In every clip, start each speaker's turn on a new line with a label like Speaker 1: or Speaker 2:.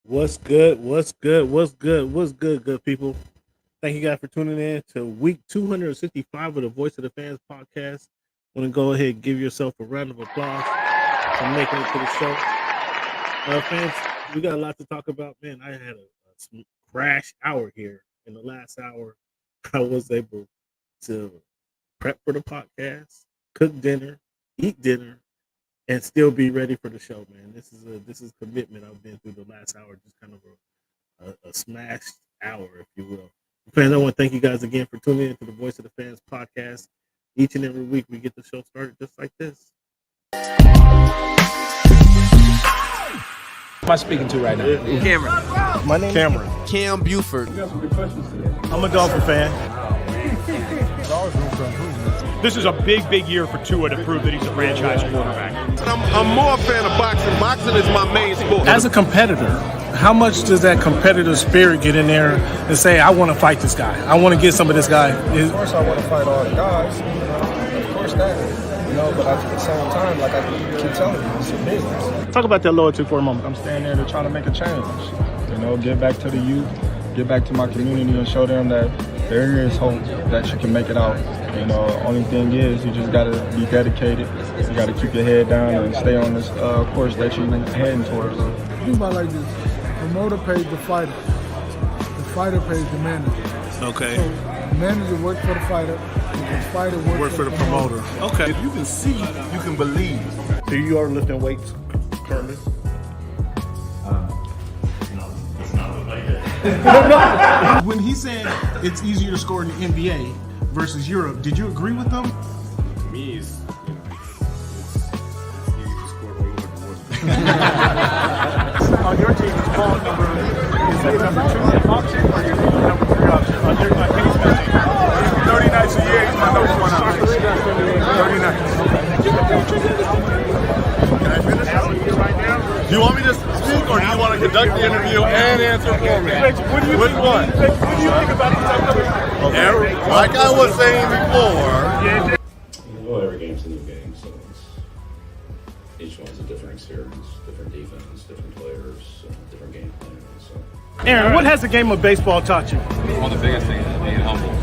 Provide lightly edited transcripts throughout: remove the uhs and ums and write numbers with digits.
Speaker 1: What's good? What's good? What's good? What's good, good people? Thank you guys for tuning in to week 265 of the Voice of the Fans podcast. Want to go ahead and give yourself a round of applause for making it to the show. Fans, we got a lot to talk about. Man, I had a crash hour here. In the last hour, I was able to prep for the podcast, cook dinner, eat dinner, and still be ready for the show, man. This is commitment I've been through the last hour, just kind of a smashed hour, if you will. Fans, I want to thank you guys again for tuning in to the Voice of the Fans podcast. Each and every week we get the show started just like this.
Speaker 2: Who am I speaking to right now?
Speaker 3: Cameron.
Speaker 1: My name
Speaker 2: Cameron.
Speaker 3: Cam Buford.
Speaker 1: I'm a Dolphin fan.
Speaker 4: This is a big year for Tua to prove that he's a franchise quarterback.
Speaker 5: I'm more a fan of boxing. Boxing is my main sport.
Speaker 6: As a competitor, how much does that competitive spirit get in there and say, I want to fight this guy. I want to get some of this guy.
Speaker 7: Of course I want to fight all the guys. Of course that. But at the same time, like I keep telling you, it's a business.
Speaker 6: Talk about that loyalty for a moment.
Speaker 7: I'm staying there to try to make a change. Get back to the youth, get back to my community and show them that there is hope that you can make it out. Only thing is you just got to be dedicated. You got to keep your head down and stay on this course that you're heading towards.
Speaker 8: Think about it like this. The promoter pays the fighter. The fighter pays the manager.
Speaker 6: Okay.
Speaker 8: So the manager works for the fighter. And the fighter works
Speaker 6: For the promoter. Okay.
Speaker 5: If you can see, you can believe.
Speaker 1: So you are lifting weights currently?
Speaker 6: When he said it's easier to score in the NBA versus Europe, did you agree with him?
Speaker 9: To me, it's easy to score when you look at the
Speaker 4: On your team, is Paul is he number 2 option or is he number 3 option? On Kenny's team, 30 nights a year, he's my number 1 option. 30 nights. Can I finish right now?
Speaker 5: Do you want me to speak or do you want to conduct the interview and answer for me?
Speaker 4: What do you
Speaker 5: Which
Speaker 4: think,
Speaker 5: one?
Speaker 4: What do you think about these upcoming?
Speaker 5: Okay. Like I was saying before.
Speaker 9: Well, every game's a new game, so each one's a different experience, different defense, different players, different game plan. So.
Speaker 6: Aaron, what has the game of baseball taught you?
Speaker 9: One of the biggest things is being humble.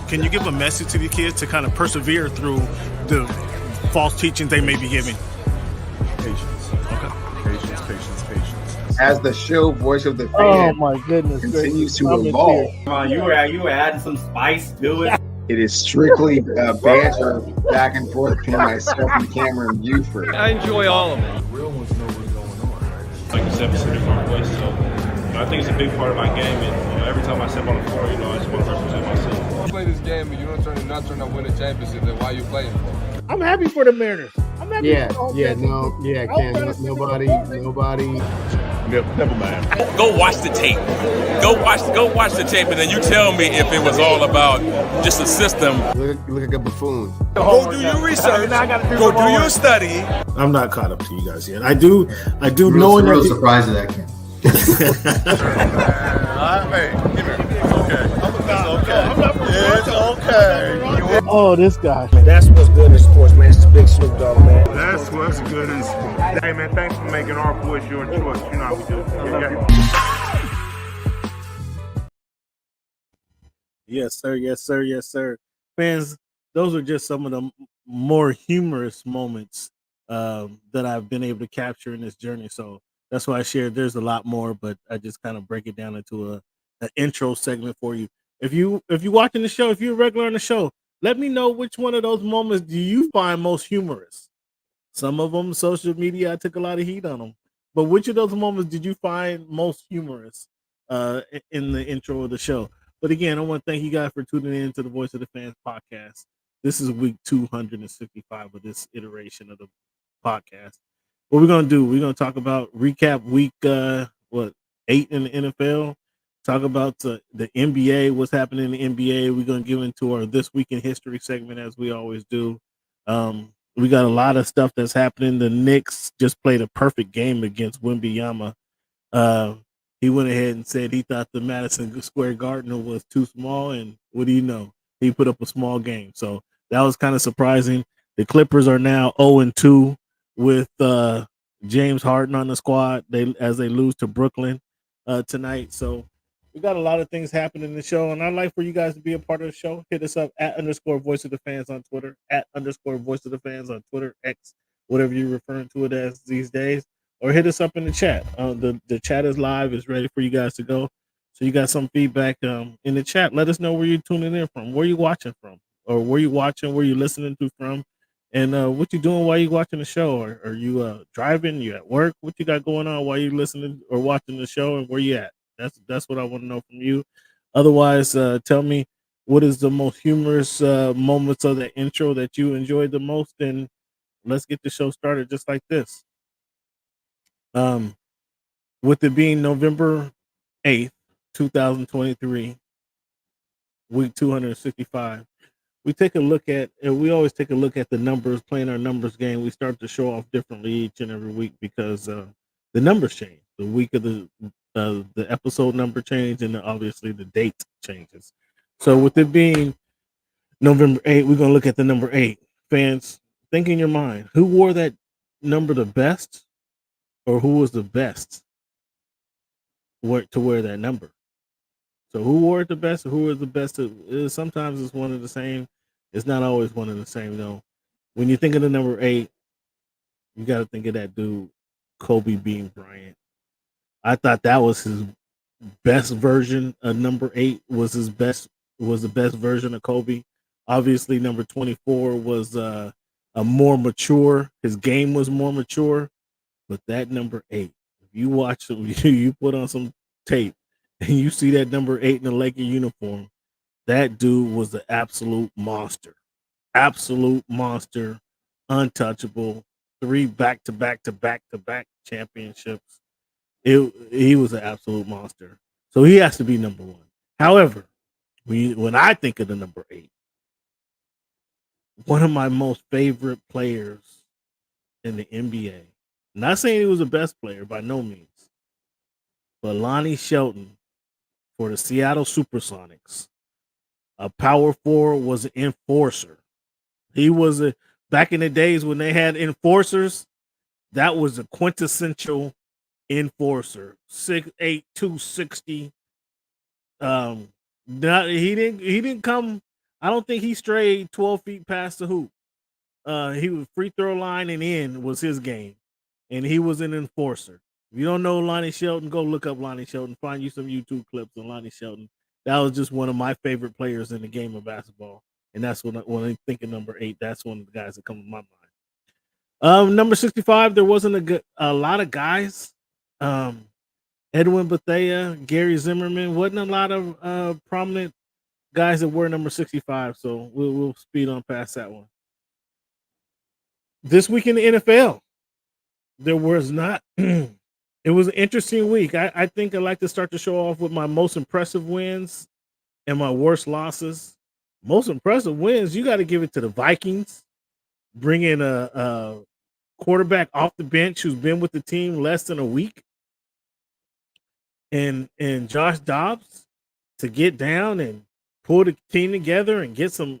Speaker 6: Can you give a message to the kids to kind of persevere through the false teachings they may be giving?
Speaker 7: Patience.
Speaker 6: Okay.
Speaker 7: Patience.
Speaker 3: As the show Voice of the Fan
Speaker 1: Oh my goodness!
Speaker 3: continues to
Speaker 1: I'm in
Speaker 3: evolve,
Speaker 1: tears.
Speaker 10: Come on, you were adding some spice to it.
Speaker 3: it is strictly banter back and forth between myself and Cameron Buford.
Speaker 10: I enjoy all of it.
Speaker 7: Real ones know what's going on, right?
Speaker 9: Like you step into different voice, so I think it's a big part of my game. And every time I step on the floor, I just want to represent myself.
Speaker 7: You play this game and you don't turn up win a championship, then why are you playing for?
Speaker 1: I'm happy for the Mariners. I'm happy for the whole
Speaker 3: Ken, nobody.
Speaker 5: Never mind.
Speaker 11: Go watch the tape. Go watch the tape, and then you tell me if it was all about just a system.
Speaker 3: Look like a buffoon.
Speaker 11: Go do your research. Go do your study.
Speaker 6: I'm not caught up to you guys yet. I do knowing that.
Speaker 3: surprised at that, Ken.
Speaker 5: Hey, give here. It's okay.
Speaker 1: Oh, this guy.
Speaker 6: That's what's good in sports, man. It's Big Snoop Dogg, man.
Speaker 4: That's what's good in sports. Hey, man, thanks for making our voice your choice. You know how we do.
Speaker 1: Yes, sir. Yes, sir. Yes, sir. Fans, those are just some of the more humorous moments that I've been able to capture in this journey. So that's why I shared. There's a lot more, but I just kind of break it down into an intro segment for you. If you're watching the show, if you're a regular on the show, let me know which one of those moments do you find most humorous. Some of them, social media, I took a lot of heat on them. But which of those moments did you find most humorous in the intro of the show? But again, I want to thank you guys for tuning in to the Voice of the Fans podcast. This is week 265 of this iteration of the podcast. What we're going to do, we're going to talk about recap week 8 in the NFL. Talk about the NBA, what's happening in the NBA. We're going to give into our This Week in History segment, as we always do. We got a lot of stuff that's happening. The Knicks just played a perfect game against Wembanyama. He went ahead and said he thought the Madison Square Garden was too small, and what do you know? He put up a small game. So that was kind of surprising. The Clippers are now 0-2 with James Harden on the squad. As they lose to Brooklyn tonight. So we got a lot of things happening in the show, and I'd like for you guys to be a part of the show. Hit us up at _Voice of the Fans on Twitter, at _Voice of the Fans on Twitter, X, whatever you're referring to it as these days, or hit us up in the chat. The chat is live, is ready for you guys to go. So you got some feedback in the chat. Let us know where you're tuning in from, where you watching from, or where you watching, where you listening to from, and what you doing while you watching the show. Or are you driving? You at work? What you got going on while you listening or watching the show, and where you at? That's what I want to know from you. Otherwise, tell me what is the most humorous moments of the intro that you enjoyed the most, and let's get the show started just like this. With it being November 8th, 2023, week 265, we take a look at, and we always take a look at the numbers, playing our numbers game. We start to show off differently each and every week because the numbers change. The week of the episode number change, and obviously the date changes. So with it being November 8th, we're going to look at the number 8. Fans, think in your mind, who wore that number the best, or who was the best to wear that number? So who wore it the best, or who was the best? Sometimes it's one of the same. It's not always one of the same, though. When you think of the number 8, you got to think of that dude, Kobe Bean Bryant. I thought that was his best version of number 8. Was the best version of Kobe. Obviously, number 24 was a more mature. His game was more mature, but that number 8, if you watch it, you put on some tape and you see that number 8 in the Laker uniform, that dude was the absolute monster, untouchable. 3 back-to-back championships. He was an absolute monster. So he has to be number 1. However, when I think of the number 8, one of my most favorite players in the NBA, not saying he was the best player by no means, but Lonnie Shelton for the Seattle Supersonics, a power forward, was an enforcer. He was back in the days when they had enforcers, that was a quintessential enforcer. 6'8", 260. He didn't come. I don't think he strayed 12 feet past the hoop. He was free throw line and in was his game, and he was an enforcer. If you don't know Lonnie Shelton, go look up Lonnie Shelton. Find you some YouTube clips on Lonnie Shelton. That was just one of my favorite players in the game of basketball, and that's when I think of number 8. That's one of the guys that come to my mind. Number 65, there wasn't a lot of guys. Edwin Bethea, Gary Zimmerman, wasn't a lot of prominent guys that were number 65. So we'll speed on past that one. This week in the NFL, there was not. It was an interesting week. I think I'd like to start the show off with my most impressive wins and my worst losses. Most impressive wins, you got to give it to the Vikings, bringing a quarterback off the bench who's been with the team less than a week, and Josh Dobbs to get down and pull the team together and get some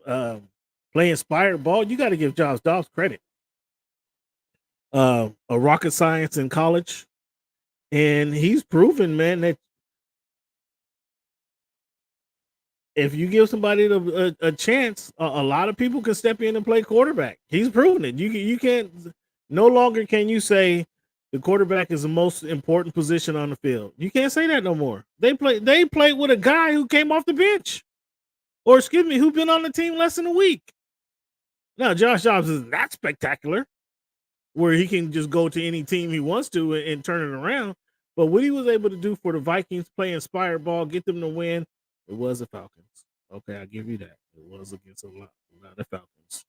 Speaker 1: play inspired ball. You got to give Josh Dobbs credit. A rocket science in college, and he's proven, man, that if you give somebody a chance, a lot of people can step in and play quarterback. He's proven it. You can't, no longer can you say the quarterback is the most important position on the field. You can't say that no more. They played with a guy who came off the bench, or excuse me, who's been on the team less than a week. Now, Josh Dobbs is not spectacular, where he can just go to any team he wants to and turn it around. But what he was able to do for the Vikings, play inspired ball, get them to win, it was the Falcons. Okay, I'll give you that. It was against a lot of Falcons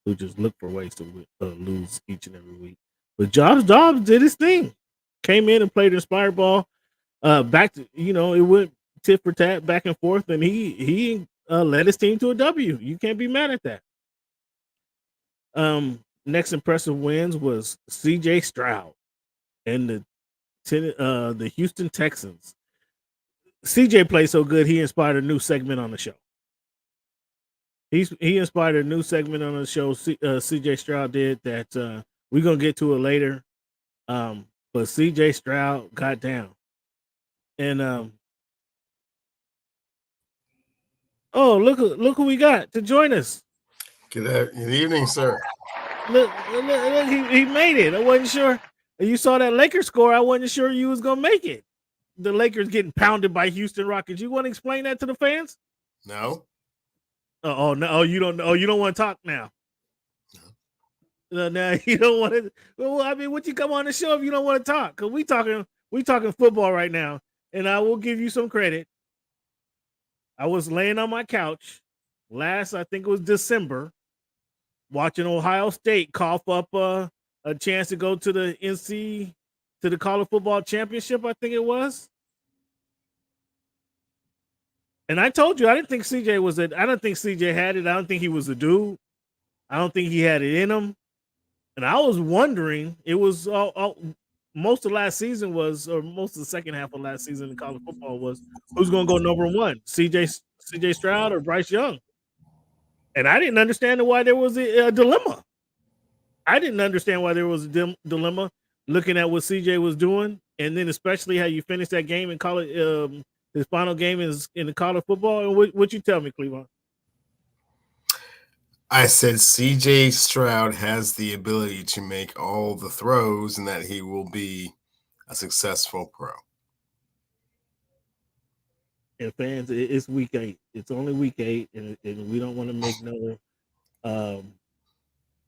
Speaker 1: who just look for ways to lose each and every week. But Josh Dobbs did his thing. Came in and played inspired ball. Back to, it went tit for tat, back and forth, and he led his team to a W. You can't be mad at that. Next impressive wins was C.J. Stroud and the Houston Texans. C.J. played so good, he inspired a new segment on the show. He inspired a new segment on the show. C.J. Stroud did that. We're gonna get to it later. But CJ Stroud got down. And look who we got to join us.
Speaker 5: Good evening, sir.
Speaker 1: Look, he made it. I wasn't sure. You saw that Lakers score. I wasn't sure you was gonna make it. The Lakers getting pounded by Houston Rockets. You want to explain that to the fans?
Speaker 5: No.
Speaker 1: No. You don't. Oh, you don't want to talk now. No, you don't want to. Well, I mean, what you come on the show if you don't want to talk? Cause we talking football right now, and I will give you some credit. I was laying on my couch I think it was December, watching Ohio State cough up a chance to go to the college football championship, I think it was. And I told you I didn't think CJ I don't think CJ had it. I don't think he was a dude. I don't think he had it in him. And I was wondering, it was most of last season was, or most of the second half of last season in college football was, who's going to go number one, CJ Stroud or Bryce Young? And I didn't understand why there was a dilemma. I didn't understand why there was a dilemma looking at what CJ was doing, and then especially how you finished that game in college, his final game is in the college football. And what you tell me, Cleveland?
Speaker 5: I said CJ Stroud has the ability to make all the throws and that he will be a successful pro.
Speaker 1: And fans, it's week 8. It's only week 8, and we don't want to make no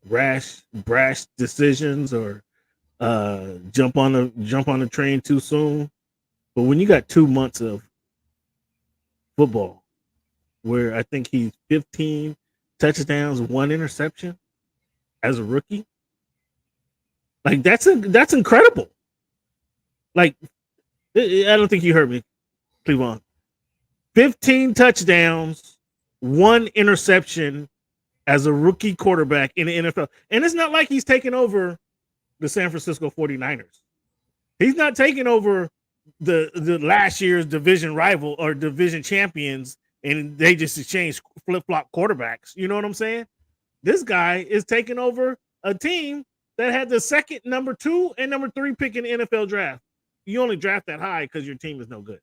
Speaker 1: brash decisions or jump on the train too soon. But when you got 2 months of football, where I think he's 15 touchdowns, 1 interception as a rookie, like that's incredible. Like, I don't think you heard me, Cleveland. 15 touchdowns, 1 interception as a rookie quarterback in the NFL. And it's not like he's taking over the San Francisco 49ers. He's not taking over the last year's division rival or division champions, and they just exchanged flip-flop quarterbacks. You know what I'm saying? This guy is taking over a team that had the second, number 2, and number 3 pick in the NFL draft. You only draft that high because your team is no good.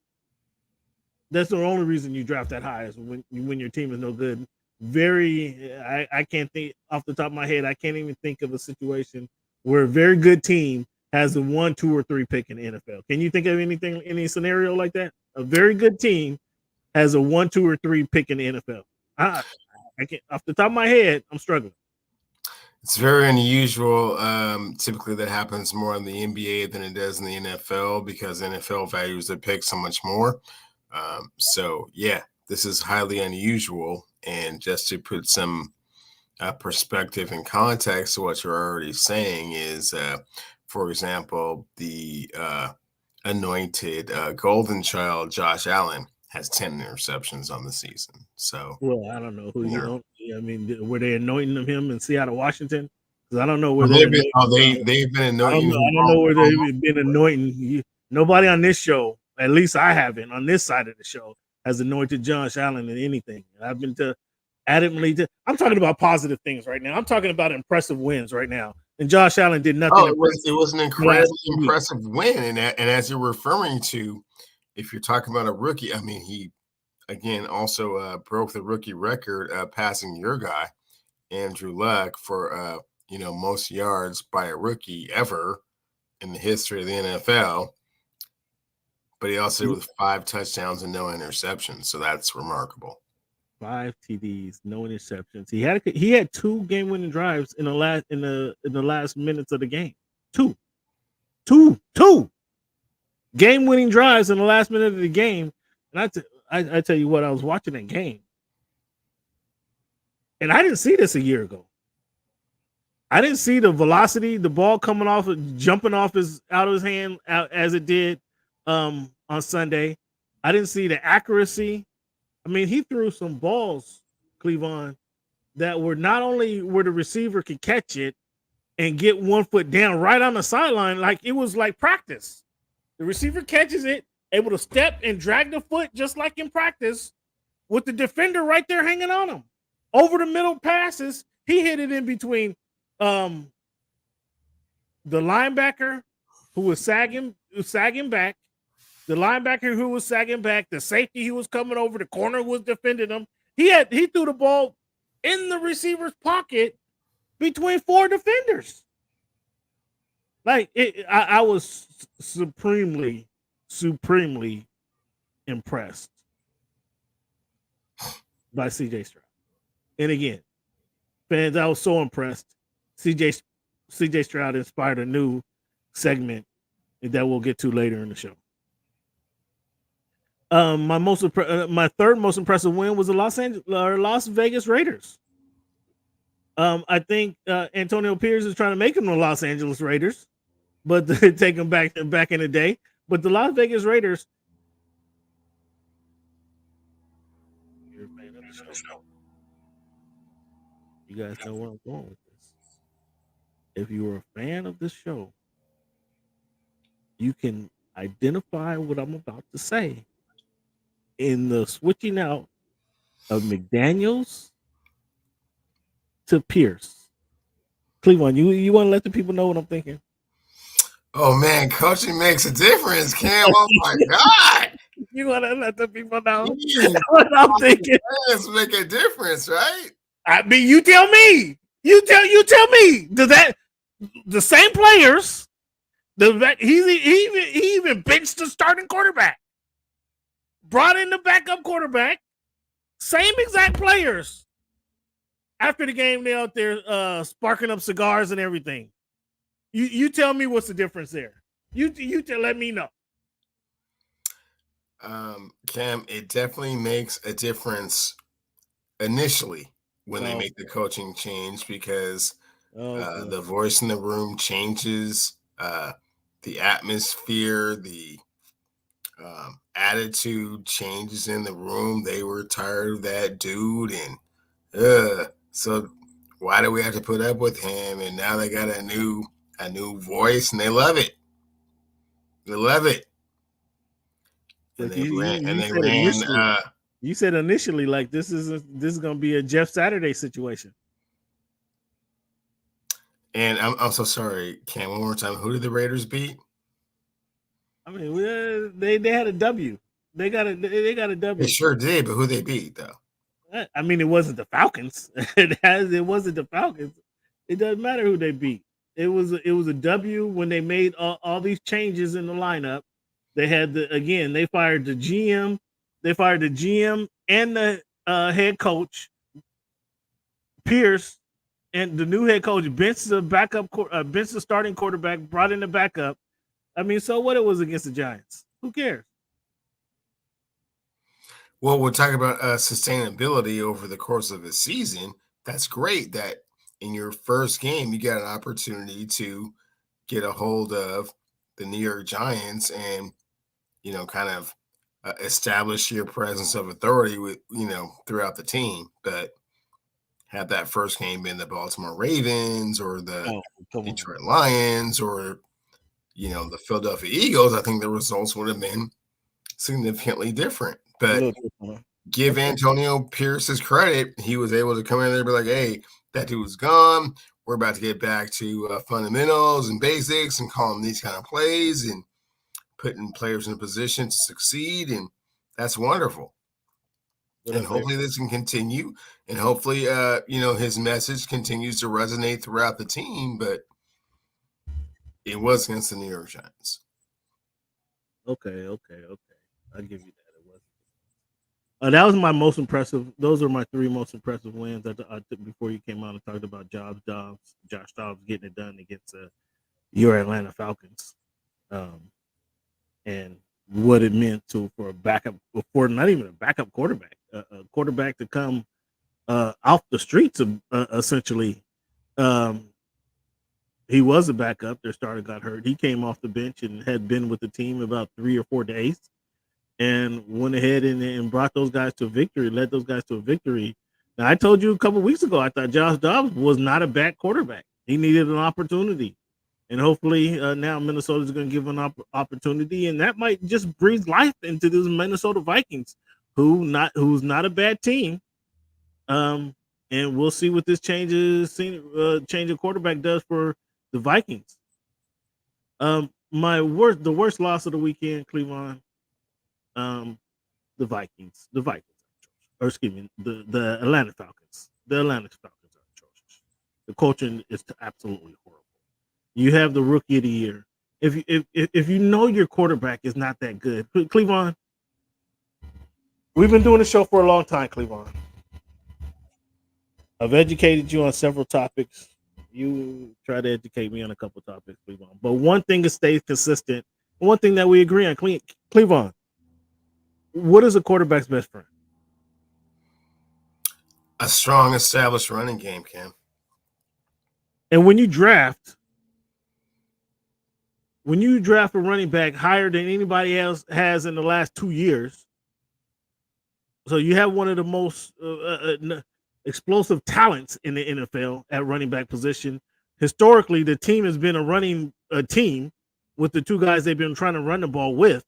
Speaker 1: That's the only reason you draft that high, is when your team is no good. I can't think off the top of my head. I can't even think of a situation where a very good team has a 1, 2, or 3 pick in the NFL. Can you think of any scenario like that? A very good team has a 1, 2, or 3 pick in the NFL. I can't off the top of my head. I'm struggling.
Speaker 5: It's very unusual. Typically, that happens more in the NBA than it does in the NFL because NFL values their picks so much more. So yeah, this is highly unusual. And just to put some perspective and context to what you're already saying is, for example, the anointed golden child, Josh Allen, has 10 interceptions on the season. So,
Speaker 1: well, I don't know who you don't. I mean, were they anointing him in Seattle, Washington? Because I don't know where
Speaker 5: they've been anointing.
Speaker 1: I don't know where they've been anointing. Nobody on this show, at least I haven't on this side of the show, has anointed Josh Allen in anything. I've been I'm talking about positive things right now. I'm talking about impressive wins right now. And Josh Allen did nothing.
Speaker 5: Oh, it was an incredibly impressive win. And as you're referring to, if you're talking about a rookie, I mean, he, again, also broke the rookie record, passing your guy, Andrew Luck, for, most yards by a rookie ever in the history of the NFL. But he also did with 5 touchdowns and no interceptions. So that's remarkable. 5
Speaker 1: TDs, no interceptions. He had 2 game-winning drives in the last minutes of the game. Two game-winning drives in the last minute of the game. And I tell you what, I was watching that game, and I didn't see this a year ago. I didn't see the velocity, the ball coming off, jumping out of his hand as it did on Sunday. I didn't see the accuracy. I mean, he threw some balls, Cleveland, that were not only where the receiver could catch it and get 1 foot down right on the sideline, like it was like practice. The receiver catches it, able to step and drag the foot just like in practice, with the defender right there hanging on him. Over the middle passes, he hit it in between the linebacker who was sagging back, the linebacker who was sagging back, the safety who was coming over, the corner who was defending him. He threw the ball in the receiver's pocket between 4 defenders. Like I was supremely impressed by CJ Stroud. And again, fans, I was so impressed. CJ Stroud inspired a new segment that we'll get to later in the show. My third most impressive win was the Las Vegas Raiders. I think Antonio Pierce is trying to make them the Los Angeles Raiders, but take them back in the day. But the Las Vegas Raiders. You're a fan of the show. You guys know where I'm going with this. If you were a fan of the show, you can identify what I'm about to say in the switching out of McDaniels to Pierce. Cleveland, you want to let the people know what I'm thinking?
Speaker 5: Oh man, coaching makes a difference, Cam. Oh my God.
Speaker 1: You want to let the people know what I'm thinking?
Speaker 5: Let's make a difference, right?
Speaker 1: I mean, you tell me. You tell me. Does that the same players? He even benched the starting quarterback, brought in the backup quarterback, same exact players. After the game, they out there sparking up cigars and everything. You tell me what's the difference there. You let me know.
Speaker 5: Cam, it definitely makes a difference initially when they make the coaching change because the voice in the room changes, the atmosphere, the attitude changes in the room. They were tired of that dude, and so why do we have to put up with him? And now they got a new voice, and they love it. They love it. And
Speaker 1: you said initially, like this is going to be a Jeff Saturday situation.
Speaker 5: And I'm so sorry, Cam. One more time, who did the Raiders beat?
Speaker 1: I mean, they had a W. They got a W.
Speaker 5: They sure did, but who they beat though?
Speaker 1: I mean, it wasn't the Falcons. It wasn't the Falcons. It doesn't matter who they beat. It was a W when they made all these changes in the lineup. They had they fired the GM. They fired the GM and the head coach, Pierce, and the new head coach benched the starting quarterback, brought in the backup. I mean, so what? It was against the Giants. Who cares?
Speaker 5: Well, we're talking about sustainability over the course of a season. That's great that in your first game, you got an opportunity to get a hold of the New York Giants and, kind of establish your presence of authority with, throughout the team. But had that first game been the Baltimore Ravens or the Detroit Lions or, the Philadelphia Eagles, I think the results would have been significantly different. But give Antonio Pierce his credit. He was able to come in there and be like, hey, that dude was gone. We're about to get back to fundamentals and basics and calling these kind of plays and putting players in a position to succeed. And that's wonderful. And hopefully this can continue. And hopefully, his message continues to resonate throughout the team. But it was against the New York Giants.
Speaker 1: Okay. I'll give you that. That was my most impressive. Those are my 3 most impressive wins that I took before you came out and talked about Josh Dobbs getting it done against your Atlanta Falcons, and what it meant for a backup, for not even a backup quarterback, a quarterback to come off the streets, essentially. He was a backup. Their starter got hurt. He came off the bench and had been with the team about 3 or 4 days. And went ahead and brought those guys to victory, led those guys to a victory. Now, I told you a couple of weeks ago, I thought Josh Dobbs was not a bad quarterback. He needed an opportunity. And hopefully now Minnesota is going to give an opportunity. And that might just breathe life into this Minnesota Vikings, who's not a bad team. And we'll see what this change of quarterback does for the Vikings. My the worst loss of the weekend, Cleveland. The Vikings, or excuse me, the Atlanta Falcons. The Atlanta Falcons are atrocious. The coaching is absolutely horrible. You have the rookie of the year. If you know your quarterback is not that good, Cleveland. We've been doing the show for a long time, Cleveland. I've educated you on several topics. You try to educate me on a couple topics, Cleveland. But one thing that stays consistent, one thing that we agree on, Cleveland. What is a quarterback's best friend?
Speaker 5: A strong, established running game, Cam.
Speaker 1: And when you draft a running back higher than anybody else has in the last 2 years, so you have one of the most explosive talents in the NFL at running back position. Historically, the team has been a team with the two guys they've been trying to run the ball with.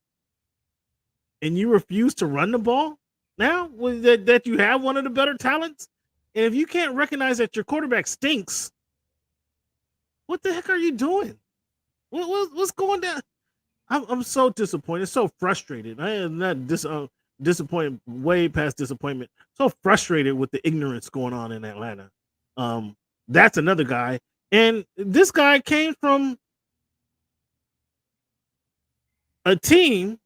Speaker 1: And you refuse to run the ball now that you have one of the better talents? And if you can't recognize that your quarterback stinks, what the heck are you doing? What's going down? I'm so disappointed, so frustrated. I am not disappointed, way past disappointment. So frustrated with the ignorance going on in Atlanta. That's another guy. And this guy came from a team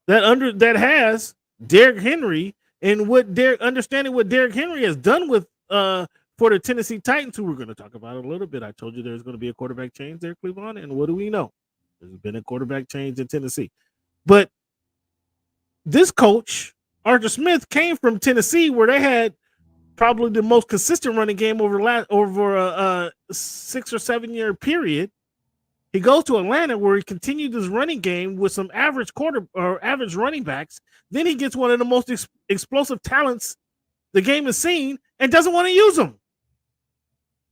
Speaker 1: that has Derrick Henry, and understanding what Derrick Henry has done with for the Tennessee Titans, who we're going to talk about a little bit. I told you there's going to be a quarterback change there, Cleveland, and what do we know? There's been a quarterback change in Tennessee. But this coach, Arthur Smith, came from Tennessee, where they had probably the most consistent running game over a 6 or 7 year period. He goes to Atlanta, where he continued his running game with some average average running backs. Then he gets one of the most explosive talents the game has seen and doesn't want to use them.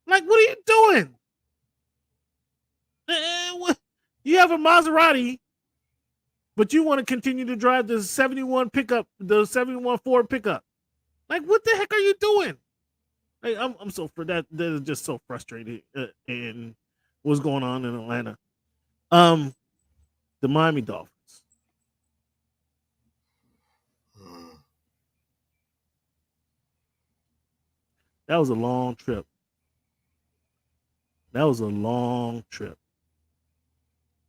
Speaker 1: Like, what are you doing? You have a Maserati, but you want to continue to drive the 71 Ford pickup. Like, what the heck are you doing? Like, I'm so for that. That is just so frustrated and what's going on in Atlanta. The Miami Dolphins. That was a long trip.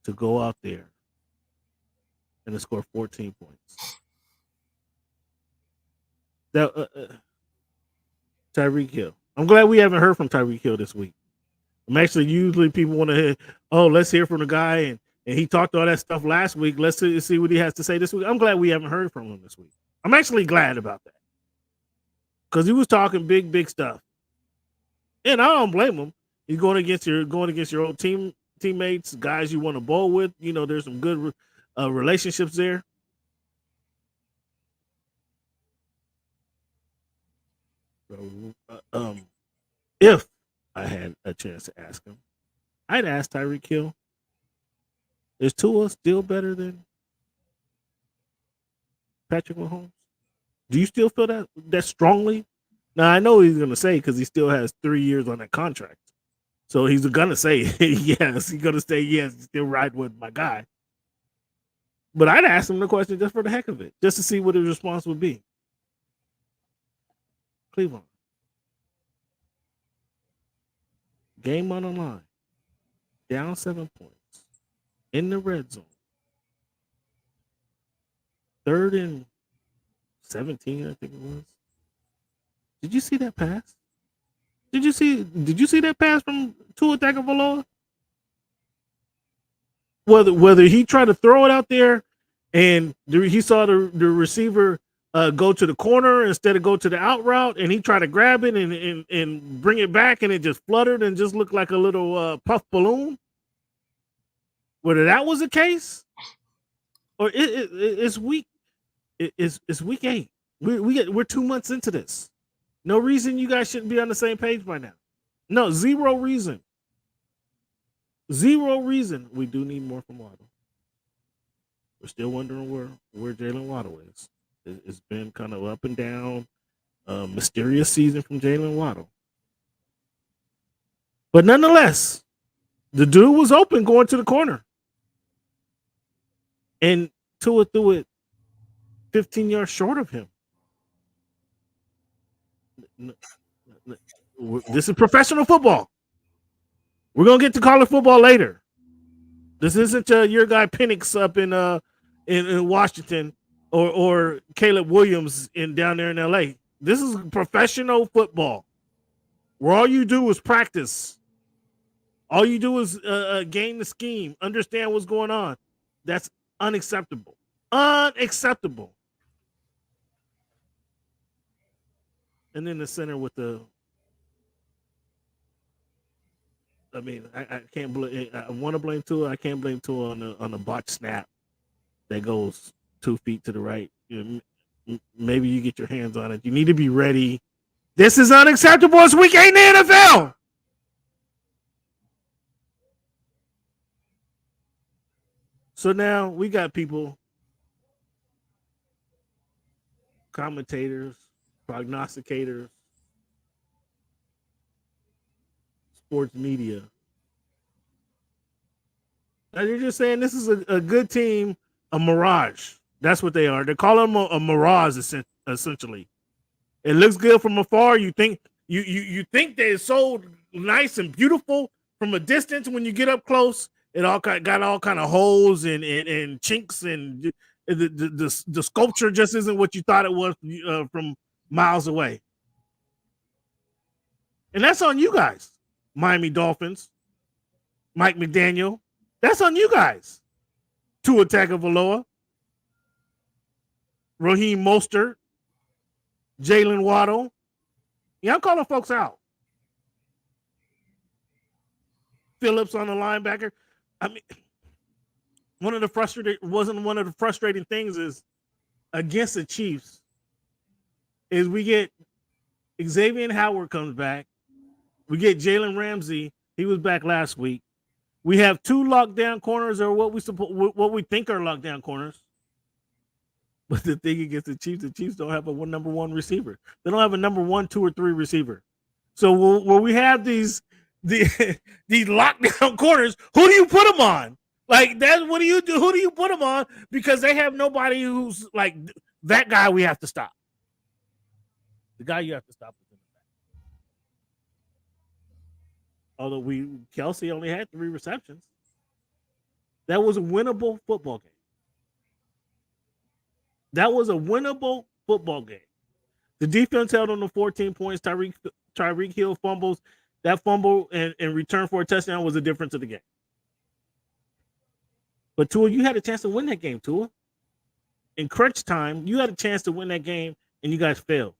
Speaker 1: To go out there and to score 14 points. Tyreek Hill. I'm glad we haven't heard from Tyreek Hill this week. Usually people want to hear, let's hear from the guy, and he talked all that stuff last week. Let's see what he has to say this week. I'm glad we haven't heard from him this week. I'm actually glad about that, because he was talking big stuff, and I don't blame him. He's going against your old teammates, guys you want to bowl with. You know, there's some good relationships there. So, if I had a chance to ask him, I'd ask Tyreek Hill, is Tua still better than Patrick Mahomes? Do you still feel that strongly? Now, I know he's going to say, because he still has 3 years on that contract. So he's going to say yes. He's going to say yes, he's still riding with my guy. But I'd ask him the question just for the heck of it, just to see what his response would be. Cleveland. Game on the line. Down 7 points. In the red zone. 3rd and 17, I think it was. Did you see that pass? Did you see that pass from Tua Tagovailoa? Whether he tried to throw it out there and he saw the receiver go to the corner instead of go to the out route, and he tried to grab it and bring it back, and it just fluttered and just looked like a little puff balloon. Whether that was the case, or it's week, it's week 8. We're 2 months into this. No reason you guys shouldn't be on the same page by now. No, zero reason. Zero reason. We do need more from Waddle. We're still wondering where Jalen Waddle is. It's been kind of up and down, mysterious season from Jalen Waddle. But nonetheless, the dude was open going to the corner. and Tua threw it 15 yards short of him. This is professional football. We're gonna get to college football later. This isn't your guy Penix up in Washington or Caleb Williams down there in LA. This is professional football, where all you do is practice. All you do is gain the scheme, understand what's going on. That's unacceptable. Unacceptable. And then the center with the. I mean, I can't blame. I want to blame Tua. I can't blame Tua on the botch snap that goes 2 feet to the right. Maybe you get your hands on it. You need to be ready. This is unacceptable. It's week 8 in the NFL. So now we got people, commentators, prognosticators, sports media. Now you're just saying this is a good team, a mirage. That's what they are. They call them a mirage, essentially. It looks good from afar. You think you think they're so nice and beautiful from a distance. When you get up close, it all got all kind of holes and chinks, and the sculpture just isn't what you thought it was from miles away. And that's on you guys, Miami Dolphins, Mike McDaniel. That's on you guys. Tua Tagovailoa, Raheem Mostert, Jalen Waddle. Yeah, I'm calling folks out. Phillips on the linebacker. I mean, one of the frustrating things is against the Chiefs is we get Xavier Howard comes back. We get Jalen Ramsey. He was back last week. We have 2 lockdown corners, or what we think are lockdown corners. But the thing against the Chiefs don't have a number 1 receiver. They don't have a number 1, 2, or 3 receiver. So when we have these lockdown corners, who do you put them on? Like that? What do you do? Who do you put them on? Because they have nobody who's like that guy. We have to stop. The guy you have to stop is in the back. Although Kelsey only had 3 receptions, that was a winnable football game. That was a winnable football game. The defense held on to 14 points. Tyreek Hill fumbles. That fumble and return for a touchdown was the difference of the game. But Tua, you had a chance to win that game, Tua. In crunch time, you had a chance to win that game, and you guys failed.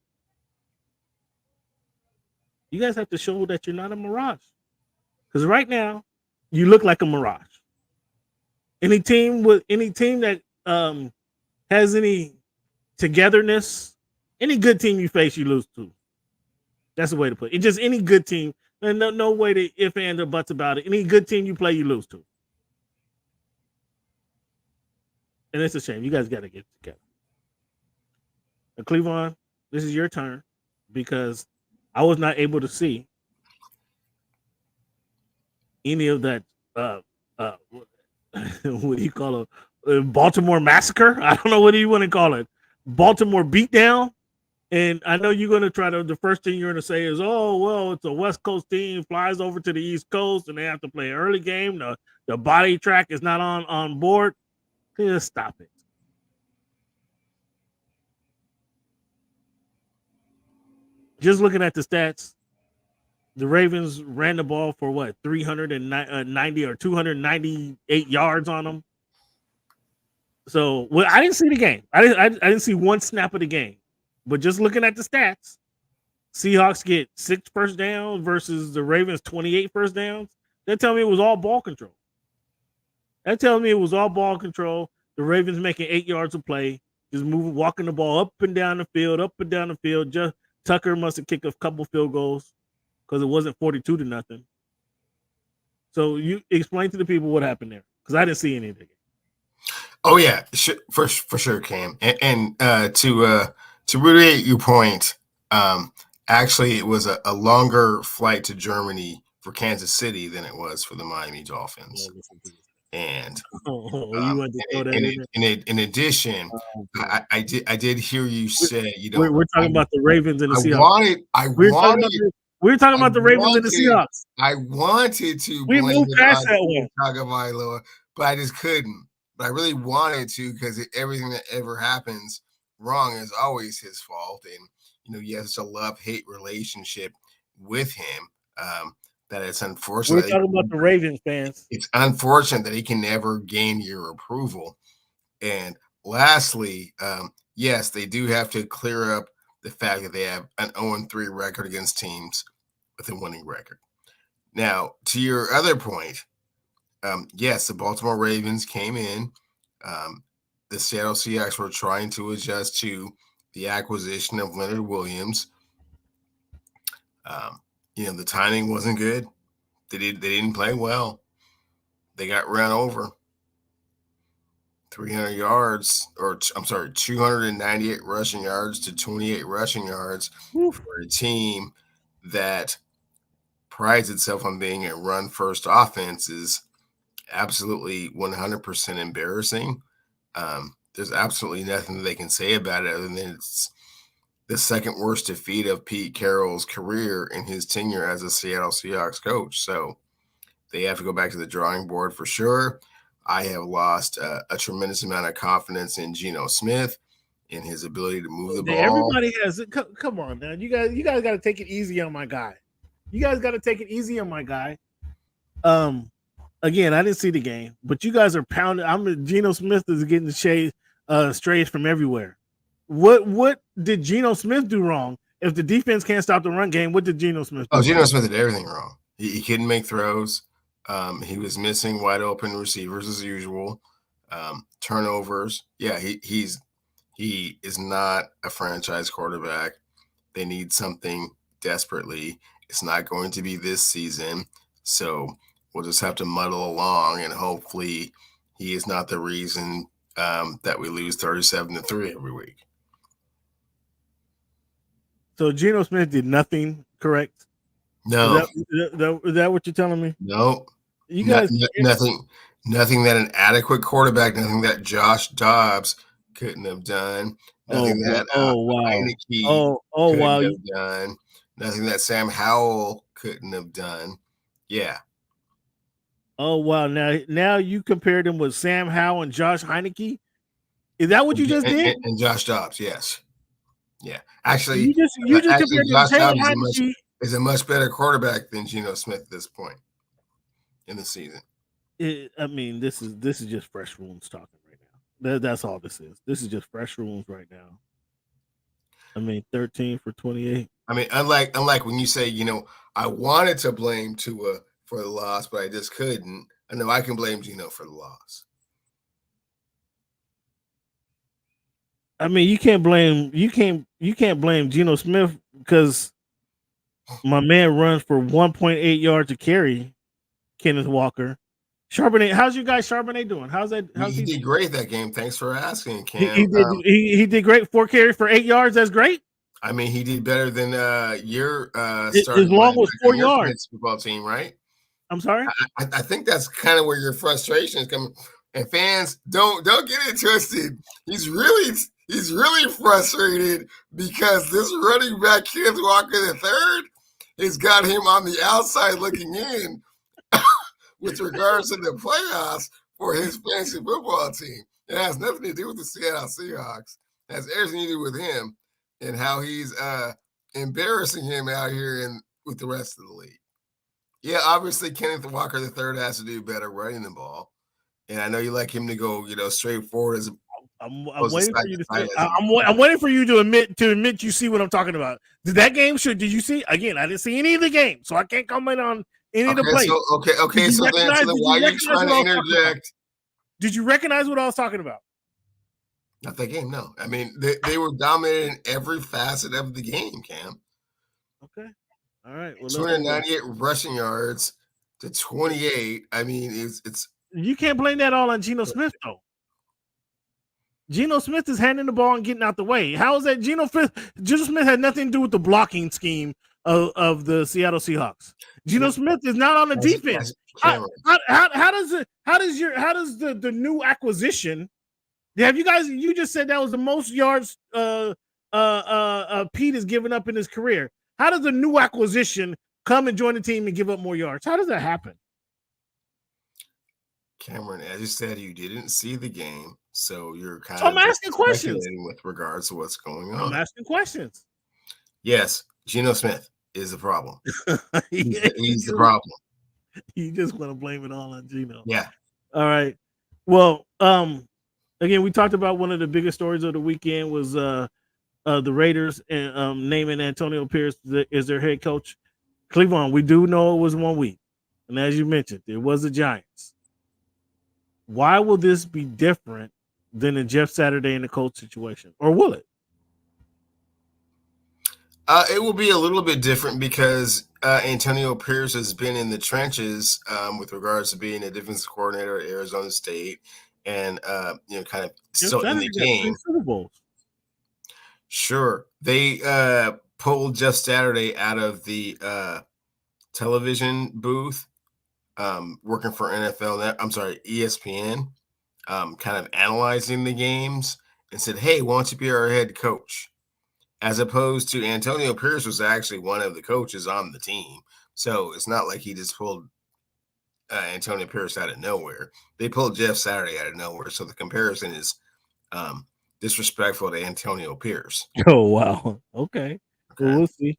Speaker 1: You guys have to show that you're not a mirage. Because right now, you look like a mirage. Any team that has any togetherness, any good team you face, you lose to. That's the way to put it. It's just any good team. And no way to if, and, or buts about it. Any good team you play, you lose to. And it's a shame. You guys got to get together. And Cleveland, this is your turn, because I was not able to see any of that. What do you call a Baltimore massacre? I don't know what do you want to call it. Baltimore beatdown. And I know you're going to try to, the first thing you're going to say is, oh, well, it's a West Coast team, flies over to the East Coast, and they have to play an early game. The body track is not on board. Just stop it. Just looking at the stats, the Ravens ran the ball for what, 390 or 298 yards on them. So, well, I didn't see the game. I didn't see one snap of the game. But just looking at the stats, Seahawks get 6 first downs versus the Ravens 28 first downs. That tells me it was all ball control. The Ravens making 8 yards of play, just walking the ball up and down the field. Just Tucker must have kicked a couple field goals because it wasn't 42-0. So you explain to the people what happened there, because I didn't see anything.
Speaker 5: Oh yeah, for sure, Cam. And to reiterate your point, actually, it was a longer flight to Germany for Kansas City than it was for the Miami Dolphins. And
Speaker 1: you want to throw that in there?
Speaker 5: in addition, I did hear you say,
Speaker 1: we're talking about the Ravens and the Seahawks.
Speaker 5: We're
Speaker 1: talking about the Ravens and the Seahawks.
Speaker 5: I wanted to
Speaker 1: we moved past that one,
Speaker 5: Tagovailoa, but I just couldn't. But I really wanted to because everything that ever happens wrong is always his fault. And he has such a love-hate relationship with him that it's unfortunate.
Speaker 1: We're talking about the Ravens fans.
Speaker 5: It's unfortunate that he can never gain your approval. And lastly, yes, they do have to clear up the fact that they have an 0-3 record against teams with a winning record. Now, to your other point, yes, the Baltimore Ravens came in. The Seattle Seahawks were trying to adjust to the acquisition of Leonard Williams. The timing wasn't good. They didn't play well. They got run over. 300 yards, 298 rushing yards to 28 rushing yards for a team that prides itself on being a run-first offense is absolutely 100% embarrassing. There's absolutely nothing that they can say about it other than it's the second worst defeat of Pete Carroll's career in his tenure as a Seattle Seahawks coach. So they have to go back to the drawing board for sure. I have lost a tremendous amount of confidence in Geno Smith, in his ability to move the ball.
Speaker 1: Everybody has it. Come on, man. You guys got to take it easy on my guy. Again, I didn't see the game, but you guys are pounding. Geno Smith is getting the shade strays from everywhere. What did Geno Smith do wrong? If the defense can't stop the run game, what did Geno Smith do?
Speaker 5: Geno Smith did everything wrong. He couldn't make throws. He was missing wide open receivers as usual. Turnovers. Yeah, he is not a franchise quarterback. They need something desperately. It's not going to be this season. So we'll just have to muddle along, and hopefully he is not the reason that we lose 37-3 every week.
Speaker 1: So Geno Smith did nothing correct?
Speaker 5: No.
Speaker 1: Is that what you're telling me?
Speaker 5: No.
Speaker 1: You guys
Speaker 5: nothing that an adequate quarterback, nothing that Josh Dobbs couldn't have done, nothing that Heineke couldn't have done, nothing that Sam Howell couldn't have done. Yeah.
Speaker 1: Oh wow! Now you compared him with Sam Howell and Josh Heineke. Is that what you just did?
Speaker 5: And Josh Dobbs, yes. Yeah, actually,
Speaker 1: you just compared
Speaker 5: Josh Dobbs
Speaker 1: Heineke
Speaker 5: is a much better quarterback than Geno Smith at this point in the season.
Speaker 1: This is just fresh wounds talking right now. That's all this is. This is just fresh wounds right now. 13 for 28.
Speaker 5: Unlike when you say, I wanted to blame Tua for the loss, but I just couldn't. I know I can blame Geno for the loss.
Speaker 1: You can't blame Geno Smith because my man runs for 1.8 yards a carry. Kenneth Walker. Charbonnet, how's your guy Charbonnet doing?
Speaker 5: He did great that game. Thanks for asking, Cam.
Speaker 1: He did great. 4 carries for 8 yards. That's great.
Speaker 5: He did better than your
Speaker 1: as long as 4 yards
Speaker 5: football team, right?
Speaker 1: I'm sorry.
Speaker 5: I think that's kind of where your frustration is coming. And fans, don't get it twisted. He's really frustrated because this running back, Kenneth Walker III, has got him on the outside looking in with regards to the playoffs for his fantasy football team. It has nothing to do with the Seattle Seahawks. It has everything to do with him and how he's embarrassing him out here with the rest of the league. Yeah, obviously Kenneth Walker III has to do better running the ball. And I know you like him to go, straight forward as
Speaker 1: I'm waiting for you to say, I'm waiting for you to admit you see what I'm talking about. Did you see? Again, I didn't see any of the game, so I can't comment on any of the plays.
Speaker 5: So then why are you trying to interject?
Speaker 1: Did you recognize what I was talking about?
Speaker 5: Not that game, no. They were dominating every facet of the game, Cam.
Speaker 1: Okay. All right. Well,
Speaker 5: 298 rushing yards to 28. It's
Speaker 1: you can't blame that all on Geno Smith, though. Geno Smith is handing the ball and getting out the way. How is that? Geno Smith had nothing to do with the blocking scheme of the Seattle Seahawks. Geno Smith is not on the defense. How does the new acquisition? Have you guys? You just said that was the most yards Pete has given up in his career. How does a new acquisition come and join the team and give up more yards? How does that happen?
Speaker 5: Cameron, as you said, you didn't see the game, so you're kind
Speaker 1: of. I'm asking questions
Speaker 5: with regards to what's going on.
Speaker 1: I'm asking questions.
Speaker 5: Yes, Geno Smith is the problem. he's the problem.
Speaker 1: You just want to blame it all on Geno.
Speaker 5: Yeah.
Speaker 1: All right. Well, again, we talked about one of the biggest stories of the weekend was the Raiders and naming Antonio Pierce as their head coach. Cleveland, we do know it was 1 week, and as you mentioned, it was the Giants. Why will this be different than the Jeff Saturday and the Colts situation, or will it?
Speaker 5: It will be a little bit different because Antonio Pierce has been in the trenches with regards to being a defensive coordinator at Arizona State and kind of still in the game.
Speaker 1: Super Bowls.
Speaker 5: Sure. They pulled Jeff Saturday out of the television booth working for ESPN, kind of analyzing the games and said, hey, why don't you be our head coach? As opposed to Antonio Pierce was actually one of the coaches on the team. So it's not like he just pulled Antonio Pierce out of nowhere. They pulled Jeff Saturday out of nowhere. So the comparison is disrespectful to Antonio Pierce.
Speaker 1: Oh, wow. Okay. Well, we'll see.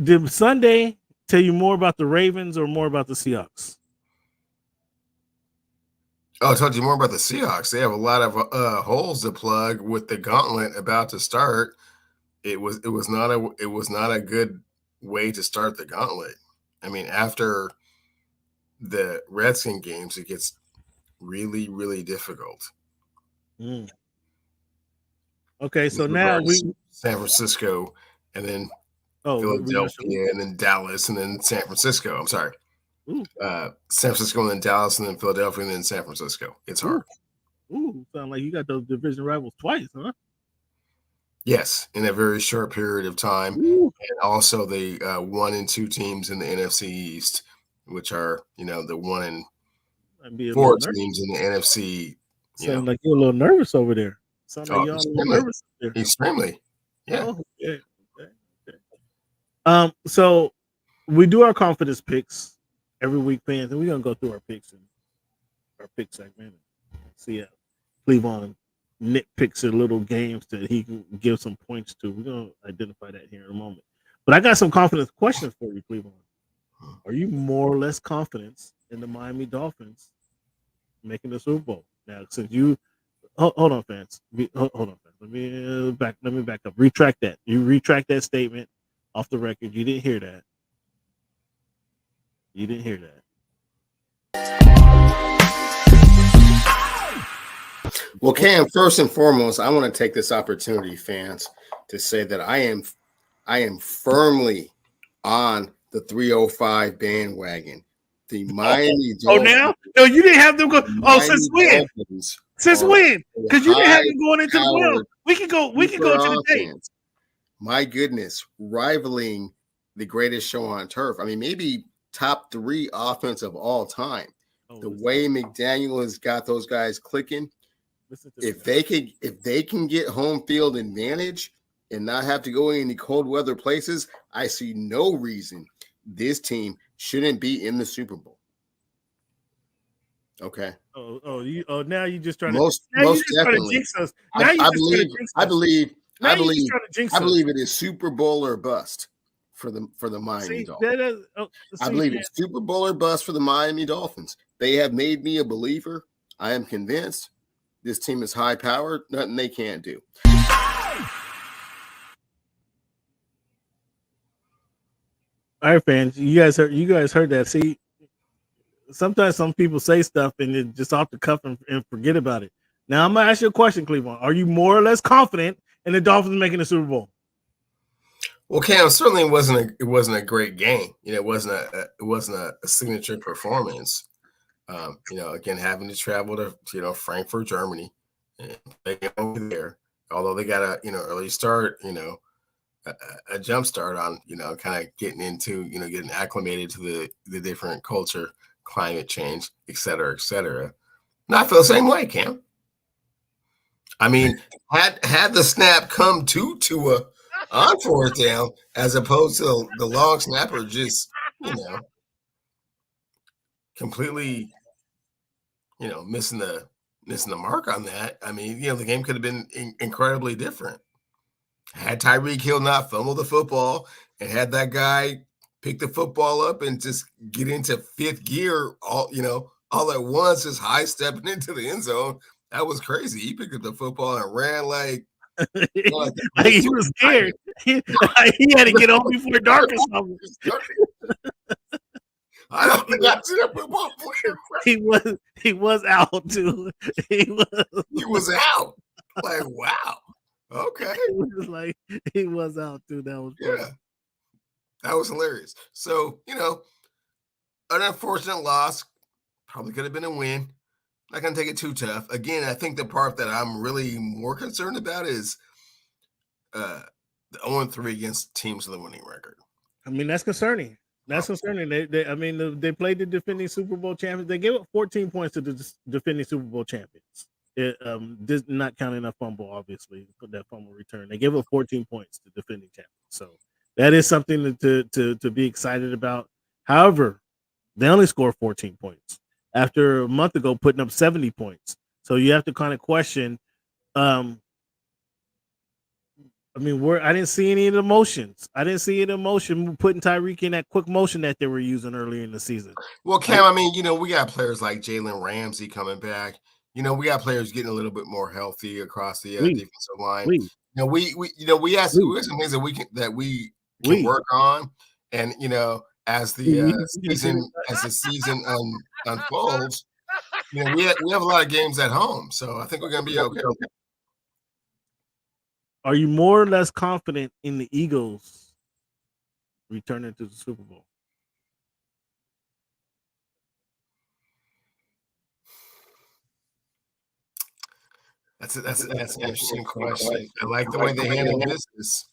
Speaker 1: Did Sunday tell you more about the Ravens or more about the Seahawks?
Speaker 5: Oh, I told you more about the Seahawks. They have a lot of holes to plug with the gauntlet about to start. It was not a good way to start the gauntlet. I mean, after the Redskin games, it gets really, really difficult.
Speaker 1: Okay, so now
Speaker 5: San Francisco and then Philadelphia and then Dallas and then San Francisco. I'm sorry. San Francisco and then Dallas and then Philadelphia and then San Francisco. It's hard.
Speaker 1: Sound like you got those division rivals twice, huh?
Speaker 5: Yes, in a very short period of time. And also the 1 and 2 teams in the NFC East, which are, the 1 and 4 teams in the NFC.
Speaker 1: Sound like you're a little nervous over there. Sound like you're a little nervous over there.
Speaker 5: Extremely. Yeah.
Speaker 1: Oh, okay. So we do our confidence picks every week, fans, and we're gonna go through our picks and our pick segment and see how Cleveland nitpicks at little games that he can give some points to. We're gonna identify that here in a moment. But I got some confidence questions for you, Cleveland. Are you more or less confident in the Miami Dolphins making the Super Bowl? Now, since you hold on, fans. Hold on, fans. Let me back up. Retract that. You retract that statement off the record. You didn't hear that. You didn't hear that.
Speaker 5: Well, Cam, first and foremost, I want to take this opportunity, fans, to say that I am firmly on the 305 bandwagon. The Miami Dolphins.
Speaker 1: Oh, now? No, you didn't have them go. Oh, since when? Since when? Because you didn't have them going into the world. We can go to the tape.
Speaker 5: My goodness, rivaling the greatest show on turf. I mean, maybe top 3 offense of all time. The way McDaniel has got those guys clicking. If they can get home field advantage and not have to go in any cold weather places, I see no reason this team shouldn't be in the Super Bowl. Okay.
Speaker 1: Now you just trying to
Speaker 5: most definitely.
Speaker 1: Jinx us.
Speaker 5: I believe it is Super Bowl or bust for the Miami Dolphins. I believe it's Super Bowl or bust for the Miami Dolphins. They have made me a believer. I am convinced this team is high powered. Nothing they can't do.
Speaker 1: All right, fans. You guys heard that. See, sometimes some people say stuff and it just off the cuff and forget about it. Now I'm gonna ask you a question, Cleveland. Are you more or less confident in the Dolphins making the Super Bowl?
Speaker 5: Well, Cam, certainly it wasn't a great game. It wasn't a signature performance. Again, having to travel to Frankfurt, Germany, and play over there. although they got a early start, a jump start on kind of getting into getting acclimated to the different culture, climate change, et cetera, et cetera. And I feel the same way, Cam. I mean, had the snap come to Tua on fourth down as opposed to the long snapper just completely missing the mark on that. I mean, the game could have been incredibly different. Had Tyreek Hill not fumbled the football and had that guy pick the football up and just get into fifth gear all at once, just high stepping into the end zone, that was crazy. He picked up the football and ran like
Speaker 1: he was scared. He had to get home before dark or something.
Speaker 5: I don't think I've seen a football player.
Speaker 1: He was out too.
Speaker 5: He was out. Like, wow. Okay.
Speaker 1: He was out too. That was funny.
Speaker 5: Yeah. That was hilarious. So, an unfortunate loss. Probably could have been a win. Not going to take it too tough. Again, I think the part that I'm really more concerned about is the 0-3 against teams with a winning record.
Speaker 1: I mean, that's concerning. That's concerning. They played the defending Super Bowl champions. They gave up 14 points to the defending Super Bowl champions. Not counting that fumble, obviously, that fumble return. They gave up 14 points to defending champions. So that is something to be excited about. However, they only scored 14 points after a month ago putting up 70 points. So you have to kind of question. I didn't see any of the emotions. I didn't see any emotion putting Tyreek in that quick motion that they were using earlier in the season.
Speaker 5: Well, Cam, we got players like Jalen Ramsey coming back. We got players getting a little bit more healthy across the defensive line. We have some things that we can work on, and as the season unfolds, we have a lot of games at home, so I think we're going to be okay.
Speaker 1: Are you more or less confident in the Eagles returning to the Super Bowl?
Speaker 5: That's an interesting question. I like the way they handle business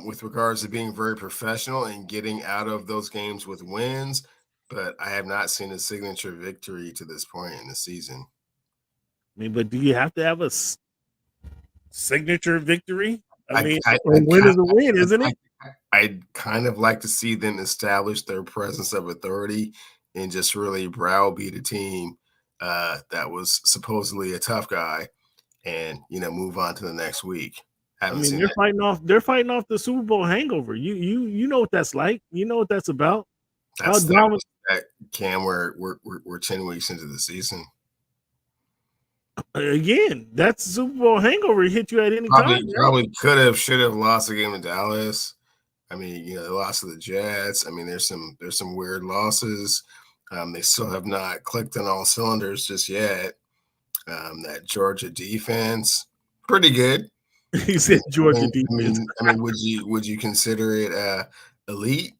Speaker 5: with regards to being very professional and getting out of those games with wins, but I have not seen a signature victory to this point in the season.
Speaker 1: But do you have to have a signature victory? A
Speaker 5: win
Speaker 1: is a win, isn't it?
Speaker 5: I'd kind of like to see them establish their presence of authority and just really browbeat a team that was supposedly a tough guy, and move on to the next week.
Speaker 1: They're fighting off the Super Bowl hangover. You know what that's like. You know what that's about.
Speaker 5: Cam, we're 10 weeks into the season.
Speaker 1: Again, that's Super Bowl hangover. It hit you at any time.
Speaker 5: Probably should have lost the game in Dallas. They lost to the Jets. There's some weird losses. They still have not clicked on all cylinders just yet. That Georgia defense, pretty good.
Speaker 1: He said Georgia defense.
Speaker 5: Would you consider it elite?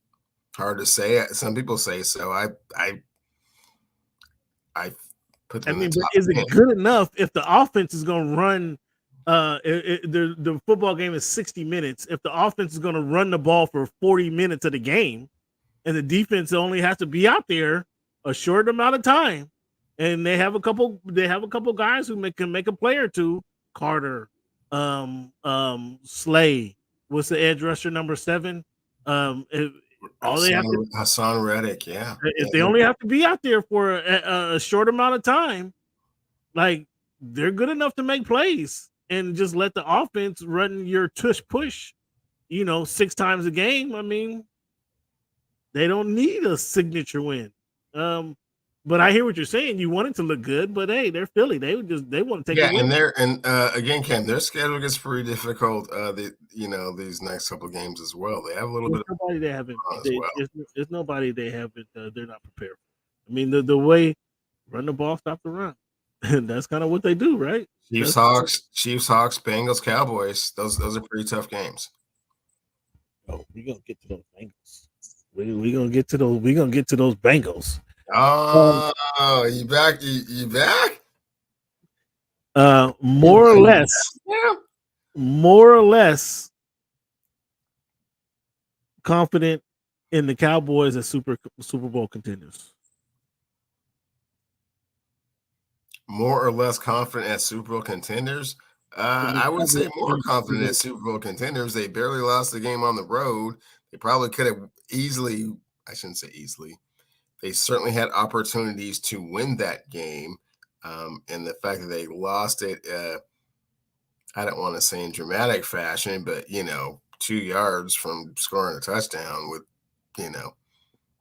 Speaker 5: Hard to say. Some people say so. I put them.
Speaker 1: But is it good enough if the offense is going to run? The football game is 60 minutes. If the offense is going to run the ball for 40 minutes of the game, and the defense only has to be out there a short amount of time, and they have a couple guys who can make a play or two. Carter, Slay, what's the edge rusher number 7?
Speaker 5: Hassan Reddick, yeah.
Speaker 1: If they only have to be out there for a short amount of time, they're good enough to make plays and just let the offense run your tush push, 6 times a game. They don't need a signature win. But I hear what you're saying. You want it to look good, but hey, they're Philly. They want to take it.
Speaker 5: Again, Ken, their schedule gets pretty difficult. These next couple of games as well. They have a little bit.
Speaker 1: Nobody they haven't. There's nobody they haven't. They're not prepared for. The way run the ball, stop the run. That's kind of what they do, right?
Speaker 5: Chiefs, Hawks, Bengals, Cowboys. Those are pretty tough games.
Speaker 1: Oh, we're gonna get to those Bengals. We're gonna get to those. We're gonna get to those Bengals.
Speaker 5: Oh, you back? You back?
Speaker 1: More or less. more or less confident in the Cowboys as Super Bowl contenders?
Speaker 5: More or less confident as Super Bowl contenders? I would say more confident as Super Bowl contenders. They barely lost the game on the road. They probably could have easily, I shouldn't say easily, they certainly had opportunities to win that game. And the fact that they lost it, I don't want to say in dramatic fashion, but, 2 yards from scoring a touchdown with,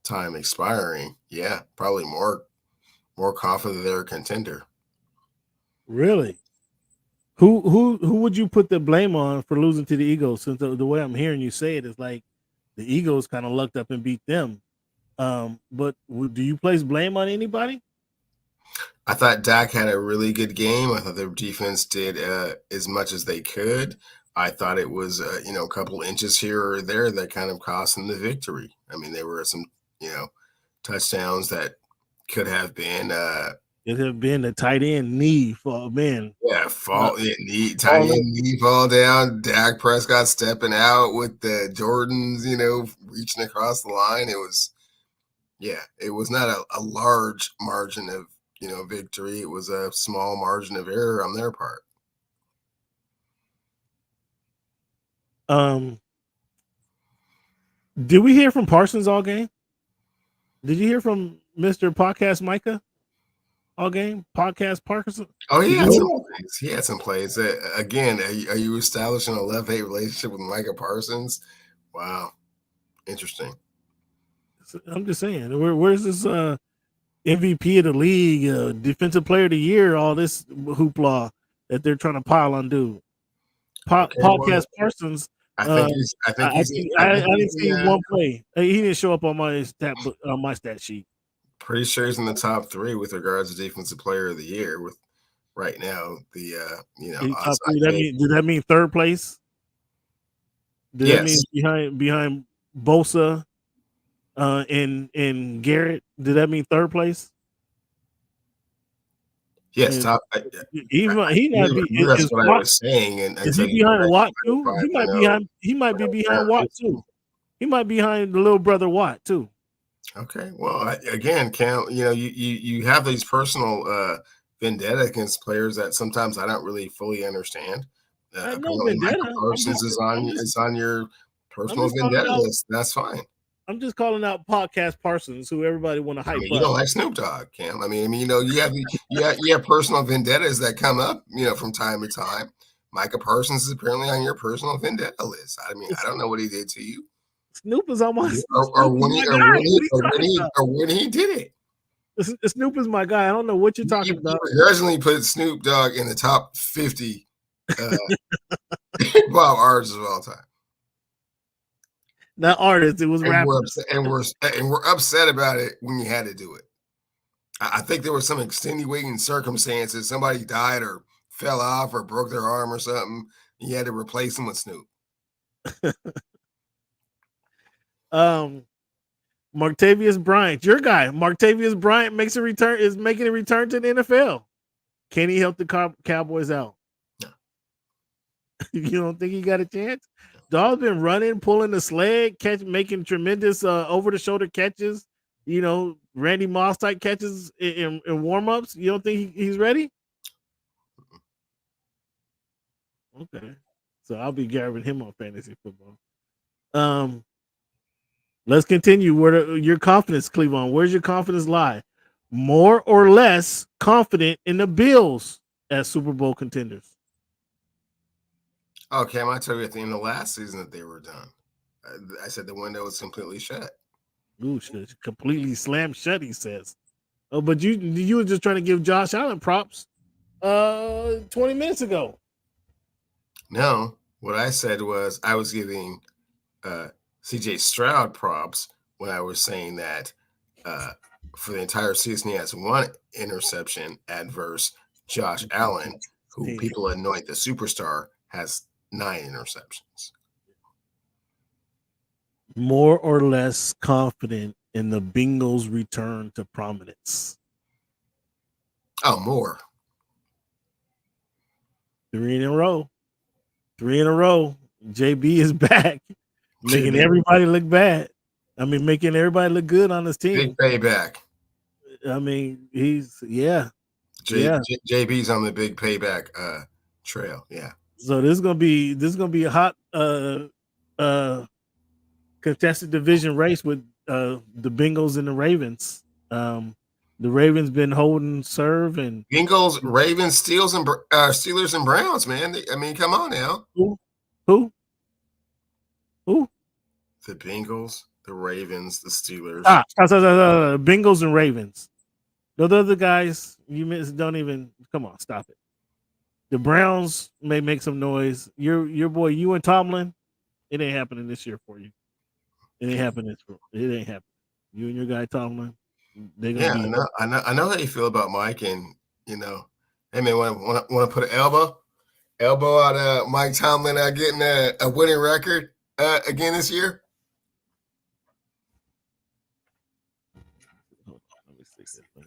Speaker 5: time expiring. Yeah, probably more confident they're a contender.
Speaker 1: Really? Who would you put the blame on for losing to the Eagles? Since the way I'm hearing you say it is like the Eagles kind of lucked up and beat them. But do you place blame on anybody?
Speaker 5: I thought Dak had a really good game. I thought their defense did as much as they could. I thought it was, a couple inches here or there that kind of cost them the victory. I mean, there were some, touchdowns that could have been.
Speaker 1: It have been the tight end knee for man.
Speaker 5: Yeah, tight end knee fall down. Dak Prescott stepping out with the Jordans, reaching across the line. It was not a large margin of, victory. It was a small margin of error on their part.
Speaker 1: Did we hear from Parsons all game? Did you hear from Mr. Podcast Micah all game? Podcast Parkinson?
Speaker 5: Oh, he had some plays. Again, are you establishing a love-hate relationship with Micah Parsons? Wow. Interesting.
Speaker 1: I'm just saying, where's this MVP of the league, defensive player of the year, all this hoopla that they're trying to pile on dude? Podcast Parsons. I didn't see one play. He didn't show up on my stat sheet.
Speaker 5: Pretty sure he's in the top 3 with regards to defensive player of the year. With right now, the
Speaker 1: top 3, did that mean third place? That mean behind Bosa and Garrett? Did that mean third place?
Speaker 5: Yes, top.
Speaker 1: He might be.
Speaker 5: That's what I was saying. And
Speaker 1: is he behind Watt too? He might be behind Watt too. He might be behind the little brother Watt too.
Speaker 5: Okay. Well, again, Cam, you have these personal vendetta against players that sometimes I don't really fully understand. Michael Parsons is on your personal vendetta list. That's fine.
Speaker 1: I'm just calling out Podcast Parsons, who everybody want to hype up.
Speaker 5: You don't like Snoop Dogg, Cam. You have personal vendettas that come up, from time to time. Micah Parsons is apparently on your personal vendetta list. I don't know what he did to you.
Speaker 1: Snoop is on my
Speaker 5: or when he did it.
Speaker 1: Snoop is my guy. I don't know what you're talking about.
Speaker 5: You originally put Snoop Dogg in the top 50 Bob artists of all time.
Speaker 1: Not artists, it was rappers.
Speaker 5: We're upset about it when you had to do it. I think there were some extenuating circumstances. Somebody died or fell off or broke their arm or something. You had to replace them with Snoop.
Speaker 1: Martavius Bryant, your guy. Martavius Bryant is making a return to the NFL. Can he help the Cowboys out?
Speaker 5: No.
Speaker 1: You don't think he got a chance? Dog's been running, pulling the sled, making tremendous over-the-shoulder catches. Randy Moss type catches in warm-ups. You don't think he's ready? Okay, so I'll be grabbing him on fantasy football. Let's continue. Where your confidence, Cleveland? Where's your confidence lie? More or less confident in the Bills as Super Bowl contenders?
Speaker 5: Okay, I might tell you at the end of last season that they were done. I said the window was completely shut.
Speaker 1: Ooh, completely slammed shut, he says. Oh, but you were just trying to give Josh Allen props 20 minutes ago.
Speaker 5: No, what I said was I was giving CJ Stroud props when I was saying that for the entire season he has 1 interception adverse Josh Allen, who people anoint the superstar, has 9 interceptions.
Speaker 1: More or less confident in the Bengals' return to prominence?
Speaker 5: Oh, more.
Speaker 1: 3 in a row. 3 in a row. JB is back, making
Speaker 5: JB.
Speaker 1: everybody look bad. I mean, making everybody look good on his team.
Speaker 5: Big payback.
Speaker 1: I mean, JB's
Speaker 5: on the big payback trail. Yeah.
Speaker 1: So this is gonna be a hot contested division race with the Bengals and the Ravens. The Ravens been holding serve and
Speaker 5: Bengals, Ravens, Steelers, and Browns. Man, I mean, come on now.
Speaker 1: Who?
Speaker 5: The Bengals, the Ravens, the Steelers.
Speaker 1: Bengals and Ravens. Those other guys you don't even come on, stop it. The Browns may make some noise. Your boy, you and Tomlin, it ain't happening this year for you. It ain't happening. It ain't happening. You and your guy Tomlin, they're gonna be.
Speaker 5: I know how you feel about Mike, and hey man, want to put an elbow out Mike Tomlin getting a winning record again this year.
Speaker 1: Let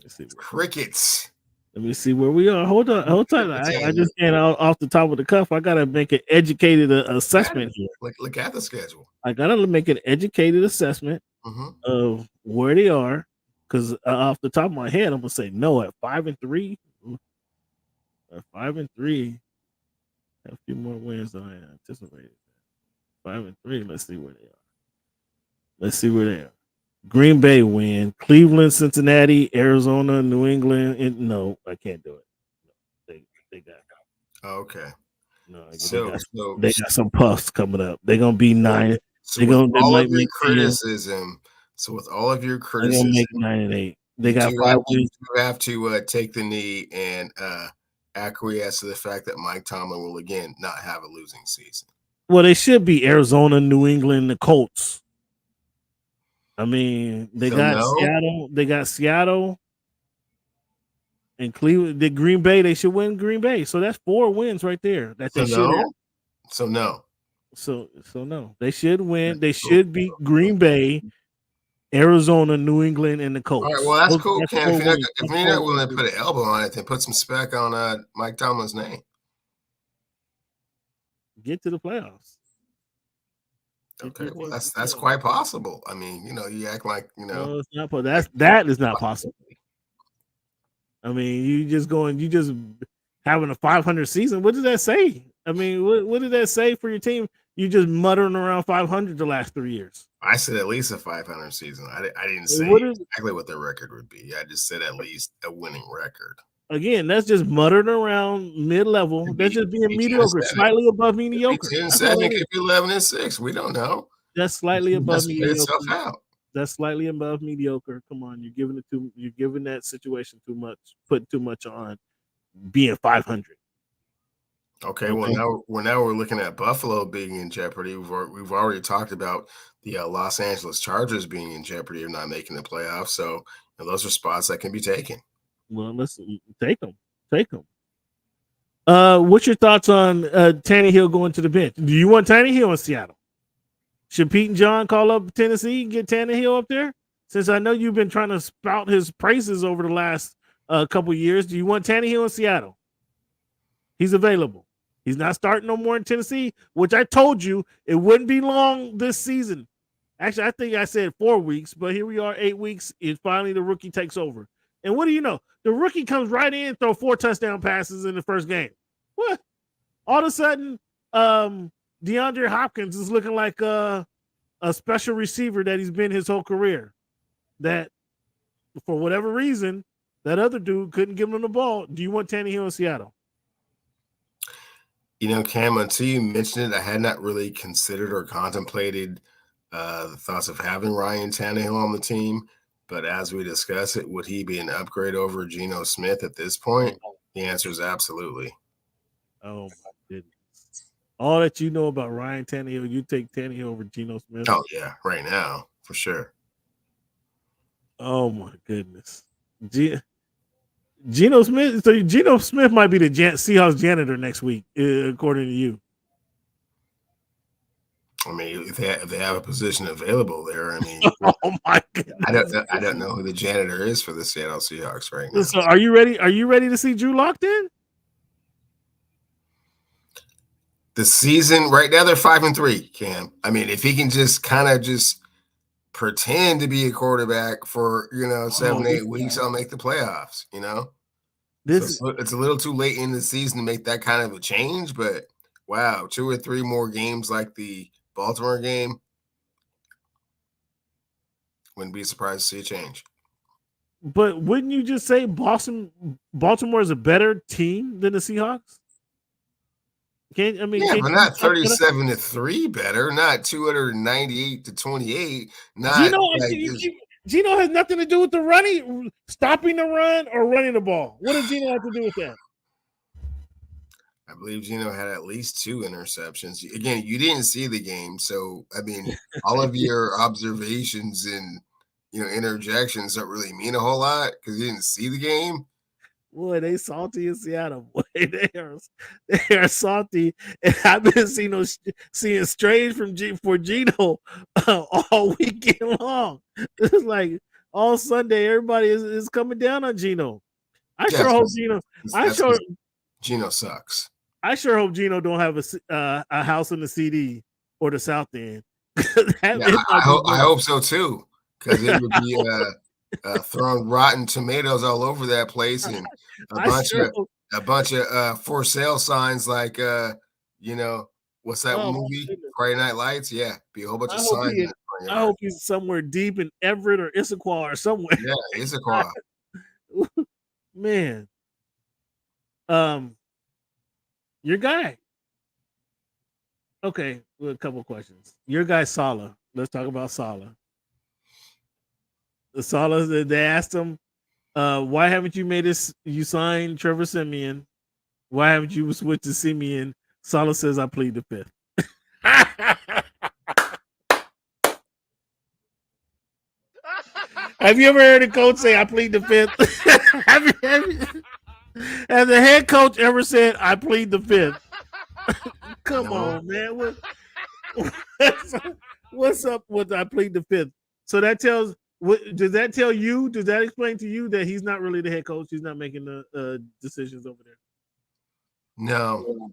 Speaker 1: me see.
Speaker 5: Crickets.
Speaker 1: Let me see where we are. Hold tight. I just can't off the top of the cuff. I gotta make an educated assessment here.
Speaker 5: Look at the schedule.
Speaker 1: I gotta make an educated assessment of where they are, because off the top of my head, I'm gonna say no at 5-3. At 5-3, have a few more wins than I anticipated. 5-3. Let's see where they are. Green Bay win. Cleveland, Cincinnati, Arizona, New England. No, I can't do it. No, they got.
Speaker 5: Okay.
Speaker 1: No, they got some puffs coming up. They're gonna be 9.
Speaker 5: So with all of your criticism, they're
Speaker 1: gonna make 9-8. They got 5 wins.
Speaker 5: You have to take the knee and acquiesce to the fact that Mike Tomlin will again not have a losing season.
Speaker 1: Well, they should be Arizona, New England, the Colts. I mean, they got Seattle. They got Seattle and Cleveland. The Green Bay, they should win Green Bay. So that's 4 wins right there. That they should have.
Speaker 5: So no.
Speaker 1: So no. They should win. They should beat Green Bay, Arizona, New England, and the Colts.
Speaker 5: All right, well, that's cool, Cam. If you're not willing to put an elbow on it, then put some spec on Mike Tomlin's name.
Speaker 1: Get to the playoffs.
Speaker 5: Okay, well, that's quite possible. I mean, you act like
Speaker 1: No, it's not. That is not possible. I mean, you just having a 500 season. What does that say? I mean, what did that say for your team? You just muttering around 500 the last 3 years.
Speaker 5: I said at least a 500 season. I didn't say exactly what the record would be. I just said at least a winning record.
Speaker 1: Again, that's just muttering around mid-level. That's just being mediocre, slightly above mediocre.
Speaker 5: 10-7, it could be 11-6. We don't know.
Speaker 1: That's slightly above mediocre.
Speaker 5: Out.
Speaker 1: That's slightly above mediocre. Come on, you're giving that situation too much, putting too much on being 500.
Speaker 5: Okay, well now we're looking at Buffalo being in jeopardy. We've already talked about the Los Angeles Chargers being in jeopardy of not making the playoffs. So those are spots that can be taken.
Speaker 1: Well, let's take them. What's your thoughts on Tannehill going to the bench? Do you want Tannehill in Seattle? Should Pete and John call up Tennessee and get Tannehill up there? Since I know you've been trying to spout his praises over the last couple years, do you want Tannehill in Seattle? He's available. He's not starting no more in Tennessee, which I told you it wouldn't be long this season. Actually, I think I said 4 weeks, but here we are, 8 weeks. And finally, the rookie takes over. And what do you know? The rookie comes right in, throw 4 touchdown passes in the first game. What? All of a sudden, DeAndre Hopkins is looking like a special receiver that he's been his whole career. That, for whatever reason, that other dude couldn't give him the ball. Do you want Tannehill in Seattle?
Speaker 5: Cam, until you mentioned it, I had not really considered or contemplated the thoughts of having Ryan Tannehill on the team. But as we discuss it, would he be an upgrade over Geno Smith at this point? The answer is absolutely.
Speaker 1: Oh, my goodness. All that you know about Ryan Tannehill, you take Tannehill over Geno Smith?
Speaker 5: Oh, yeah, right now, for sure.
Speaker 1: Oh, my goodness. Geno Smith. So Geno Smith might be the Seahawks janitor next week, according to you.
Speaker 5: I mean, if they have a position available there, I mean,
Speaker 1: oh my goodness.
Speaker 5: I don't know who the janitor is for the Seattle Seahawks right now.
Speaker 1: So are you ready? Are you ready to see Drew Lock then?
Speaker 5: The season right now they're 5-3, Cam. I mean, if he can just kind of just pretend to be a quarterback for 7-8 weeks, I'll make the playoffs. So it's a little too late in the season to make that kind of a change, but wow, 2 or 3 more games like the Baltimore game, wouldn't be surprised to see a change.
Speaker 1: But wouldn't you just say Baltimore is a better team than the Seahawks?
Speaker 5: But not 37-3 better, not 298-28. Not
Speaker 1: Gino has nothing to do with the stopping the run or running the ball. What does Gino have to do with that?
Speaker 5: I believe Gino had at least 2 interceptions. Again, you didn't see the game, so I mean, all of your observations and interjections don't really mean a whole lot because you didn't see the game.
Speaker 1: Boy, they salty in Seattle. Boy, they are salty, and I've been seeing strange for Gino all weekend long. It's like all Sunday, everybody is coming down on Gino. I sure hope
Speaker 5: Gino sucks.
Speaker 1: I sure hope Gino don't have a house in the CD or the South End.
Speaker 5: I hope so too, because it would be throwing rotten tomatoes all over that place and a bunch of for sale signs like what's that movie? Friday Night Lights? Yeah, be a whole bunch of signs.
Speaker 1: I hope he's somewhere deep in Everett or Issaquah or somewhere.
Speaker 5: Yeah, Issaquah.
Speaker 1: Man. Your guy. Okay, well, a couple questions. Your guy Saleh. Let's talk about Saleh. Saleh, they asked him, why haven't you signed Trevor Siemian? Why haven't you switched to Siemian? Saleh says, I plead the fifth. Have you ever heard a coach say, I plead the fifth? Has the head coach ever said, I plead the fifth? Come on, man. What's up with I plead the fifth? So that does that tell you, does that explain to you that he's not really the head coach? He's not making the decisions over there?
Speaker 5: No.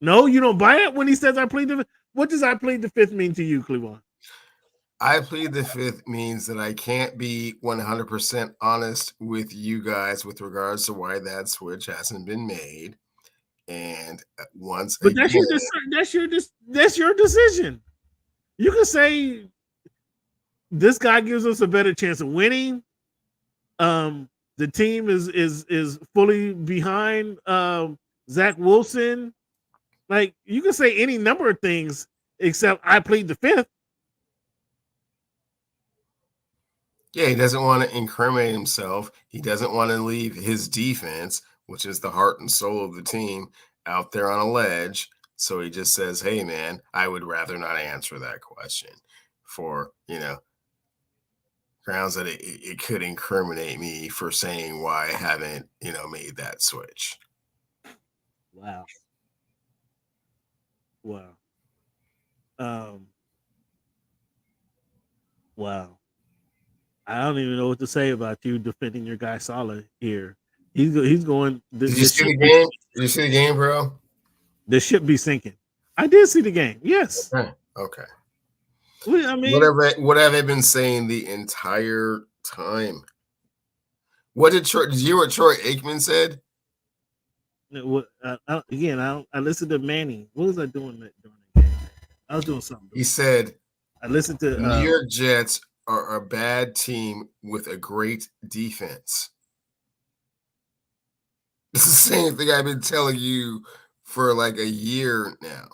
Speaker 1: No, you don't buy it when he says I plead the fifth? What does I plead the fifth mean to you, Cleveland?
Speaker 5: I plead the fifth means that I can't be 100% honest with you guys with regards to why that switch hasn't been made. And once
Speaker 1: but
Speaker 5: again,
Speaker 1: that's your decision. You can say this guy gives us a better chance of winning. The team is fully behind Zach Wilson. Like, you can say any number of things except I plead the fifth.
Speaker 5: Yeah, he doesn't want to incriminate himself. He doesn't want to leave his defense, which is the heart and soul of the team, out there on a ledge. So he just says, hey, man, I would rather not answer that question for, grounds that it could incriminate me for saying why I haven't, made that switch.
Speaker 1: Wow. Wow. I don't even know what to say about you defending your guy Saleh here. He's going.
Speaker 5: Did you see the game? Did you see the game, bro?
Speaker 1: The ship be sinking. I did see the game. Yes.
Speaker 5: Okay.
Speaker 1: I mean,
Speaker 5: what have I been saying the entire time? Did you hear what Troy Aikman said?
Speaker 1: I listened to Manny. What was I doing during the game? I was doing something.
Speaker 5: He said,
Speaker 1: I listened to
Speaker 5: New York Jets are a bad team with a great defense. It's the same thing I've been telling you for like a year now.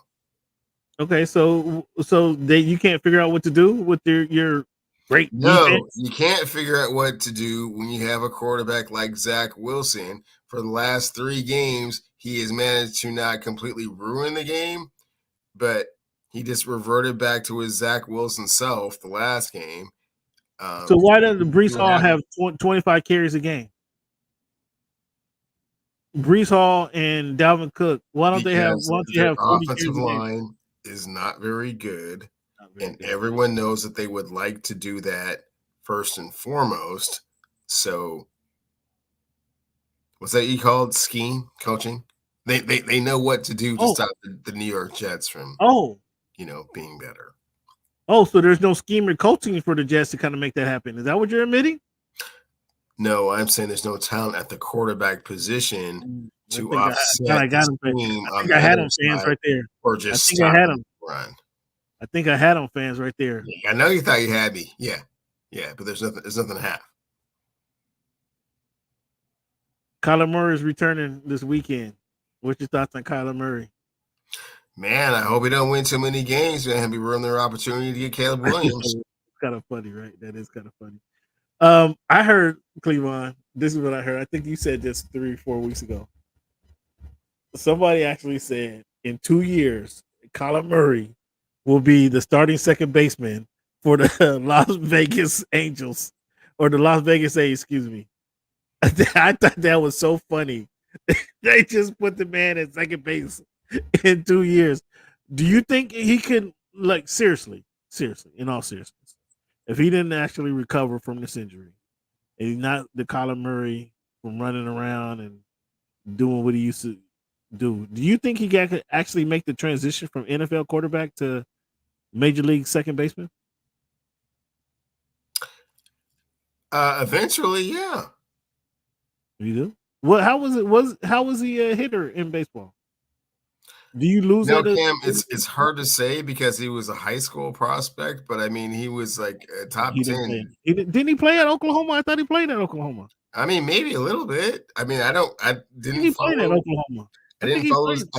Speaker 1: Okay, so you can't figure out what to do with your great defense?
Speaker 5: You can't figure out what to do when you have a quarterback like Zach Wilson. For the last 3 games, he has managed to not completely ruin the game, but he just reverted back to his Zach Wilson self the last game.
Speaker 1: So why doesn't Breece Hall have 25 carries a game? Breece Hall and Dalvin Cook. Why don't they have? Why don't you have 40
Speaker 5: offensive line is not very good, everyone knows that they would like to do that first and foremost. So, what's that you called scheme coaching? They know what to do to
Speaker 1: Oh.
Speaker 5: stop the New York Jets from being better.
Speaker 1: Oh, so there's no scheme or coaching for the Jets to kind of make that happen. Is that what you're admitting?
Speaker 5: No, I'm saying there's no talent at the quarterback position to offset
Speaker 1: I got him. I think I had him fans right there.
Speaker 5: Or just
Speaker 1: I think I had him.
Speaker 5: Run.
Speaker 1: I think I had him fans right there.
Speaker 5: Yeah, I know you thought you had me. Yeah, but there's nothing to have.
Speaker 1: Kyler Murray is returning this weekend. What's your thoughts on Kyler Murray?
Speaker 5: Man, I hope he don't win too many games and be ruining their opportunity to get Caleb Williams.
Speaker 1: It's kind of funny, right? That is kind of funny. I heard, Cleveland, this is what I heard. I think you said this 3 or 4 weeks ago. Somebody actually said in 2 years, Kyler Murray will be the starting second baseman for the Las Vegas Angels, or the Las Vegas A's, excuse me. I thought that was so funny. They just put the man at second base in 2 years. Do you think he could, like, seriously, in all seriousness, if he didn't actually recover from this injury, and he's not the Kyler Murray from running around and doing what he used to do you think he could actually make the transition from NFL quarterback to Major League second baseman?
Speaker 5: Eventually, yeah.
Speaker 1: You do? Well, how was he a hitter in baseball? Do you lose
Speaker 5: No,
Speaker 1: that?
Speaker 5: Cam, it's hard to say because he was a high school prospect, but I mean, he was like a top 10.
Speaker 1: Didn't he play at Oklahoma? I thought he played at Oklahoma.
Speaker 5: I mean, maybe a little bit. I mean, I didn't
Speaker 1: He played at Oklahoma.
Speaker 5: I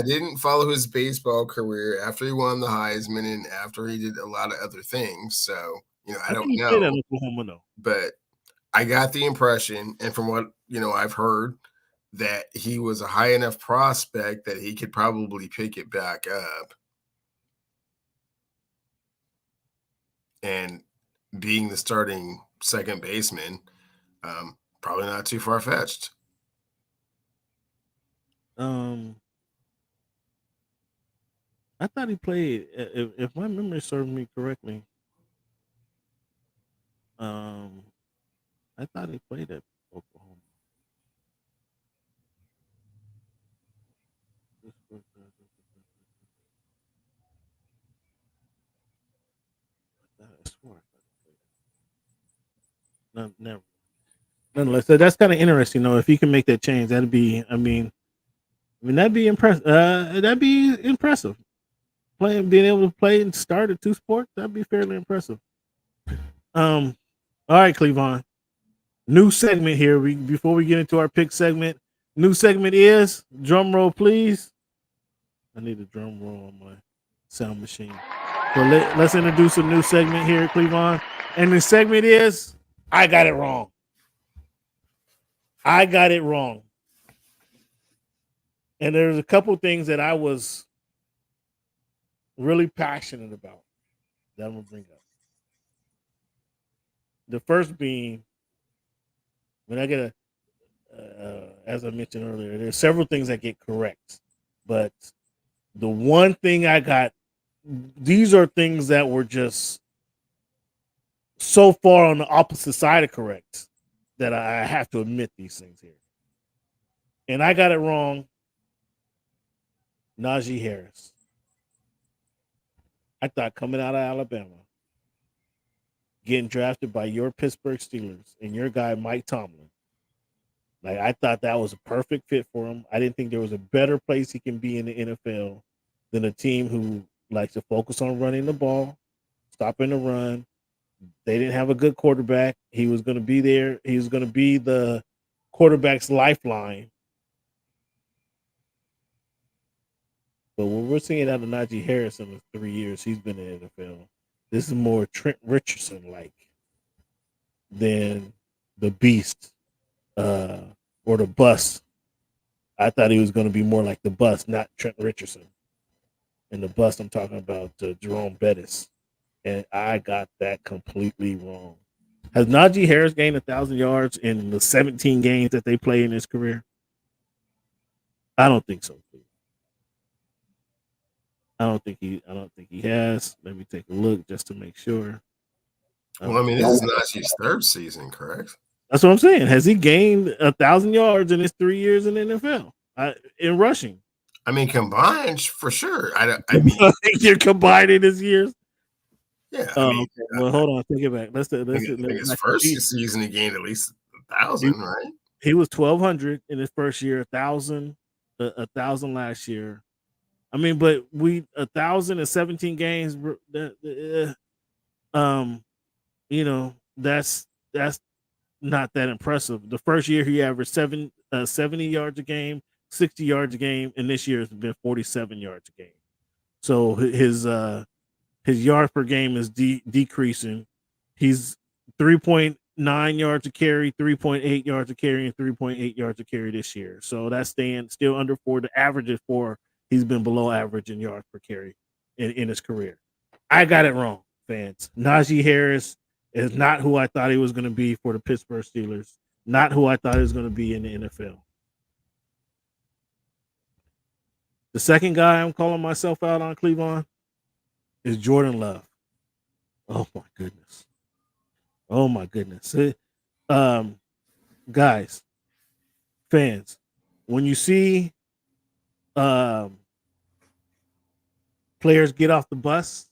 Speaker 5: didn't follow his baseball career after he won the Heisman and after he did a lot of other things. So, I don't know.
Speaker 1: Played at Oklahoma, though.
Speaker 5: But I got the impression, and from what I've heard, that he was a high enough prospect that he could probably pick it back up. And being the starting second baseman, probably not too far-fetched.
Speaker 1: I thought he played, if my memory serves me correctly, I thought he played at Oklahoma. No, never. Nonetheless, so that's kind of interesting. If he can make that change, that'd be. That'd be impressive. That'd be impressive. Being able to play and start at 2 sports, that'd be fairly impressive. All right, Cleavon. New segment here. Before we get into our pick segment, new segment is drum roll, please. I need a drum roll on my sound machine. So let's introduce a new segment here, Cleavon. And the segment is I got it wrong. I got it wrong. And there's a couple things that I was really passionate about that I'm going to bring up. The first being, when I get as I mentioned earlier, there's several things that get correct. But the one thing I got, these are things that were just so far on the opposite side of correct that I have to admit these things here. And I got it wrong. Najee Harris. I thought coming out of Alabama, getting drafted by your Pittsburgh Steelers and your guy Mike Tomlin, like I thought that was a perfect fit for him. I didn't think there was a better place he can be in the NFL than a team who likes to focus on running the ball, stopping the run. They didn't have a good quarterback. He was going to be there. He was going to be the quarterback's lifeline. But when we're seeing out of Najee Harris in the 3 years he's been in the NFL, this is more Trent Richardson-like than the beast or the bust. I thought he was going to be more like the bust, not Trent Richardson. And the bust, I'm talking about Jerome Bettis. And I got that completely wrong. Has Najee Harris gained 1,000 yards in the 17 games that they play in his career? I don't think so. I don't think he has. Let me take a look just to make sure.
Speaker 5: Well, I mean, this is Najee's third season, correct?
Speaker 1: That's what I'm saying. Has he gained 1,000 yards in his 3 years in the NFL in rushing?
Speaker 5: I mean, combined for sure. I mean,
Speaker 1: You're combining his years.
Speaker 5: yeah.
Speaker 1: Oh,
Speaker 5: I mean,
Speaker 1: okay. Well, hold on. Take it back.
Speaker 5: I think his first season he gained at least 1,000, right?
Speaker 1: He was 1,200 in his first year, 1,000 last year. I mean, but 1,017 games. You know, that's not that impressive. The first year he averaged 70 yards a game, 60 yards a game, and this year it's been 47 yards a game. So his yards per game is decreasing. He's 3.9 yards a carry, 3.8 yards a carry, and 3.8 yards a carry this year. So that's staying still under 4. The average is 4. He's been below average in yards per carry in his career. I got it wrong, fans. Najee Harris is not who I thought he was going to be for the Pittsburgh Steelers. Not who I thought he was going to be in the NFL. The second guy I'm calling myself out on, Cleveland, is Jordan Love. Oh my goodness. Oh my goodness. Guys, fans, when you see players get off the bus,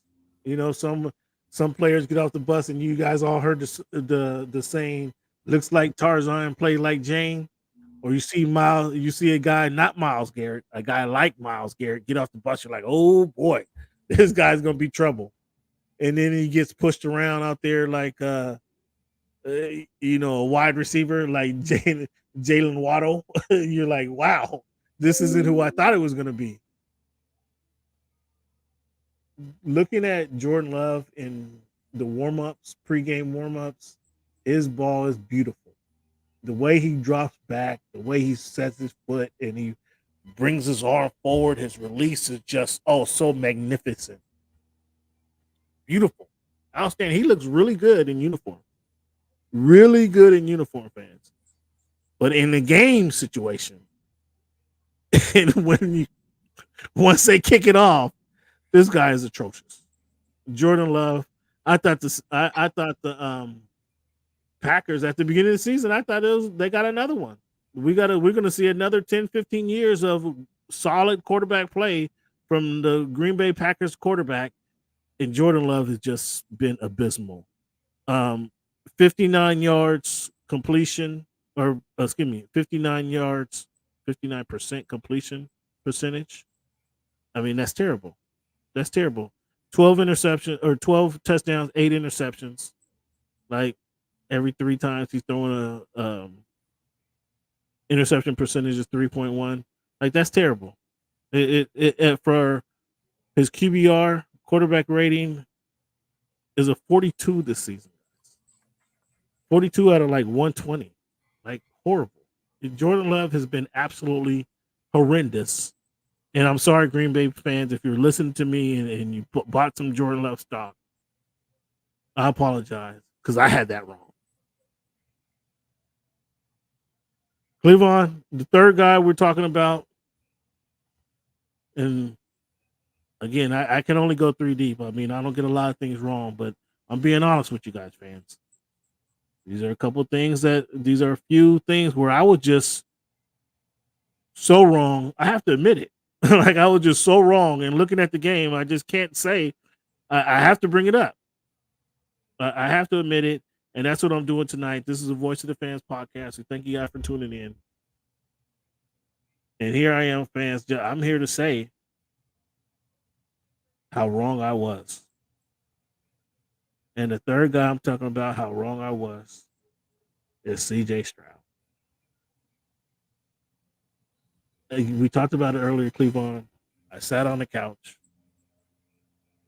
Speaker 1: you know, some players get off the bus, and you guys all heard the saying, looks like Tarzan, play like Jane. Or you see a guy, not Myles Garrett, a guy like Myles Garrett get off the bus, you're like, oh boy, this guy's gonna be trouble. And then he gets pushed around out there like a wide receiver like Jalen Waddle. You're like, wow, this isn't who I thought it was gonna be. Looking at Jordan Love in the warm-ups, pregame warm-ups, his ball is beautiful. The way he drops back, the way he sets his foot, and he brings his arm forward, his release is just, so magnificent. Beautiful. Outstanding. He looks really good in uniform. Really good in uniform, fans. But in the game situation, and once they kick it off, this guy is atrocious. Jordan Love, I thought the Packers at the beginning of the season, I thought they got another one. We're going to see another 10, 15 years of solid quarterback play from the Green Bay Packers quarterback, and Jordan Love has just been abysmal. 59 yards completion, 59 yards, 59% completion percentage. I mean, that's terrible. That's terrible. 12 touchdowns, 8 interceptions. Like, every 3 times he's throwing a interception percentage is 3.1. Like, that's terrible. It for his QBR quarterback rating is a 42 this season. 42 out of like 120. Like, horrible. Jordan Love has been absolutely horrendous. And I'm sorry, Green Bay fans, if you're listening to me and you bought some Jordan Love stock, I apologize because I had that wrong. Cleveland, the third guy we're talking about, and again, I can only go 3 deep. I mean, I don't get a lot of things wrong, but I'm being honest with you guys, fans. These are a few things where I was just so wrong. I have to admit it. Like, I was just so wrong. And looking at the game, I just can't say. I have to bring it up. I have to admit it. And that's what I'm doing tonight. This is a Voice of the Fans podcast. So thank you guys for tuning in. And here I am, fans. I'm here to say how wrong I was. And the third guy I'm talking about how wrong I was is CJ Stroud. We talked about it earlier, Cleveland. I sat on the couch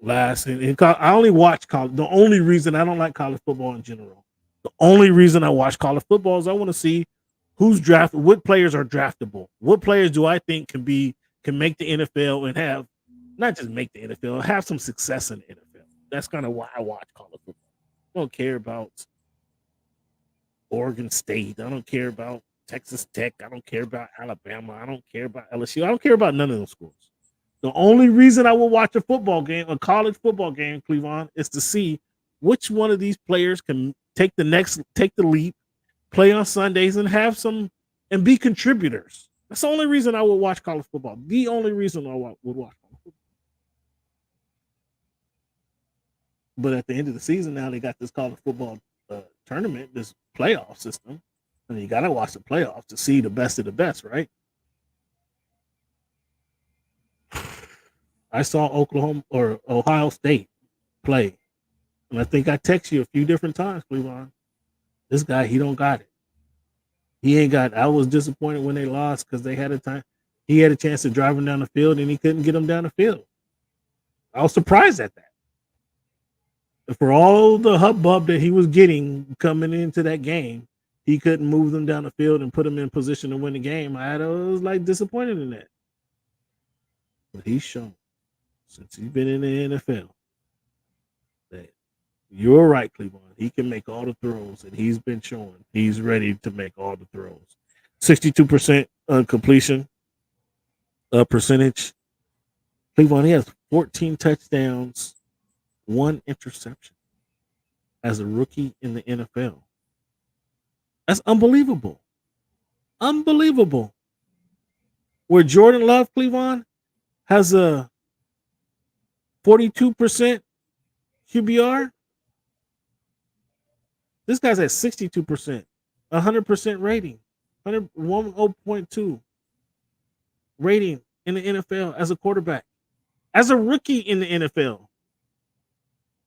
Speaker 1: I only watch college. The only reason I don't like college football in general, the only reason I watch college football is I want to see who's drafted, what players are draftable, what players do I think can make the NFL and have not just make the NFL, have some success in the NFL. That's kind of why I watch college football. I don't care about Oregon State. I don't care about Texas Tech. I don't care about Alabama. I don't care about LSU. I don't care about none of those schools. The only reason I will watch a football game, a college football game, Cleveland, is to see which one of these players can take the leap, play on Sundays, and have some and be contributors. That's the only reason I would watch college football. The only reason I would watch college football. But at the end of the season, now they got this college football tournament, this playoff system, and you got to watch the playoffs to see the best of the best, right? I saw Oklahoma or Ohio State play, and I think I text you a few different times, Cleveland. This guy, he don't got it. He ain't got. I was disappointed when they lost because they had a time. He had a chance to drive him down the field, and he couldn't get him down the field. I was surprised at that. For all the hubbub that he was getting coming into that game, he couldn't move them down the field and put them in position to win the game. I was like disappointed in that. But he's shown since he's been in the NFL that you're right, Cleveland. He can make all the throws, and he's been showing he's ready to make all the throws. 62% completion percentage. Cleveland, he has 14 touchdowns, 1 interception as a rookie in the NFL. That's unbelievable. Unbelievable. Where Jordan Love, Cleveland, has a 42% QBR. This guy's at 62%, 100% rating, 101.2 rating in the NFL as a quarterback, as a rookie in the NFL.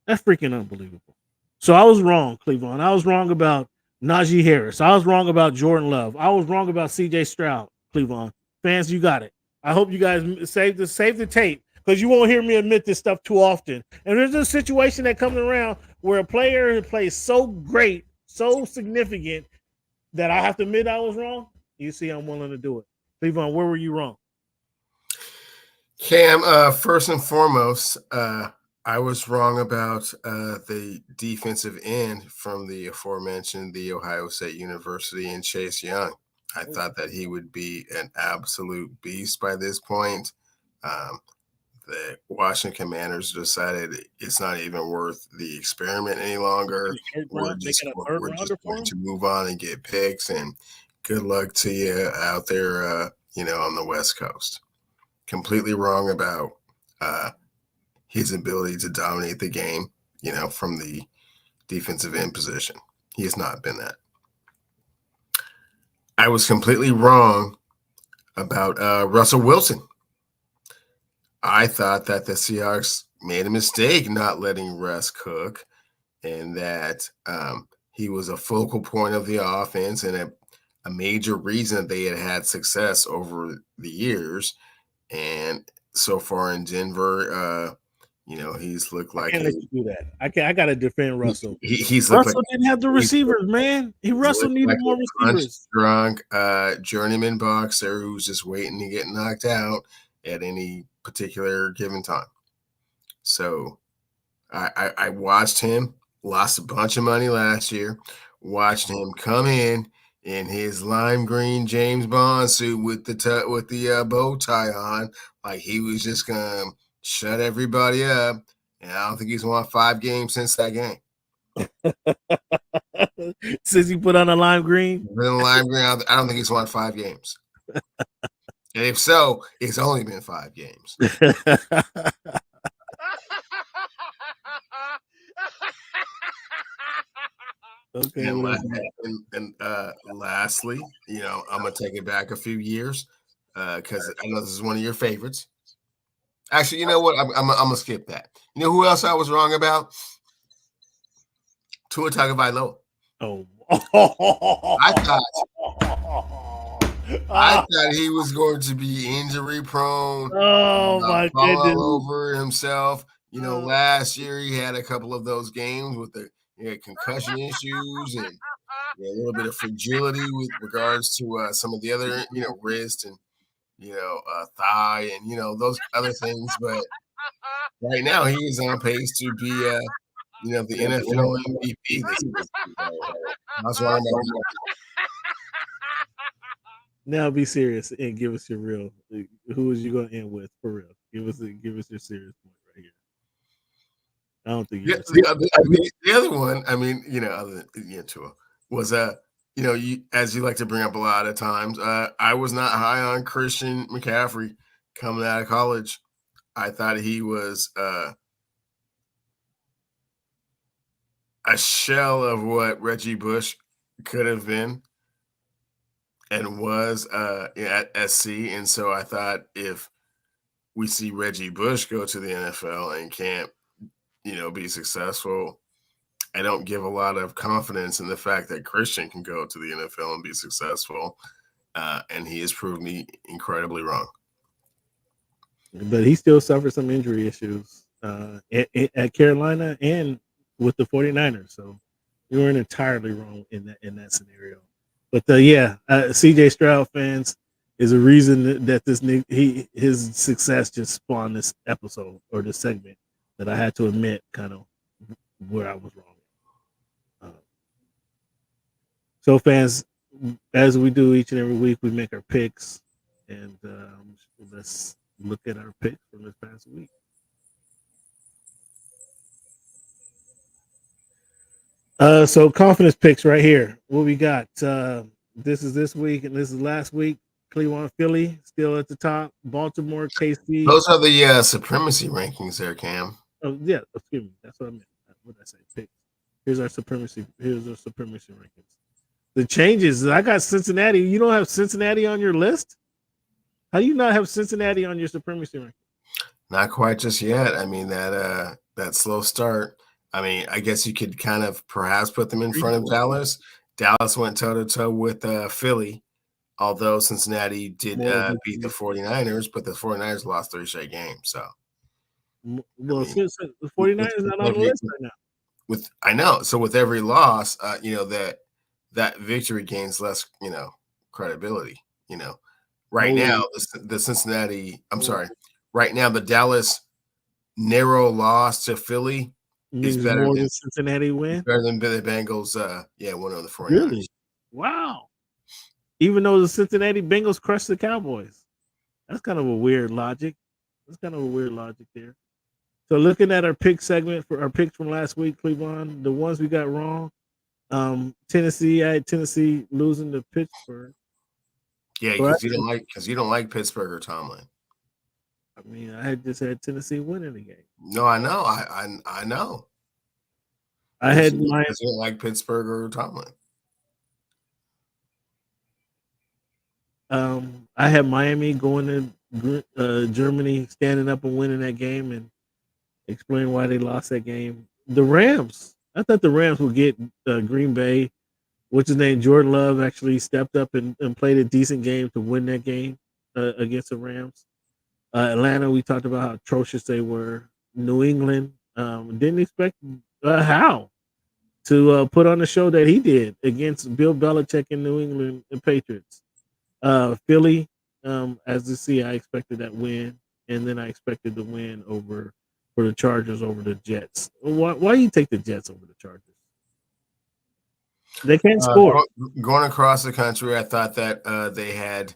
Speaker 1: That's freaking unbelievable. So I was wrong, Cleveland. I was wrong about Najee Harris. I was wrong about Jordan Love. I was wrong about CJ Stroud, Cleveland. Fans, you got it. I hope you guys save the tape because you won't hear me admit this stuff too often. And there's a situation that comes around where a player plays so great, so significant that I have to admit I was wrong. You see, I'm willing to do it. Cleveland, where were you wrong?
Speaker 5: Cam, first and foremost, I was wrong about the defensive end from the aforementioned The Ohio State University and Chase Young. I thought that he would be an absolute beast by this point. The Washington Commanders decided it's not even worth the experiment any longer. We're just going to move on and get picks, and good luck to you out there, on the West Coast. Completely wrong about his ability to dominate the game, from the defensive end position. He has not been that. I was completely wrong about Russell Wilson. I thought that the Seahawks made a mistake not letting Russ cook, and that he was a focal point of the offense and a major reason that they had success over the years. And so far in Denver, he's looked like.
Speaker 1: I can't let you do that. I got to defend Russell.
Speaker 5: He's
Speaker 1: Russell didn't have the receivers, man. Russell needed more receivers.
Speaker 5: Drunk journeyman boxer who's just waiting to get knocked out at any particular given time. So I watched him, lost a bunch of money last year, watched him come in his lime green James Bond suit with the bow tie on, like he was just gonna shut everybody up. And I don't think he's won 5 games since that game.
Speaker 1: Since he put on a lime green?
Speaker 5: I don't think he's won 5 games. And if so, it's only been 5 games.
Speaker 1: Okay.
Speaker 5: And lastly, I'm gonna take it back a few years because I know this is one of your favorites. Actually, you know what? I'm gonna skip that. You know who else I was wrong about? Tua Tagovailoa.
Speaker 1: Oh,
Speaker 5: I thought he was going to be injury prone.
Speaker 1: Oh my goodness!
Speaker 5: All over himself. Last year he had a couple of those games with the concussion issues and a little bit of fragility with regards to some of the other, wrist and thigh and those other things. But right now he is on pace to be the NFL MVP. That's why I'm
Speaker 1: Now be serious and give us your real. Who is you going to end with for real? Give us your serious point right here. I don't think
Speaker 5: the other one. I mean, other than Tua was you know, as you like to bring up a lot of times, I was not high on Christian McCaffrey coming out of college. I thought he was a shell of what Reggie Bush could have been and was at SC. And so I thought if we see Reggie Bush go to the NFL and can't, be successful, I don't give a lot of confidence in the fact that Christian can go to the NFL and be successful. And he has proved me incredibly wrong.
Speaker 1: But he still suffered some injury issues at Carolina and with the 49ers. So you weren't entirely wrong in that scenario. But CJ Stroud fans is a reason that his success just spawned this episode or this segment that I had to admit kind of where I was wrong. So fans, as we do each and every week, we make our picks, and let's look at our picks from this past week. So confidence picks right here. What we got? This is this week, and this is last week. Cleveland, Philly, still at the top. Baltimore, KC.
Speaker 5: Those are the supremacy rankings there, Cam.
Speaker 1: Oh yeah, excuse me. That's what I meant. What did I say? Pick. Here's our supremacy rankings. The changes. I got Cincinnati. You don't have Cincinnati on your list? How do you not have Cincinnati on your supremacy ranking?
Speaker 5: Not quite just yet. I mean, that slow start. I mean, I guess you could kind of perhaps put them in front of Dallas. Dallas went toe-to-toe with Philly, although Cincinnati did beat the 49ers, but the 49ers lost 3 straight games. So,
Speaker 1: the 49ers not on the list right now.
Speaker 5: I know. So with every loss, that victory gains less, credibility. Right now, the Cincinnati. I'm sorry. Right now, the Dallas narrow loss to Philly is better than
Speaker 1: Cincinnati win.
Speaker 5: Better than the Bengals. One of the 49ers.
Speaker 1: Really? Wow. Even though the Cincinnati Bengals crushed the Cowboys, that's kind of a weird logic. There. So looking at our pick segment for our picks from last week, Cleveland, the ones we got wrong. Tennessee, I had Tennessee losing to Pittsburgh.
Speaker 5: Yeah, because you don't like Pittsburgh or Tomlin.
Speaker 1: I mean, I had Tennessee winning the game.
Speaker 5: No, I know. I know.
Speaker 1: I had
Speaker 5: you don't like Pittsburgh or Tomlin.
Speaker 1: I had Miami going to Germany, standing up and winning that game, and explain why they lost that game. The Rams. I thought the Rams would get Green Bay. What's his name? Jordan Love actually stepped up and played a decent game to win that game against the Rams. Atlanta, we talked about how atrocious they were. New England, didn't expect Howe to put on the show that he did against Bill Belichick and New England and Patriots. Philly, as you see, I expected that win, and then I expected the win for the Chargers over the Jets. Why do you take the Jets over the Chargers? They can't score.
Speaker 5: Going across the country, I thought that they had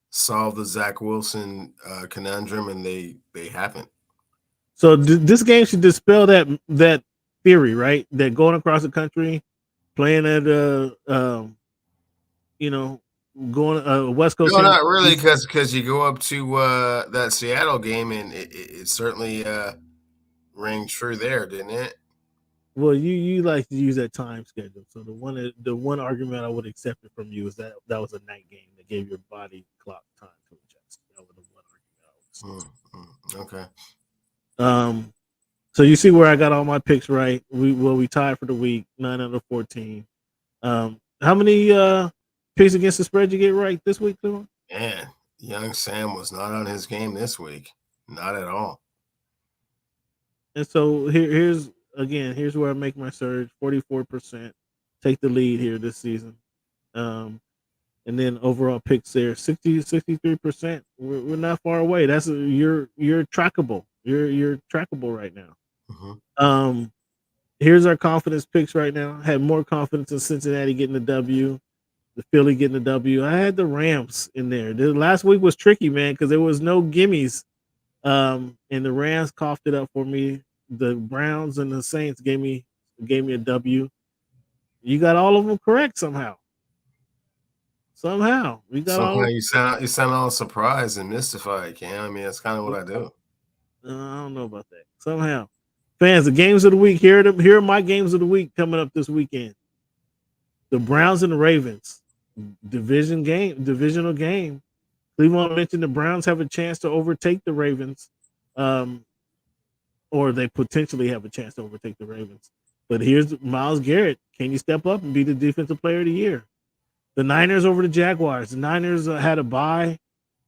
Speaker 5: solved the Zach Wilson conundrum, and they haven't.
Speaker 1: So this game should dispel that theory, right? That going across the country, playing at going West Coast.
Speaker 5: No, not really, because you go up to that Seattle game, and it certainly rang true there, didn't it?
Speaker 1: Well, you like to use that time schedule. So the one argument I would accept it from you is that was a night game that gave your body clock time to adjust. That was the one argument I would accept.
Speaker 5: Okay.
Speaker 1: So you see where I got all my picks right. We tied for the week, 9 out of 14. How many picks against the spread you get right this week, Cleveland?
Speaker 5: Man, young Sam was not on his game this week. Not at all.
Speaker 1: And so here's where I make my surge. 44%. Take the lead here this season. And then overall picks there, 63%. We're not far away. That's you're trackable. You're trackable right now.
Speaker 5: Mm-hmm.
Speaker 1: Here's our confidence picks right now. Had more confidence in Cincinnati getting the W, the Philly getting the W. I had the Rams in there. The last week was tricky, man, because there was no gimmies. And the Rams coughed it up for me. The Browns and the Saints gave me a W. You got all of them correct somehow. Somehow we got all.
Speaker 5: Somehow you sound all surprised and mystified, Cam. I mean, that's kind of what I do.
Speaker 1: I don't know about that. Somehow, fans, the games of the week. Here are my games of the week coming up this weekend. The Browns and the Ravens, divisional game. Cleveland mentioned the Browns have a chance to overtake the Ravens, or they potentially have a chance to overtake the Ravens. But here's Myles Garrett. Can you step up and be the defensive player of the year? The Niners over the Jaguars. The Niners had a bye.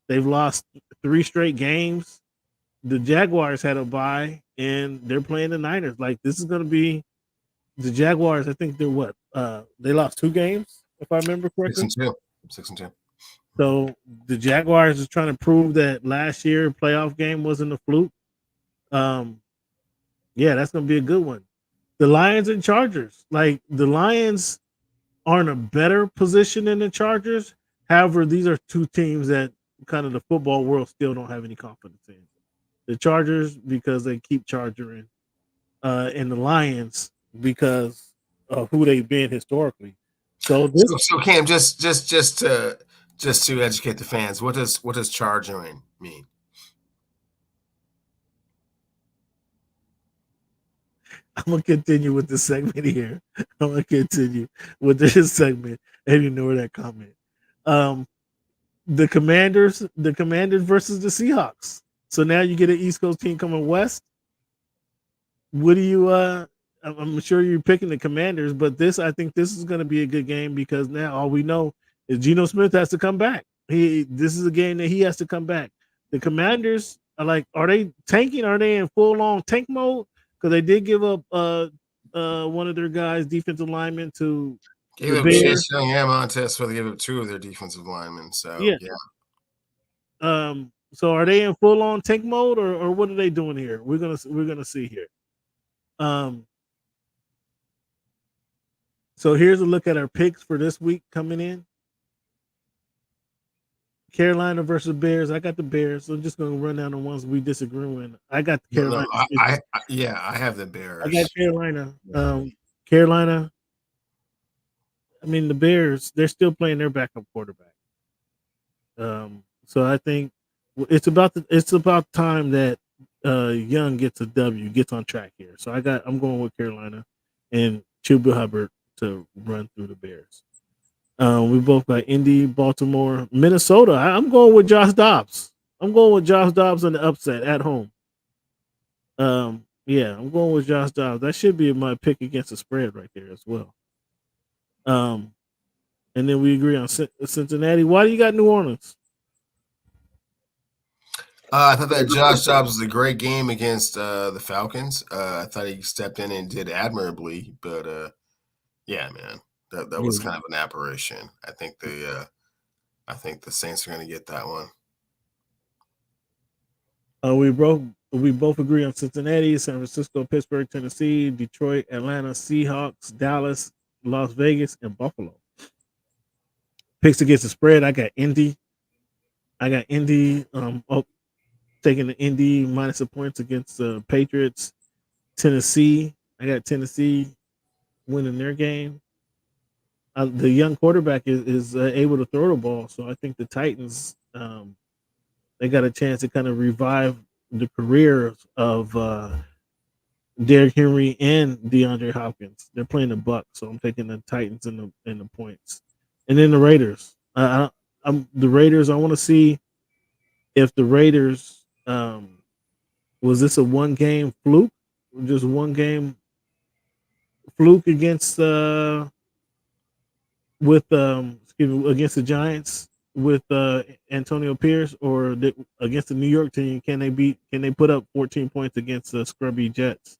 Speaker 1: They've lost 3 straight games. The Jaguars had a bye, and they're playing the Niners. Like, this is going to be the Jaguars. I think they're what? They lost 2 games, if I remember correctly.
Speaker 5: 6 and 2.
Speaker 1: So the Jaguars is trying to prove that last year playoff game wasn't a fluke. Yeah, that's going to be a good one. The Lions and Chargers. Like, the Lions are in a better position than the Chargers. However, these are 2 teams that kind of the football world still don't have any confidence in. The Chargers because they keep charging, and the Lions because of who they've been historically. So
Speaker 5: Cam, just to educate the fans, what does charging mean?
Speaker 1: I'm gonna continue with this segment here. I'm gonna continue with this segment. And you know where that comment. The Commanders versus the Seahawks. So now you get an East Coast team coming west. What do you I'm sure you're picking the Commanders, but I think this is gonna be a good game because now all we know is Geno Smith has to come back. This is a game that he has to come back. The Commanders are they tanking? Are they in full on tank mode? Because they did give up one of their guys, defensive lineman, to
Speaker 5: gave up Chase Young and Montez, so they gave up 2 of their defensive linemen. So yeah.
Speaker 1: So are they in full on tank mode or what are they doing here? We're gonna see here. So here's a look at our picks for this week coming in. Carolina versus Bears. I got the Bears. So I'm just going to run down the ones we disagree with. I got the Carolina.
Speaker 5: I have the Bears.
Speaker 1: I got Carolina. Carolina. I mean, the Bears, they're still playing their backup quarterback. So I think it's about time that Young gets a W, gets on track here. So I'm going with Carolina and Chuba Hubbard to run through the Bears. We both got Indy, Baltimore, Minnesota. I'm going with Josh Dobbs. I'm going with Josh Dobbs on the upset at home. Yeah, I'm going with Josh Dobbs. That should be my pick against the spread right there as well. And then we agree on Cincinnati. Why do you got New Orleans?
Speaker 5: I thought that Josh Dobbs was a great game against the Falcons. I thought he stepped in and did admirably, but yeah, man. That was kind of an aberration. I think the Saints are going to get that one.
Speaker 1: We both agree on Cincinnati, San Francisco, Pittsburgh, Tennessee, Detroit, Atlanta, Seahawks, Dallas, Las Vegas, and Buffalo. Picks against the spread. I got Indy. Taking the Indy minus the points against the Patriots. Tennessee. I got Tennessee winning their game. The young quarterback is able to throw the ball, so I think the Titans they got a chance to kind of revive the careers of Derrick Henry and DeAndre Hopkins. They're playing the Bucs, so I'm taking the Titans in the points, and then the Raiders. The Raiders. I want to see if the Raiders was this a 1-game fluke, just 1-game fluke against against the Giants with Antonio Pierce, or against the New York team, can they put up 14 points against the scrubby Jets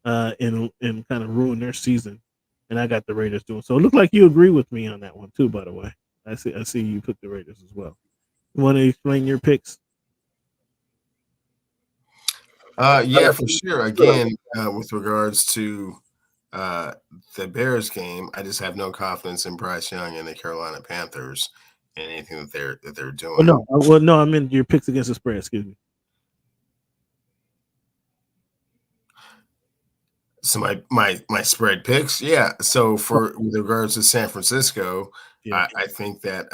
Speaker 1: and kind of ruin their season? And I got the Raiders doing so. It looked like you agree with me on that one too, by the way. I see you put the Raiders as well. You want to explain your picks?
Speaker 5: Yeah, for sure. Again, with regards to the Bears game, I just have no confidence in Bryce Young and the Carolina Panthers and anything that they're doing.
Speaker 1: No, I meant your picks against the spread. Excuse me.
Speaker 5: So my spread picks, yeah. So with regards to San Francisco,
Speaker 1: Yeah.
Speaker 5: I think that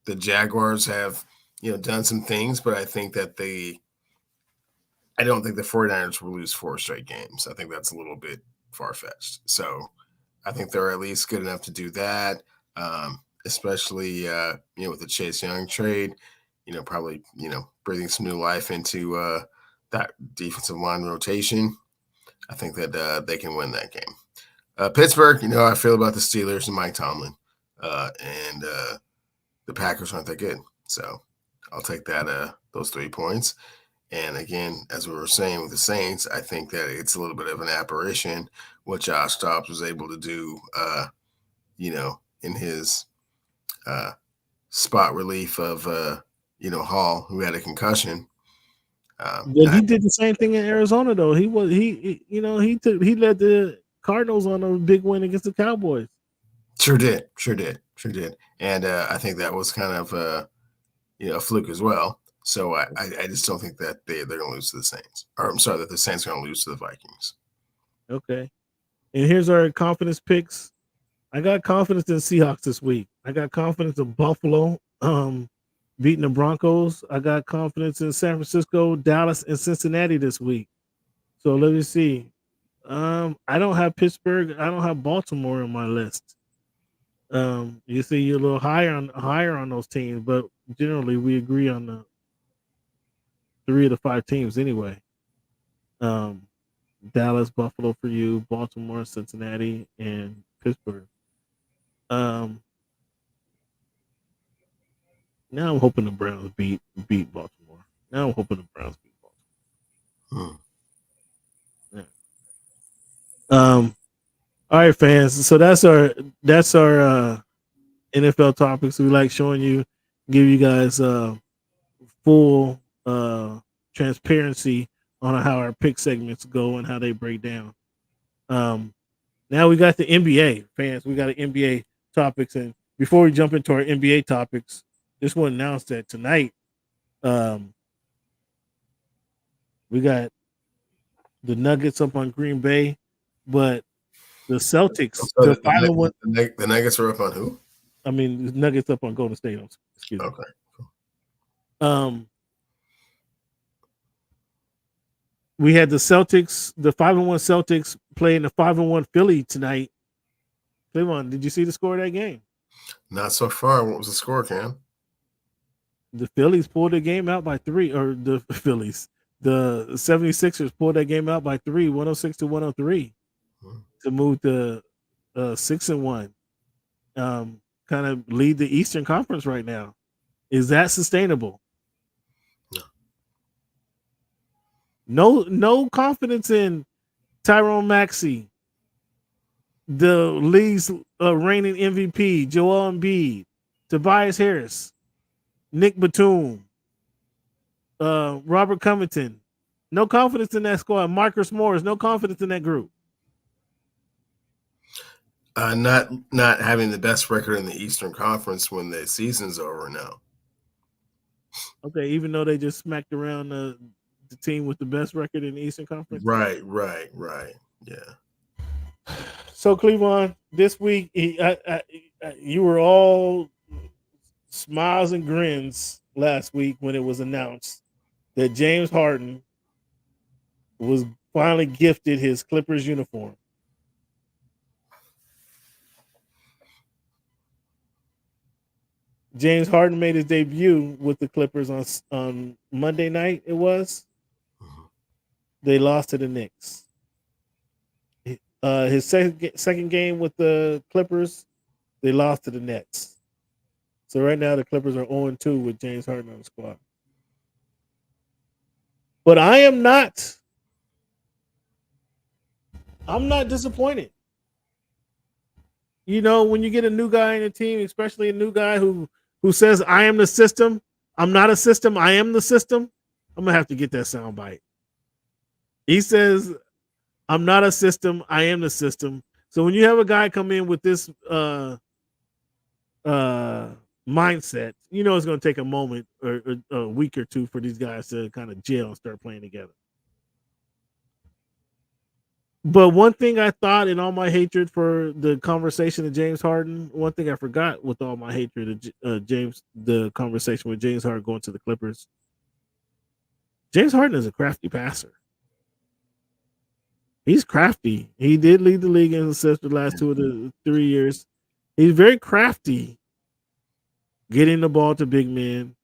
Speaker 5: the Jaguars have done some things, but I think that I don't think the 49ers will lose 4 straight games. I think that's a little bit far-fetched. So I think they're at least good enough to do that, especially with the Chase Young trade, probably breathing some new life into that defensive line rotation. I think that they can win that game. Pittsburgh, how I feel about the Steelers and Mike Tomlin, and the Packers aren't that good. So I'll take that those 3 points. And again, as we were saying with the Saints, I think that it's a little bit of an apparition what Josh Dobbs was able to do, in his spot relief of, Hall, who had a concussion.
Speaker 1: But he did the same thing in Arizona, though. He led the Cardinals on a big win against the Cowboys.
Speaker 5: Sure did. And I think that was kind of a fluke as well. So I just don't think that they're going to lose to the Saints. Or I'm sorry, that the Saints are going to lose to the Vikings.
Speaker 1: Okay. And here's our confidence picks. I got confidence in Seahawks this week. I got confidence in Buffalo beating the Broncos. I got confidence in San Francisco, Dallas, and Cincinnati this week. So let me see. I don't have Pittsburgh. I don't have Baltimore on my list. You see, you're a little higher on those teams, but generally we agree on the 3 of the 5 teams anyway. Dallas, Buffalo for you, Baltimore, Cincinnati, and Pittsburgh. Now I'm hoping the Browns beat Baltimore. Now I'm hoping the Browns beat Baltimore. Yeah. All right, fans. So that's our NFL topics. We like showing you, give you guys full transparency on how our pick segments go and how they break down. Now we got the NBA fans. We got an NBA topics, and before we jump into our NBA topics, just want to announce that tonight, we got the Nuggets up on Green Bay, but the Celtics,
Speaker 5: the Nuggets are up on who?
Speaker 1: I mean, the Nuggets up on Golden State. Excuse me.
Speaker 5: Okay.
Speaker 1: We had the Celtics, the 5-1 Celtics playing the 5-1 Philly tonight. Cleveland, did you see the score of that game?
Speaker 5: Not so far. What was the score, Cam?
Speaker 1: The Phillies pulled the game out by 3, or the 76ers pulled that game out by 3, 106-103, to move to 6-1. Kind of lead the Eastern Conference right now. Is that sustainable? No confidence in Tyrone Maxey, the league's reigning MVP, Joel Embiid, Tobias Harris, Nick Batum, Robert Covington. No confidence in that squad. Marcus Morris, no confidence in that group.
Speaker 5: Not having the best record in the Eastern Conference when the season's over now.
Speaker 1: Okay, even though they just smacked around the team with the best record in the Eastern Conference.
Speaker 5: Right. Yeah.
Speaker 1: So Cleveland, this week you were all smiles and grins last week when it was announced that James Harden was finally gifted his Clippers uniform. James Harden made his debut with the Clippers on Monday night. It was. They lost to the Knicks. His second game with the Clippers, they lost to the Nets. So right now the Clippers are 0-2 with James Harden on the squad. But I'm not disappointed. You know, when you get a new guy in the team, especially a new guy who says, I am the system. I'm not a system. I am the system. I'm going to have to get that soundbite. He says, I'm not a system. I am the system. So when you have a guy come in with this mindset, you know it's going to take a moment or a week or two for these guys to kind of gel and start playing together. But one thing I thought in all my hatred for the conversation of James Harden, one thing I forgot with all my hatred of the conversation with James Harden going to the Clippers. James Harden is a crafty passer. He's crafty. He did lead the league in assists the last 2 of the 3 years. He's very crafty, getting the ball to big men,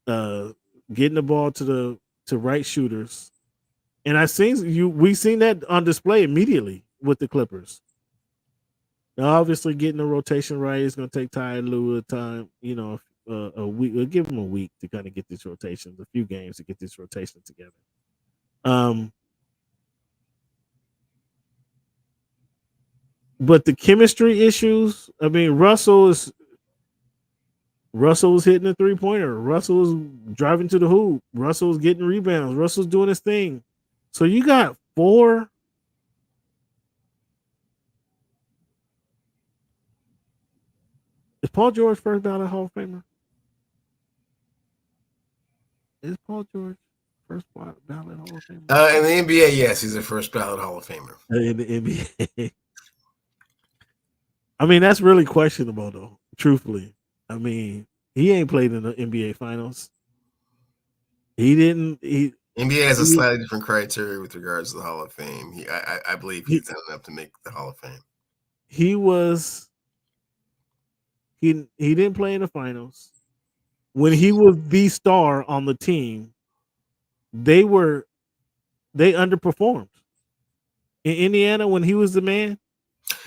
Speaker 1: getting the ball to right shooters. And we've seen that on display immediately with the Clippers. Now, obviously, getting the rotation right is going to take Ty Lue time, a week. We'll give him a week to kind of get these rotations, a few games to get these rotations together. But the chemistry issues, I mean, Russell was hitting a 3-pointer. Russell was driving to the hoop. Russell was getting rebounds. Russell's doing his thing. So you got 4. Is Paul George first ballot Hall of Famer? Is Paul George first ballot Hall of Famer?
Speaker 5: In the NBA, yes, he's a first ballot Hall of Famer.
Speaker 1: In the NBA. I mean, that's really questionable, though, truthfully. I mean, he ain't played in the NBA Finals. NBA
Speaker 5: has a slightly different criteria with regards to the Hall of Fame. I believe he's done enough to make the Hall of Fame.
Speaker 1: He didn't play in the finals. When he was the star on the team, they underperformed. In Indiana, when he was the man,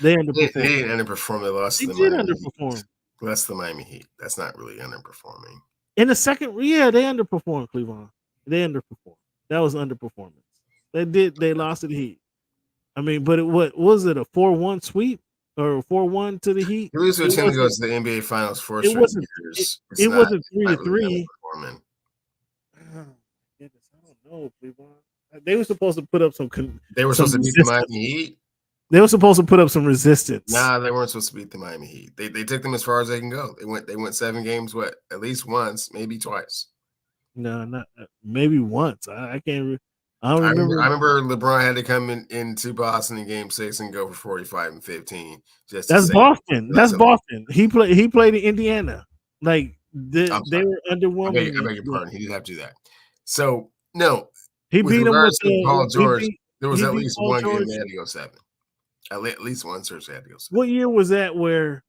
Speaker 1: they underperformed.
Speaker 5: They didn't underperform. They lost.
Speaker 1: They did underperform.
Speaker 5: That's the Miami Heat. That's not really underperforming.
Speaker 1: In the second, yeah, they underperformed Cleveland. They underperformed. That was underperformance. They lost to the Heat. I mean, but what was it, a 4-1 sweep or 4-1 to the Heat?
Speaker 5: You lose to a team that goes to the NBA Finals 4 straight years.
Speaker 1: It wasn't 3-3.
Speaker 5: Really
Speaker 1: oh, goodness, I don't know, Cleveland. They were supposed to put up
Speaker 5: They were supposed to beat the Miami Heat.
Speaker 1: They were supposed to put up some resistance.
Speaker 5: Nah, they weren't supposed to beat the Miami Heat. They took them as far as they can go. They went 7 games, at least once, maybe twice.
Speaker 1: No, not maybe once. I can't. I don't remember.
Speaker 5: I remember LeBron had to come into Boston in Game 6 and go for 45 and 15.
Speaker 1: That's Boston. That's Boston. He played in Indiana. Like they were underwhelming.
Speaker 5: I beg your pardon. He did have to do that. So no,
Speaker 1: he beat him with
Speaker 5: Paul George. There was at least one game they had to go 7. At least one search had to go 7.
Speaker 1: What year was that? Where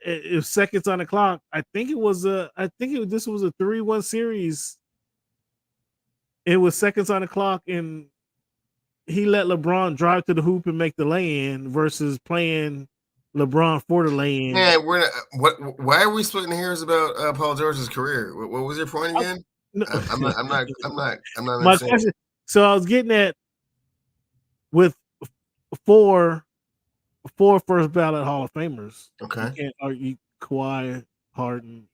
Speaker 1: if seconds on the clock, I think this was a 3-1 series. It was seconds on the clock, and he let LeBron drive to the hoop and make the lay-in versus playing LeBron for the lay-in.
Speaker 5: Yeah, why are we splitting hairs about Paul George's career? What was your point again? I'm not.
Speaker 1: My question. So I was getting at with 4 first ballot Hall of Famers.
Speaker 5: Okay.
Speaker 1: You can't argue Kawhi, Harden,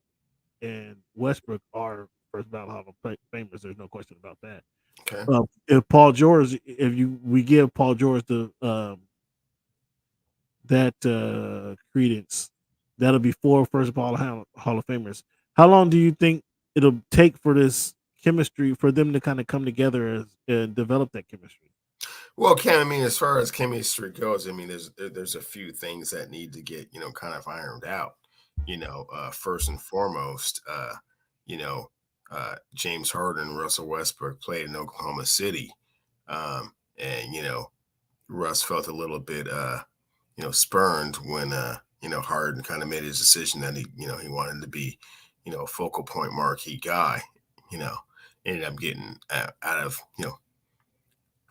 Speaker 1: and Westbrook are first ballot Hall of Famers. There's no question about that.
Speaker 5: Okay.
Speaker 1: If Paul George, we give Paul George the credence, that'll be 4 first ballot Hall of Famers. How long do you think it'll take for this chemistry for them to kind of come together and develop that chemistry?
Speaker 5: Well, Cam, I mean, as far as chemistry goes, I mean, there's a few things that need to get, kind of ironed out. First and foremost, James Harden, Russell Westbrook played in Oklahoma City. And, Russ felt a little bit, spurned when, Harden kind of made his decision that he wanted to be, a focal point marquee guy, ended up getting out of,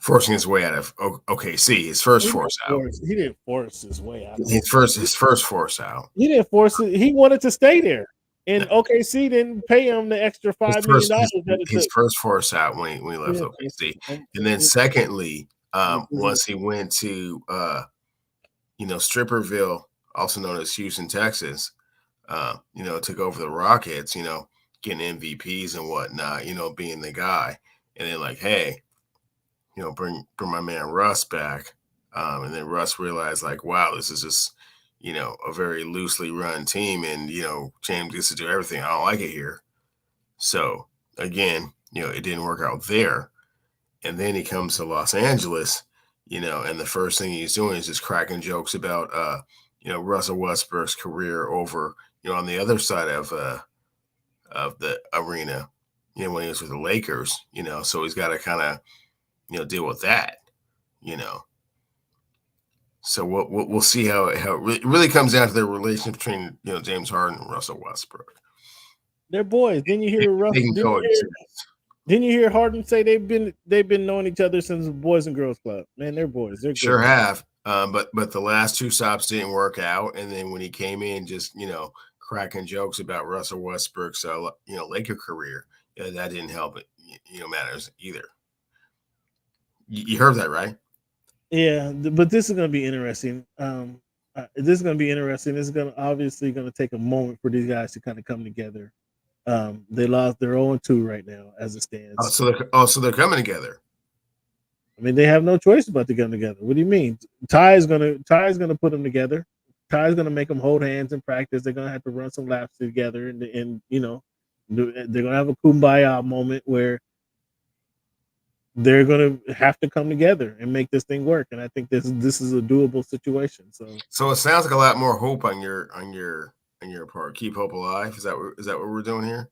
Speaker 5: forcing his way out of OKC, his first force out.
Speaker 1: He didn't force his way out.
Speaker 5: His first force out.
Speaker 1: He didn't force it. He wanted to stay there. And OKC didn't pay him the extra $5 million.
Speaker 5: His first force out when he left OKC. And then secondly, once he went to Stripperville, also known as Houston, Texas, took over the Rockets, getting MVPs and whatnot, being the guy. And then hey, bring my man Russ back. And then Russ realized wow, this is just, a very loosely run team, and, James gets to do everything. I don't like it here. So again, it didn't work out there. And then he comes to Los Angeles, and the first thing he's doing is just cracking jokes about, Russell Westbrook's career over, on the other side of the arena, when he was with the Lakers, so he's got to kind of, deal with that, So we'll see how it really comes down to the relationship between, James Harden and Russell Westbrook.
Speaker 1: They're boys. Didn't you hear Russell? Didn't you hear Harden say they've been knowing each other since the Boys and Girls Club? Man, they're boys. They're
Speaker 5: sure
Speaker 1: good.
Speaker 5: Have. But the last two stops didn't work out, and then when he came in, just cracking jokes about Russell Westbrook's Laker career, that didn't help it. Matters either. You heard that, right?
Speaker 1: Yeah, but this is going to be interesting. This is going to be interesting. This is obviously going to take a moment for these guys to kind of come together. They lost. They're 0-2 right now as it stands.
Speaker 5: So they're coming together.
Speaker 1: I mean, they have no choice but to come together. What do you mean? Ty is gonna put them together. Ty's gonna make them hold hands in practice. They're gonna have to run some laps together, and they're gonna have a kumbaya moment where they're gonna have to come together and make this thing work. And I think this is a doable situation.
Speaker 5: So it sounds like a lot more hope on your part. Keep hope alive. Is that what we're doing here?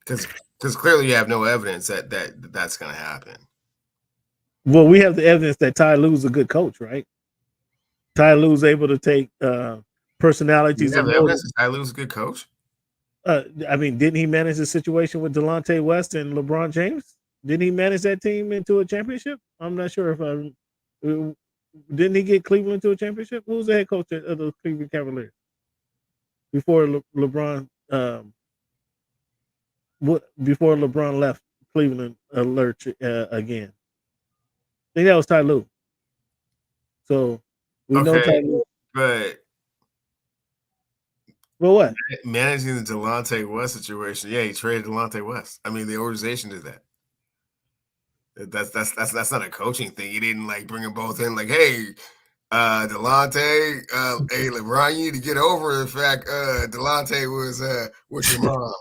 Speaker 5: Because clearly you have no evidence that's going to happen.
Speaker 1: Well, we have the evidence that Ty Lue's a good coach, right? Ty Lue's able to take personalities.
Speaker 5: You have evidence that Ty Lue's a good coach?
Speaker 1: I mean, didn't he manage the situation with Delonte West and LeBron James? Didn't he manage that team into a championship? I'm not sure if didn't he get Cleveland to a championship? Who was the head coach of the Cleveland Cavaliers before LeBron? Before LeBron left Cleveland alert again. I think that was Ty Lue. So we know Ty Lue.
Speaker 5: But
Speaker 1: what?
Speaker 5: Managing the Delonte West situation, yeah, he traded Delonte West. I mean, the organization did that. That's not a coaching thing. He didn't bring them both in hey, Delonte, hey LeBron, you need to get over the fact Delonte was with your mom.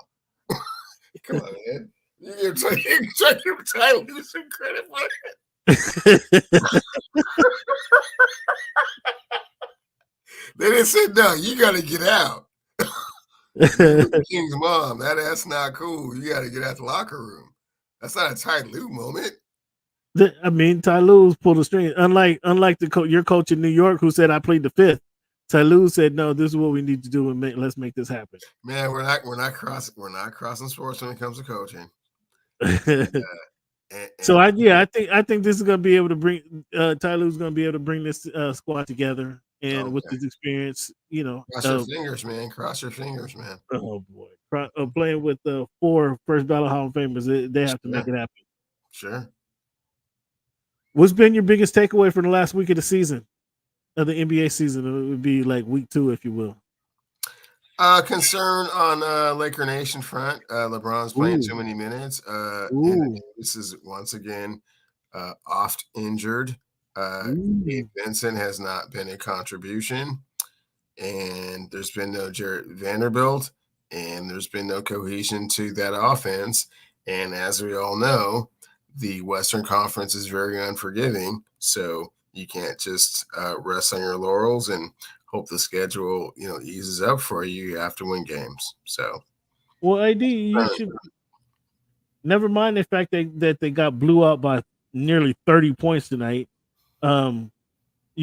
Speaker 5: Come on, man. You're trying to lose some credit for it. They didn't say, no, you got to get out. King's mom, that's not cool. You got to get out the locker room. That's not a Ty Lue moment.
Speaker 1: I mean, Ty Lue's pulled a string. Unlike your coach in New York who said, I played the fifth. Ty Lue said, no, this is what we need to do, and let's make this happen.
Speaker 5: Man, we're not crossing sports when it comes to coaching.
Speaker 1: So I think this is going to be able to bring Ty Lue's going to be able to bring this squad together, and with his experience,
Speaker 5: cross your fingers, man. Cross your fingers, man.
Speaker 1: Oh boy, playing with the 4 first ballot Hall of Famers, they have to make it happen.
Speaker 5: Sure.
Speaker 1: What's been your biggest takeaway from the last week of the season? Of the NBA season? It would be week 2, if you will.
Speaker 5: Concern on Laker Nation front. LeBron's playing too many minutes. This is once again oft injured. Gabe Vincent has not been a contribution, and there's been no Jarrett Vanderbilt, and there's been no cohesion to that offense. And as we all know, the Western Conference is very unforgiving, so you can't just rest on your laurels and hope the schedule, eases up for you. You have to win games. So,
Speaker 1: well, AD, you should never mind the fact that they got blew out by nearly 30 points tonight. You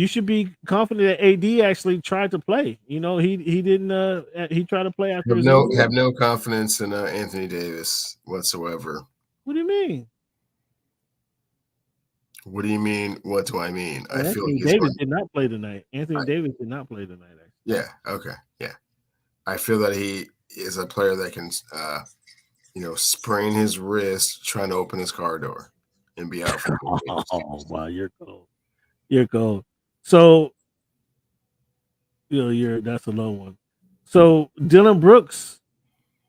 Speaker 1: should be confident that AD actually tried to play. He didn't. He tried to play after.
Speaker 5: Have no confidence in Anthony Davis whatsoever.
Speaker 1: What do you mean?
Speaker 5: What do you mean? What do I mean? I feel like
Speaker 1: Davis did not play tonight. Anthony Davis did not play tonight. Actually.
Speaker 5: Yeah. Okay. Yeah. I feel that he is a player that can, sprain his wrist trying to open his car door and be out for.
Speaker 1: Oh wow, you're cold. You're cold. So, that's a low one. So Dylan Brooks,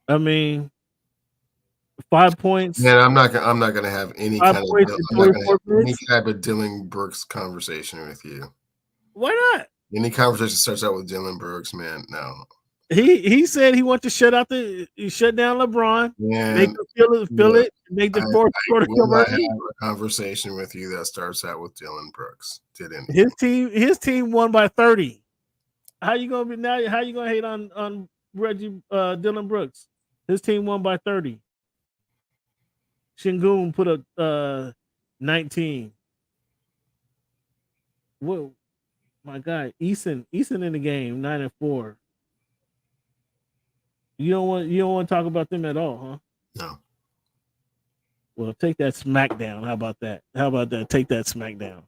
Speaker 1: I mean, 5 points.
Speaker 5: Man, I'm not gonna have any kind of Dylan Brooks conversation with you.
Speaker 1: Why not?
Speaker 5: Any conversation starts out with Dylan Brooks, man. No,
Speaker 1: He said he wanted to shut down LeBron, make
Speaker 5: And
Speaker 1: him feel it, make the fourth quarter
Speaker 5: will
Speaker 1: come
Speaker 5: not have
Speaker 1: early.
Speaker 5: a conversation with you that starts out with Dylan Brooks. Did anything.
Speaker 1: His team won by 30. How you gonna be now? How you gonna hate on Reggie Dylan Brooks? His team won by 30. Şengün put up 19. Whoa, my guy, Eason in the game, 9-4. You don't want to talk about them at all, huh?
Speaker 5: No.
Speaker 1: Well, take that smackdown. How about that? Take that smackdown.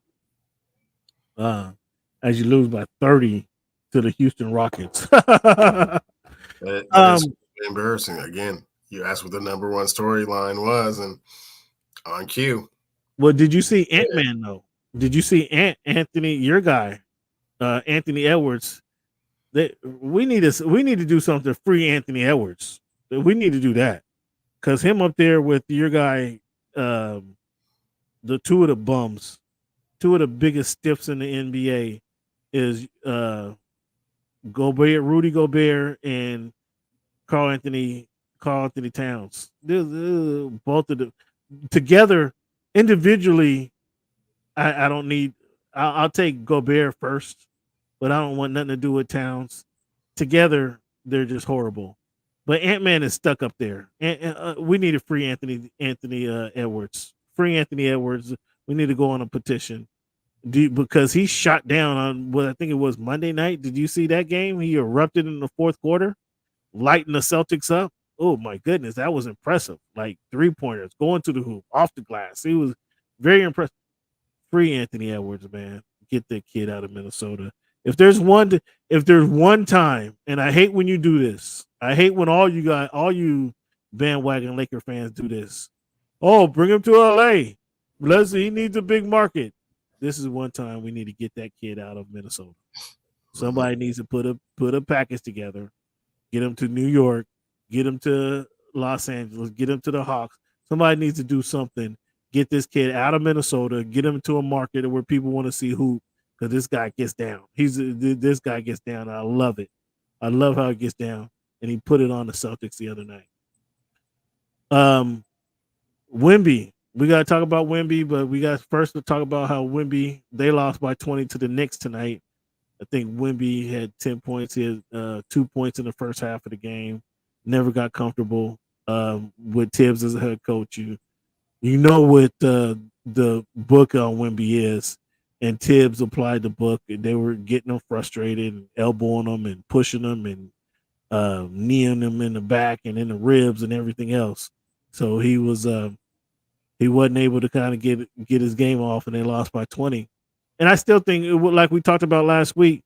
Speaker 1: As you lose by 30 to the Houston Rockets.
Speaker 5: That is embarrassing. Again, you asked what the number one storyline was, and on cue.
Speaker 1: Well, did you see Ant-Man though? Did you see Anthony, your guy, Anthony Edwards? We need to do something to free Anthony Edwards. We need to do that because him up there with your guy, the two of the bums, two of the biggest stiffs in the NBA is Rudy Gobert and Karl Anthony Towns. Both of them together, individually. I don't need. I'll take Gobert first, but I don't want nothing to do with Towns. Together, they're just horrible. But Ant-Man is stuck up there, and we need to free Anthony Edwards. Free Anthony Edwards. We need to go on a petition because he shot down on what I think it was Monday night. Did you see that game? He erupted in the fourth quarter, lighting the Celtics up. Oh my goodness, that was impressive. Like 3-pointers going to the hoop, off the glass. He was very impressive. Free Anthony Edwards, man. Get that kid out of Minnesota. If there's one time, and I hate when you do this. I hate when all you bandwagon Laker fans do this. Oh, bring him to LA. He needs a big market. This is one time we need to get that kid out of Minnesota. Somebody needs to put a package together, get him to New York, get him to Los Angeles, get him to the Hawks. Somebody needs to do something. Get this kid out of Minnesota, get him to a market where people want to see hoop, because this guy gets down. This guy gets down. I love it. I love how it gets down. And he put it on the Celtics the other night. Wemby. We got to talk about Wemby, but we got first to talk about how Wemby, they lost by 20 to the Knicks tonight. I think Wemby had 10 points. He had 2 points in the first half of the game. Never got comfortable with Tibbs as a head coach. You know what the book on Wemby is, and Tibbs applied the book, and they were getting them frustrated and elbowing them and pushing them and kneeing them in the back and in the ribs and everything else. So he wasn't able to kind of get his game off, and they lost by 20. And I still think, like we talked about last week,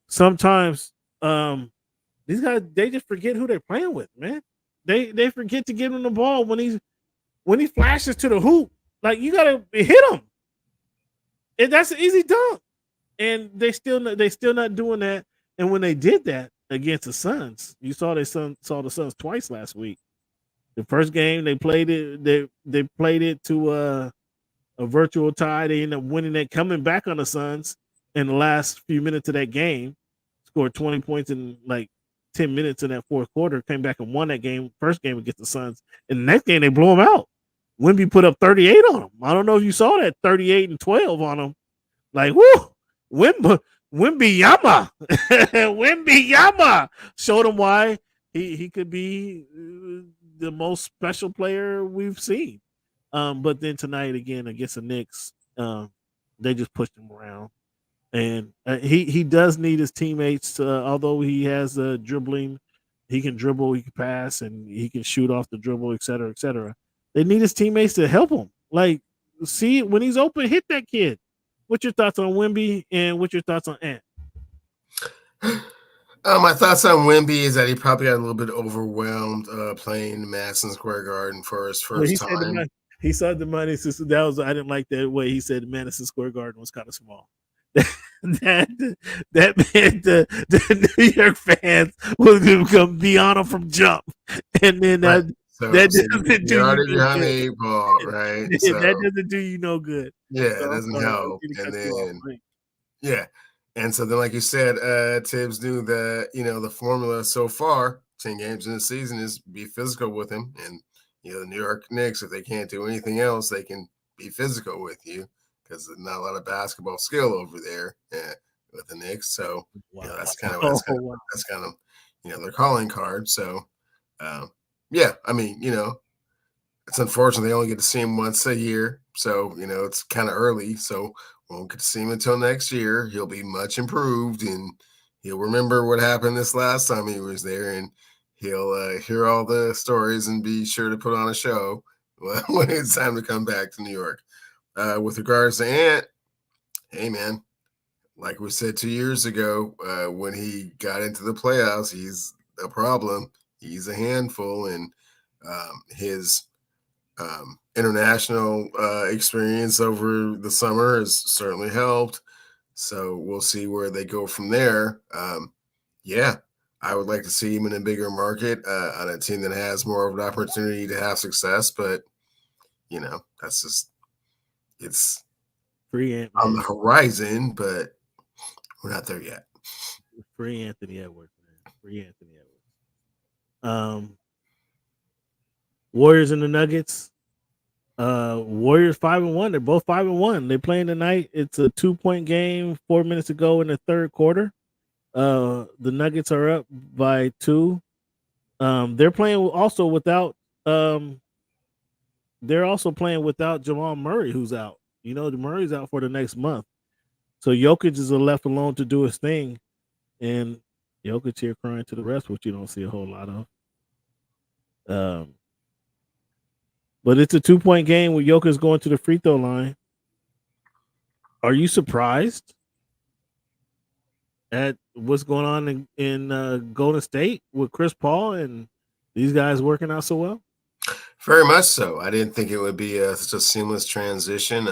Speaker 1: sometimes these guys, they just forget who they're playing with, man. They forget to give him the ball when he flashes to the hoop. Like, you gotta hit him. And that's an easy dunk. And they still not doing that. And when they did that against the Suns, you saw the Suns twice last week. The first game they played it, they played it to a virtual tie. They ended up winning that, coming back on the Suns in the last few minutes of that game, scored 20 points in like 10 minutes in that fourth quarter, came back and won that game, first game against the Suns. And the next game they blew them out. Wemby put up 38 on them. I don't know if you saw that, 38 and 12 on them. Like, whoo, Wembanyama. Wembanyama showed him why he could be the most special player we've seen. But then tonight again against the Knicks, they just pushed him around. And he does need his teammates, although he has dribbling. He can dribble, he can pass, and he can shoot off the dribble, et cetera, et cetera. They need his teammates to help him. Like, see, when he's open, hit that kid. What's your thoughts on Wemby, and what's your thoughts on Ant?
Speaker 5: My thoughts on Wemby is that he probably got a little bit overwhelmed playing Madison Square Garden for his first time.
Speaker 1: He said the money. I didn't like that way he said Madison Square Garden was kind of small. that meant the New York fans was going to come be on him from jump, and then that doesn't do
Speaker 5: already behind the 8 ball, right?
Speaker 1: That doesn't do you no good.
Speaker 5: Yeah, it doesn't help. And then And so then, like you said, Tibbs knew that, the formula so far, 10 games in the season, is be physical with him. And, the New York Knicks, if they can't do anything else, they can be physical with you because there's not a lot of basketball skill over there with the Knicks. So, that's kind of their calling card. So, yeah, I mean, it's unfortunate they only get to see him once a year. So, it's kind of early. So, won't get to see him until next year. He'll be much improved, and he'll remember what happened this last time he was there, and he'll hear all the stories and be sure to put on a show when it's time to come back to New York. With regards to Ant, hey, man, like we said 2 years ago, when he got into the playoffs, he's a problem. He's a handful, and his international experience over the summer has certainly helped. So we'll see where they go from there. Yeah, I would like to see him in a bigger market on a team that has more of an opportunity to have success. But, that's just, it's
Speaker 1: Free Ant,
Speaker 5: on the horizon, but we're not there yet.
Speaker 1: Free Anthony Edwards, man. Free Anthony Edwards. Warriors and the Nuggets. Warriors 5-1. They're both 5-1. They're playing tonight. It's a 2-point game, 4 minutes to go in the third quarter. The Nuggets are up by 2. They're playing also without Jamal Murray, who's out. Murray's out for the next month. So Jokic is left alone to do his thing. And Jokic here crying to the rest, which you don't see a whole lot of. But it's a 2-point game with Jokic going to the free throw line. Are you surprised at what's going on in Golden State with Chris Paul and these guys working out so well?
Speaker 5: Very much so. I didn't think it would be such a seamless transition.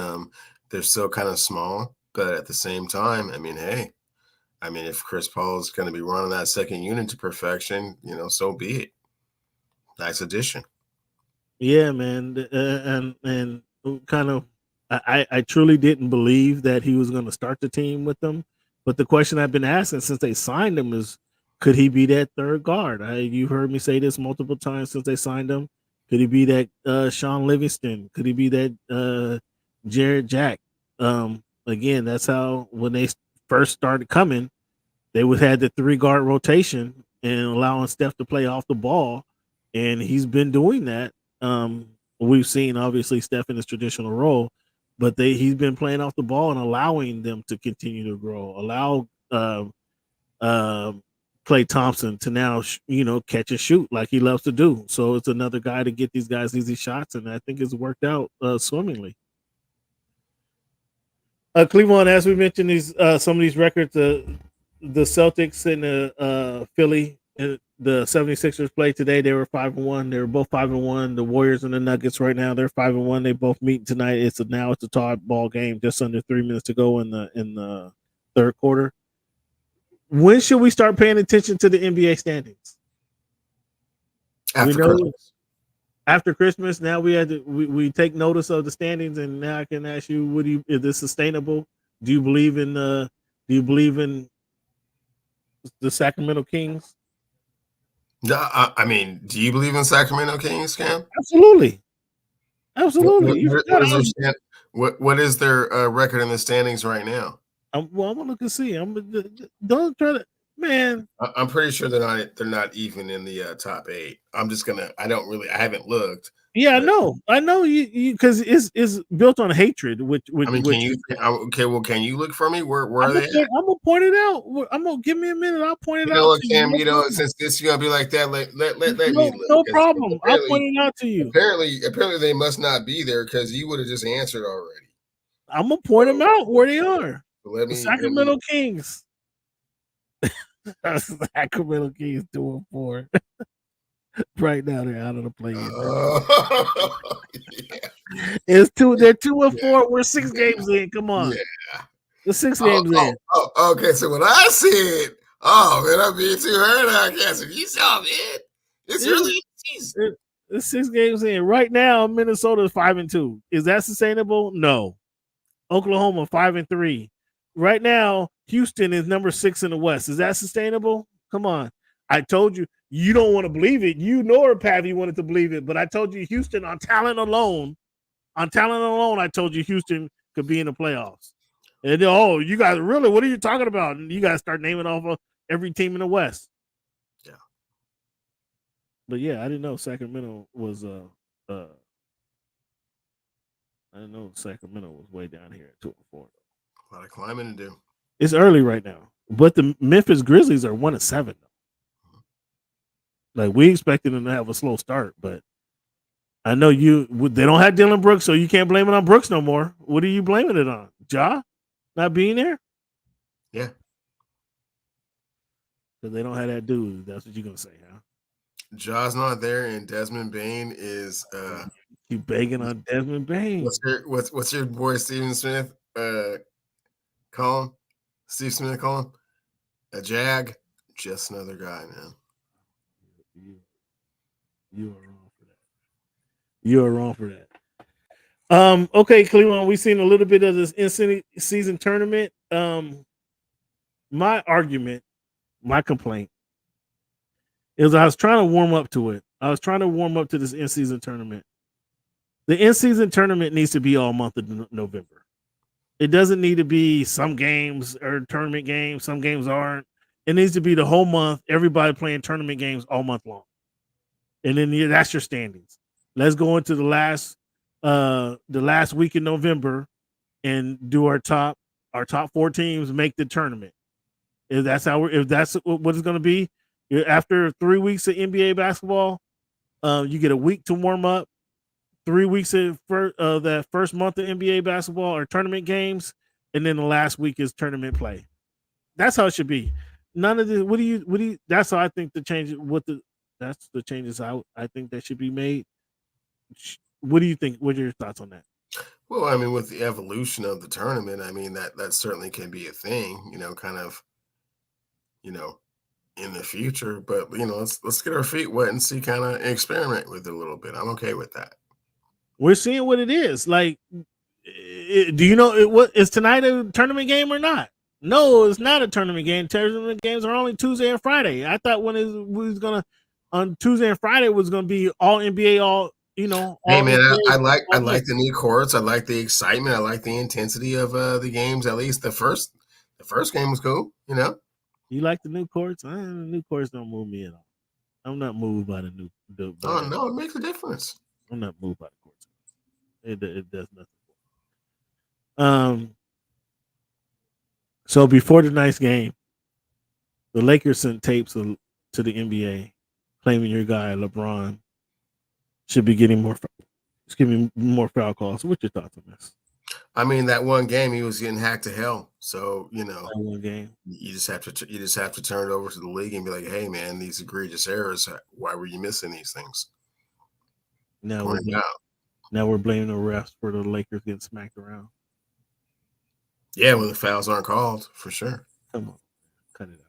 Speaker 5: They're still kind of small, but at the same time, if Chris Paul is going to be running that second unit to perfection, so be it. Nice addition.
Speaker 1: Yeah, man, and kind of, I truly didn't believe that he was going to start the team with them. But the question I've been asking since they signed him is, could he be that third guard? You've heard me say this multiple times since they signed him. Could he be that Sean Livingston? Could he be that Jared Jack? Again, that's how when they first started coming, they had the 3-guard rotation and allowing Steph to play off the ball, and he's been doing that. We've seen obviously Steph in his traditional role, but he's been playing off the ball and allowing them to continue to grow. Allow Klay Thompson to now catch and shoot like he loves to do. So it's another guy to get these guys easy shots, and I think it's worked out swimmingly. Cleveland, as we mentioned, these some of these records, the Celtics and the Philly and the 76ers played today. They were 5-1. They were both 5-1. The Warriors and the Nuggets right now, they're 5-1. They both meet tonight. It's a tie ball game, just under 3 minutes to go in the third quarter. When should we start paying attention to the NBA standings?
Speaker 5: After Christmas.
Speaker 1: After Christmas, now we take notice of the standings, and now I can ask you, is this sustainable? Do you believe in the Sacramento Kings?
Speaker 5: I mean, do you believe in Sacramento Kings, Cam?
Speaker 1: Absolutely.
Speaker 5: What is their record in the standings right now?
Speaker 1: I'm gonna look and see. Don't try to, man.
Speaker 5: I'm pretty sure they're not even in the top 8. I haven't looked.
Speaker 1: Yeah, I know you because it's built on hatred.
Speaker 5: Can you look for me? Where are they?
Speaker 1: I'm gonna point it out. I'm gonna give me a minute. I'll point it out.
Speaker 5: Cam, since this is gonna be like that, let me look.
Speaker 1: No problem. I'll point it out to you.
Speaker 5: Apparently they must not be there because you would have just answered already.
Speaker 1: I'm gonna point them out where they are. The Sacramento Kings. Sacramento Kings 2-4. Right now they're out of the play-in. Yeah. They're 2-4. We're 6 games in. Come on. Yeah. The 6 games in.
Speaker 5: Okay. So when I said, man, I'm being too hurt on Cassie. You saw, man. It's really easy.
Speaker 1: It's 6 games in. Right now, Minnesota is 5-2. Is that sustainable? No. Oklahoma 5-3. Right now, Houston is number 6 in the West. Is that sustainable? Come on. I told you, you don't want to believe it. You nor Pavi wanted to believe it, but I told you Houston on talent alone, I told you Houston could be in the playoffs. And then, you guys really, what are you talking about? And you guys start naming off of every team in the West.
Speaker 5: Yeah.
Speaker 1: But yeah, I didn't know Sacramento was I didn't know Sacramento was way down here at 2-4.
Speaker 5: A lot of climbing to do.
Speaker 1: It's early right now, but the Memphis Grizzlies are 1-7. Like we expected them to have a slow start, but I know they don't have Dylan Brooks, so you can't blame it on Brooks no more. What are you blaming it on? Ja not being there?
Speaker 5: Yeah,
Speaker 1: because they don't have that dude. That's what you're gonna say, huh?
Speaker 5: Ja's not there, and Desmond Bain is.
Speaker 1: You begging on Desmond Bain?
Speaker 5: What's your boy Stephen Smith? Call him. Steve Smith call him a jag. Just another guy, man.
Speaker 1: You are wrong for that. You are wrong for that. Okay, Cleveland, we've seen a little bit of this in-season tournament. My argument, my complaint is I was trying to warm up to it. I was trying to warm up to this in-season tournament. The in-season tournament needs to be all month of November. It doesn't need to be some games or tournament games. Some games aren't. It needs to be the whole month. Everybody playing tournament games all month long. And then that's your standings. Let's go into the last week in November and do our top 4 teams make the tournament. If that's what it's going to be, after 3 weeks of NBA basketball, you get a week to warm up. 3 weeks of that first month of NBA basketball or tournament games, and then the last week is tournament play. That's how it should be. None of this. What do you? That's how I think the change. That's the changes I think that should be made. What do you think? What are your thoughts on that?
Speaker 5: Well, I mean, with the evolution of the tournament, I mean that certainly can be a thing. Kind of, in the future. But let's get our feet wet and see, kind of experiment with it a little bit. I'm okay with that.
Speaker 1: We're seeing what it is. Like, do you know what is tonight a tournament game or not? No, it's not a tournament game. Tournament games are only Tuesday and Friday. I thought when it was gonna on Tuesday and Friday was gonna be all NBA, all. Hey
Speaker 5: man, I like the new courts. I like the excitement. I like the intensity of the games. At least the first game was cool.
Speaker 1: You like the new courts? The new courts don't move me at all. I'm not moved by the new.
Speaker 5: Oh no, it makes a difference.
Speaker 1: I'm not moved by the courts. It does nothing. So before tonight's game, the Lakers sent tapes to the NBA claiming your guy LeBron should be getting more foul calls. What's your thoughts on this?
Speaker 5: I mean, that one game he was getting hacked to hell. So
Speaker 1: that one game,
Speaker 5: you just have to turn it over to the league and be like, hey man, these egregious errors. Why were you missing these things?
Speaker 1: Now we're blaming the refs for the Lakers getting smacked around.
Speaker 5: Yeah, when the fouls aren't called, for sure.
Speaker 1: Come on, cut it out.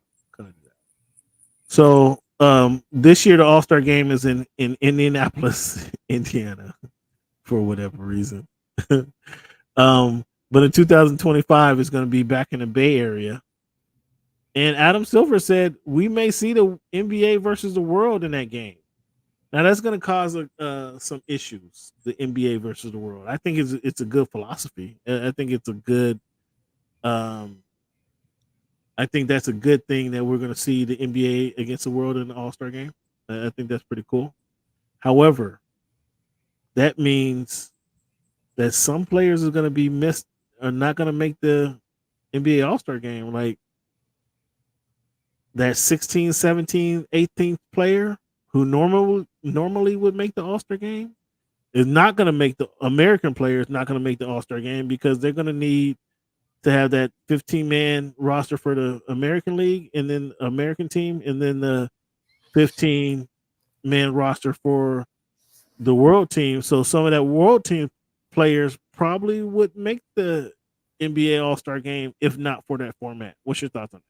Speaker 1: So this year the All-Star game is in Indianapolis, Indiana, for whatever reason. But in 2025, it's going to be back in the Bay Area. And Adam Silver said we may see the NBA versus the world in that game. Now that's going to cause some issues. The NBA versus the world. I think it's a good philosophy. I think it's a good. I think that's a good thing that we're going to see the NBA against the world in the All-Star game. I think that's pretty cool. However, that means that some players are going to be missed, are not going to make the NBA All-Star game. Like that 16, 17, 18th player who normally would make the All-Star game is not going to make the American players not going to make the All-Star game because they're going to need to have that 15-man roster for the American League and then American team and then the 15-man roster for the world team. So some of that world team players probably would make the NBA All-Star game if not for that format. What's your thoughts on that?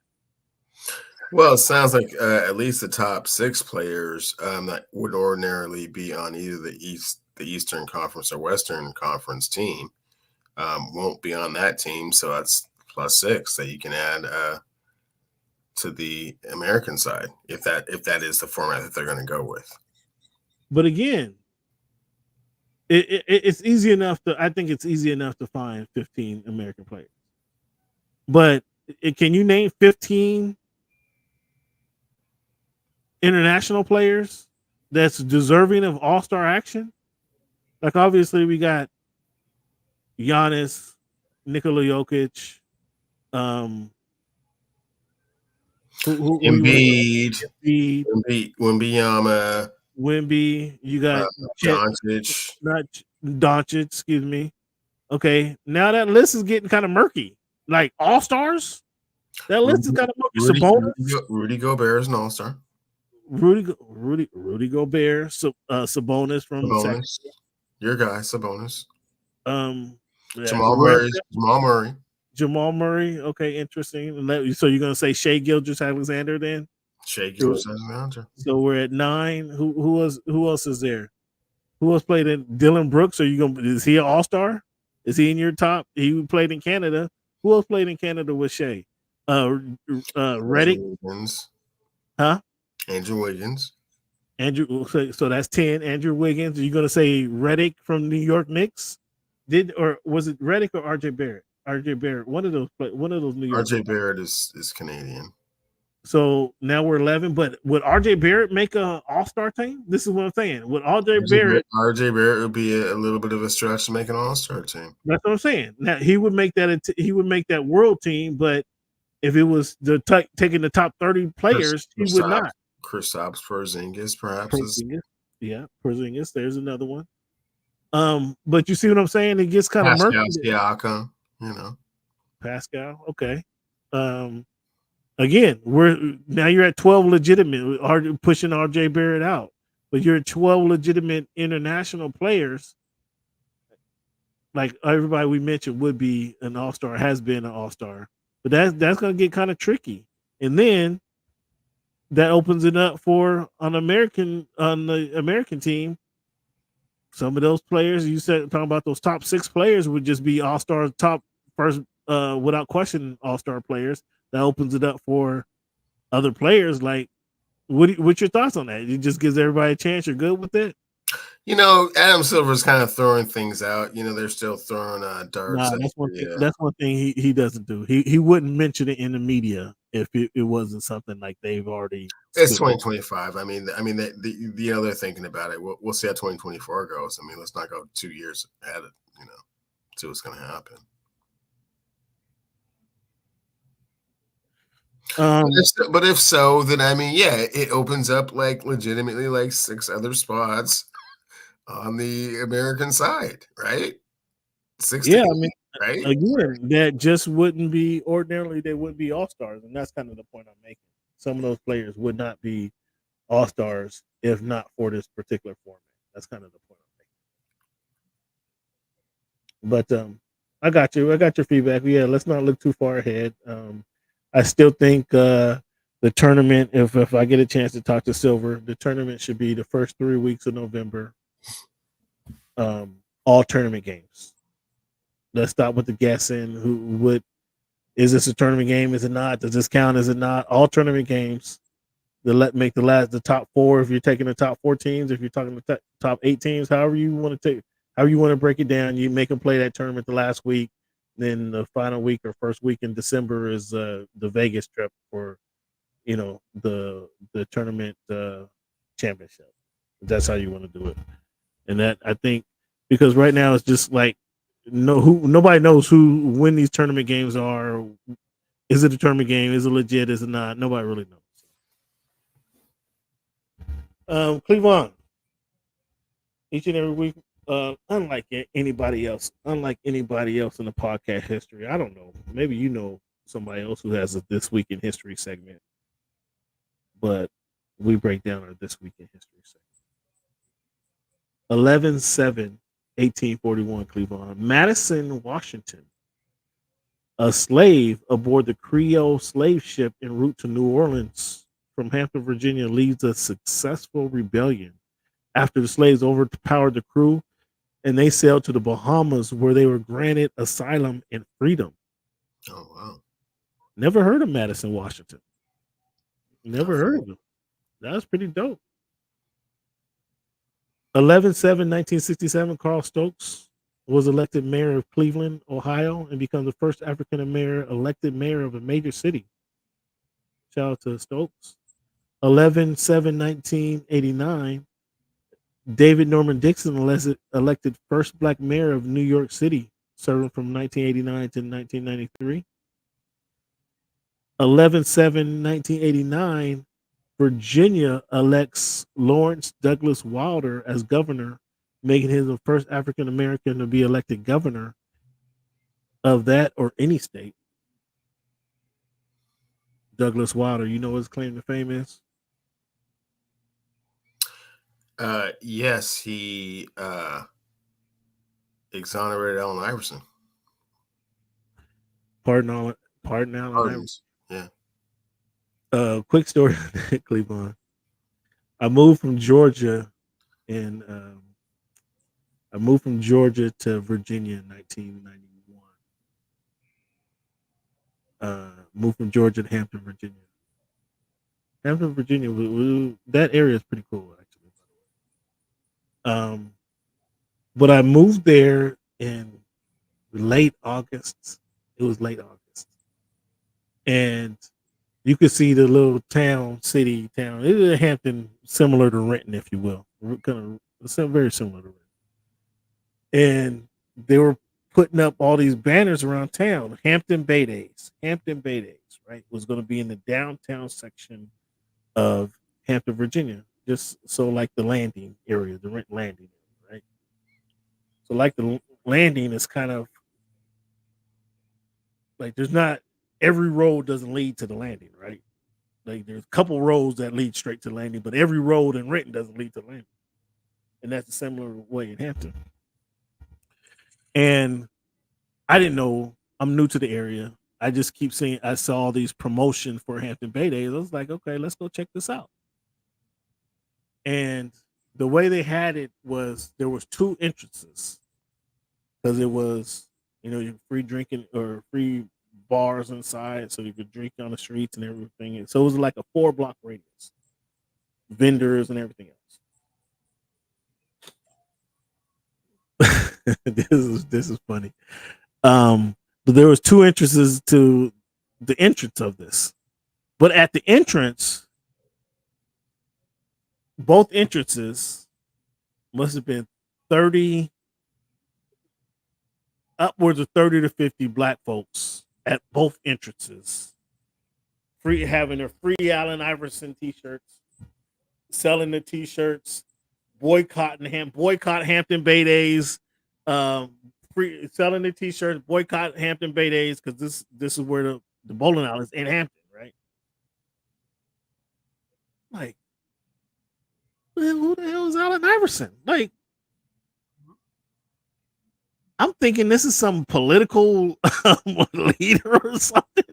Speaker 5: Well, it sounds like at least the top 6 players that would ordinarily be on either the Eastern Conference or Western Conference team won't be on that team. So that's plus 6 that you can add to the American side if that is the format that they're going to go with.
Speaker 1: But again, it's easy enough to. I think it's easy enough to find 15 American players. But can you name 15 international players that's deserving of All-Star action? Like obviously we got Giannis, Nikola Jokic,
Speaker 5: Embiid, Wembanyama,
Speaker 1: Wemby. You got
Speaker 5: Doncic,
Speaker 1: not Doncic. Excuse me. Okay, now that list is getting kind of murky. Like All-Stars, that list is kind of murky.
Speaker 5: Rudy Gobert is an All-Star.
Speaker 1: Rudy Gobert, Sabonis from
Speaker 5: Sabonis. Your guy, Sabonis.
Speaker 1: Jamal Murray. Okay, interesting. So you're gonna say Shai Gilgeous-Alexander then?
Speaker 5: Shai Gilgeous-Alexander.
Speaker 1: So we're at 9. Who else is there? Who else played in Dylan Brooks? Is he an All-Star? Is he in your top? He played in Canada. Who else played in Canada with Shai? Redick. Huh?
Speaker 5: Andrew Wiggins.
Speaker 1: So that's 10. Andrew Wiggins. Are you gonna say Redick from New York Knicks? Or was it Redick or RJ Barrett? RJ Barrett. One of those New York.
Speaker 5: RJ Barrett is Canadian.
Speaker 1: So now we're 11. But would RJ Barrett make an All-Star team? This is what I'm saying. Would RJ Barrett
Speaker 5: would be a little bit of a stretch to make an All-Star team.
Speaker 1: That's what I'm saying. Now he would make that world team, but if it was taking the top 30 players, he would not.
Speaker 5: Kristaps Porzingis, perhaps.
Speaker 1: Porzingis. There's another one. But you see what I'm saying? It gets kind of murky.
Speaker 5: Siakam,
Speaker 1: Pascal. Okay. Again, you're at 12 legitimate, pushing RJ Barrett out, but you're at 12 legitimate international players. Like everybody we mentioned would be an All-Star, has been an All-Star, but that's going to get kind of tricky. And then that opens it up for on the American team. Some of those players you said talking about those top 6 players would just be All-Star top first, without question, All-Star players. That opens it up for other players. Like, what's your thoughts on that? It just gives everybody a chance. You're good with it?
Speaker 5: Adam Silver's kind of throwing things out. They're still throwing darts.
Speaker 1: Nah, that's one thing he doesn't do. He wouldn't mention it in the media if it wasn't something like they've already.
Speaker 5: It's 2025. I mean, they're thinking about it. We'll see how 2024 goes. I mean, let's not go 2 years ahead. See what's going to happen. But if so, then it opens up legitimately 6 other spots on the American side, right? 16, right?
Speaker 1: Again, that just wouldn't be ordinarily. They wouldn't be All-Stars, and that's kind of the point I'm making. Some of those players would not be All-Stars if not for this particular format. That's kind of the point I'm making. But I got you. I got your feedback. Yeah, let's not look too far ahead. I still think the tournament, if I get a chance to talk to Silver, the tournament should be the first 3 weeks of November. All tournament games. Let's stop with the guessing. Is this a tournament game? Is it not? Does this count? Is it not? All tournament games. Make the top 4. If you're taking the top 4 teams, if you're talking the top 8 teams, however you want to break it down, you make them play that tournament the last week. Then the final week or first week in December is the Vegas trip for, the tournament championship. That's how you want to do it. And that, I think, because right now it's just like nobody knows when these tournament games are. Is it a tournament game? Is it legit? Is it not? Nobody really knows. Cleveland, each and every week. Unlike anybody else in the podcast history, I don't know. Maybe somebody else who has a This Week in History segment, but we break down our This Week in History segment. 11/7/1841, Cleveland. Madison, Washington. A slave aboard the Creole slave ship en route to New Orleans from Hampton, Virginia, leads a successful rebellion after the slaves overpowered the crew, and they sailed to the Bahamas, where they were granted asylum and freedom.
Speaker 5: Oh wow!
Speaker 1: Never heard of Madison, Washington. Never heard of him. That was pretty dope. 11/7/1967, Carl Stokes was elected mayor of Cleveland, Ohio, and becomes the first African American elected mayor of a major city. Shout out to Stokes. 11/7/1989, David Norman Dixon elected first black mayor of New York City, serving from 1989 to 1993. 11/7/1989, Virginia elects Lawrence Douglas Wilder as governor, making him the first African American to be elected governor of that or any state. Douglas Wilder, you know what his claim to fame is?
Speaker 5: Yes, he exonerated Allen Iverson.
Speaker 1: Pardon Allen Iverson.
Speaker 5: Yeah.
Speaker 1: Quick story, Cleveland. I moved from Georgia and I moved from Georgia to Virginia in 1991. Moved from Georgia to Hampton, Virginia. Hampton, Virginia, that area is pretty cool, actually. But I moved there in late August. It was late August, and you could see the little town. It is Hampton, similar to Renton, if you will, kind of very similar to Renton. And they were putting up all these banners around town. Hampton Bay Days, right, was going to be in the downtown section of Hampton, Virginia, just so like the landing area, the Renton landing area, right? So like the landing is kind of like there's not every road doesn't lead to the landing, right? Like there's a couple roads that lead straight to the landing, but every road in Renton doesn't lead to the landing. And that's a similar way in Hampton. And I didn't know, I'm new to the area. I just keep seeing, I saw these promotions for Hampton Bay Days. I was like, okay, let's go check this out. And the way they had it was there was two entrances because it was, free drinking or free bars inside, so you could drink on the streets and everything. And so it was like a 4-block radius, vendors and everything else. This is funny. But there was two entrances to the entrance of this. But at the entrance, both entrances must have been upwards of 30 to 50 black folks at both entrances, having their free Allen Iverson t-shirts, selling the t-shirts, boycott Hampton Bay Days, selling the t-shirts, boycott Hampton Bay Days, because this is where the bowling alley is in Hampton, right? Like, who the hell is Allen Iverson? Like, I'm thinking this is some political leader or something.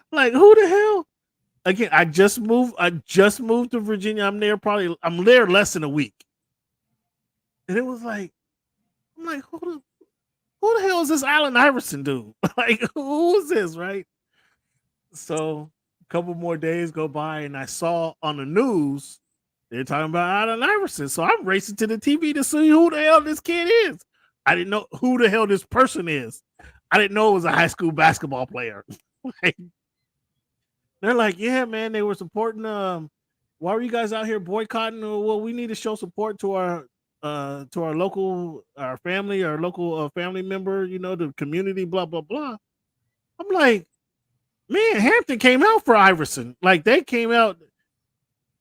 Speaker 1: Like, who the hell? Again, I just moved to Virginia. I'm there less than a week. And it was like, I'm like, who the hell is this Allen Iverson dude? Like, who is this, right? So a couple more days go by and I saw on the news they're talking about Allen Iverson. So I'm racing to the TV to see who the hell this kid is. I didn't know who the hell this person is. I didn't know it was a high school basketball player. Like, they're like, yeah, man, they were supporting. Why were you guys out here boycotting? Well, we need to show support to our local, our local family member, the community, blah, blah, blah. I'm like, man, Hampton came out for Iverson. Like, they came out.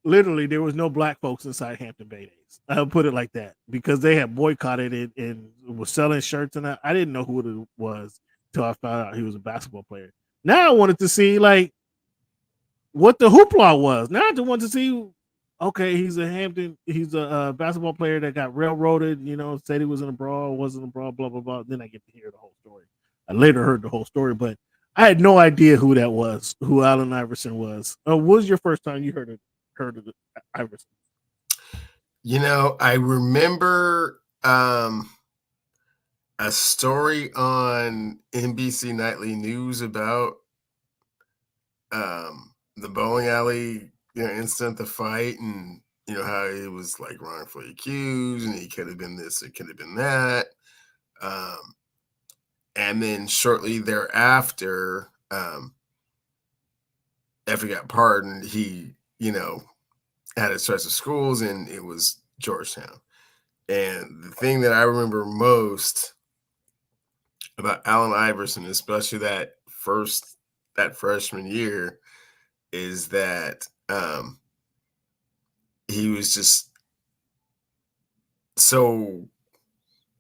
Speaker 1: Literally, there was no black folks inside Hampton Bay Days. I'll put it like that, because they had boycotted it and was selling shirts, and I didn't know who it was until I found out he was a basketball player. Now I wanted to see like what the hoopla was. Now I just want to see, okay, he's a basketball player that got railroaded, said he was in a brawl, wasn't a brawl, blah, blah, blah. Then I get to hear the whole story. I later heard the whole story, but I had no idea who that was, who Allen Iverson was. What was your first time you heard of Iverson?
Speaker 5: I remember a story on NBC Nightly News about the bowling alley, incident, the fight, and how he was like wrongfully accused, and he could have been this, it could have been that. And then shortly thereafter, after he got pardoned, he, had a stretch of schools, and it was Georgetown. And the thing that I remember most about Allen Iverson, especially that freshman year, is that he was just so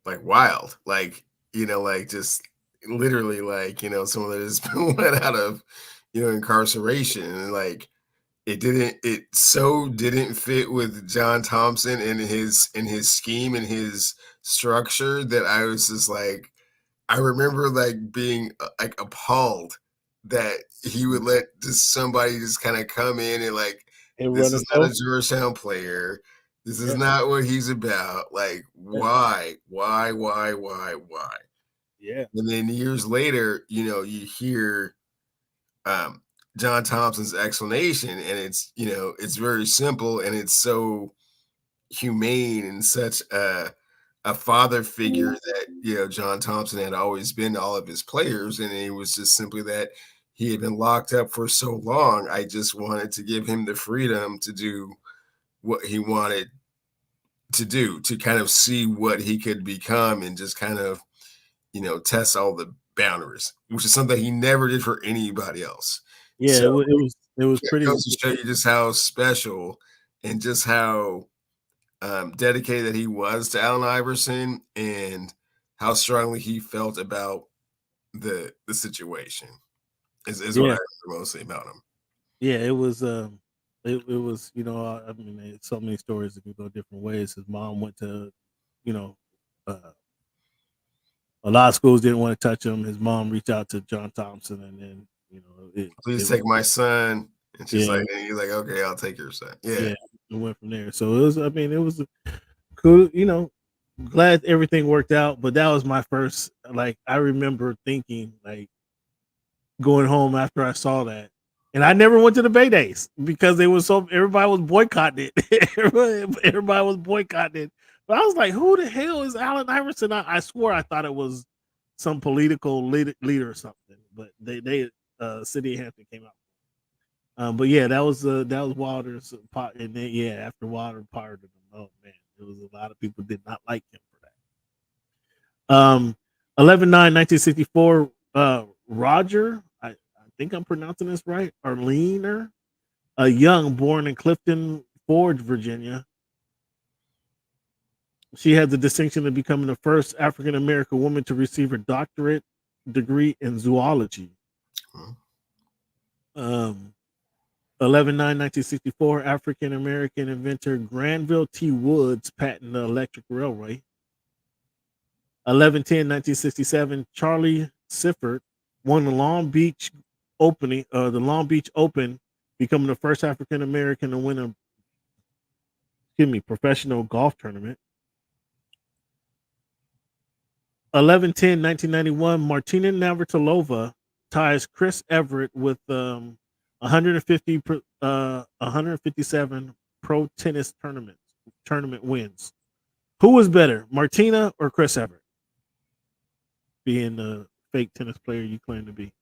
Speaker 5: like wild, like just literally like someone that has been let out of incarceration, and like it didn't fit with John Thompson and his scheme and his structure that I was just like, I remember like being like appalled that he would let somebody just kind of come in and like, this is not a Georgetown player. This is not what he's about. Like, why?
Speaker 1: Yeah.
Speaker 5: And then years later, you hear John Thompson's explanation, and it's it's very simple, and it's so humane and such a father figure that John Thompson had always been to all of his players, and it was just simply that he had been locked up for so long. I just wanted to give him the freedom to do what he wanted to do, to kind of see what he could become, and just kind of test all the boundaries, which is something he never did for anybody else.
Speaker 1: Yeah,
Speaker 5: So
Speaker 1: it was pretty.
Speaker 5: Goes to show you just how special and just how dedicated that he was to Allen Iverson, and how strongly he felt about the situation. Is what I remember mostly about him.
Speaker 1: Yeah, it was. It was. I mean, so many stories that can go different ways. His mom went to, a lot of schools didn't want to touch him. His mom reached out to John Thompson, and then
Speaker 5: please take my son. And she's like, and he's like, okay, I'll take your son. Yeah,
Speaker 1: it went from there. So it was. I mean, it was cool. Glad everything worked out. But that was my first. Like, I remember thinking, like, going home after I saw that, and I never went to the Bay Days because everybody was boycotting it. everybody was boycotting it. But I was like, who the hell is Allen Iverson? I swore I thought it was some political leader or something. But they City of Hampton came out. But yeah, that was Wilder's pot, and then after Wilder pardoned him, oh man, there was a lot of people did not like him for that. 11/9/1964, Roger, I think I'm pronouncing this right, Arlene, a young, born in Clifton Forge, Virginia. She had the distinction of becoming the first African American woman to receive her doctorate degree in zoology. 11/9/1964, African American inventor Granville T. Woods patented the electric railway. 11/10/1967, Charlie Sifford won the Long Beach Open, becoming the first African American to win a professional golf tournament. 11/10/1991, Martina Navratilova ties Chris Everett with 157 pro tennis tournament wins. Who was better, Martina or Chris Everett, being the fake tennis player you claim to be?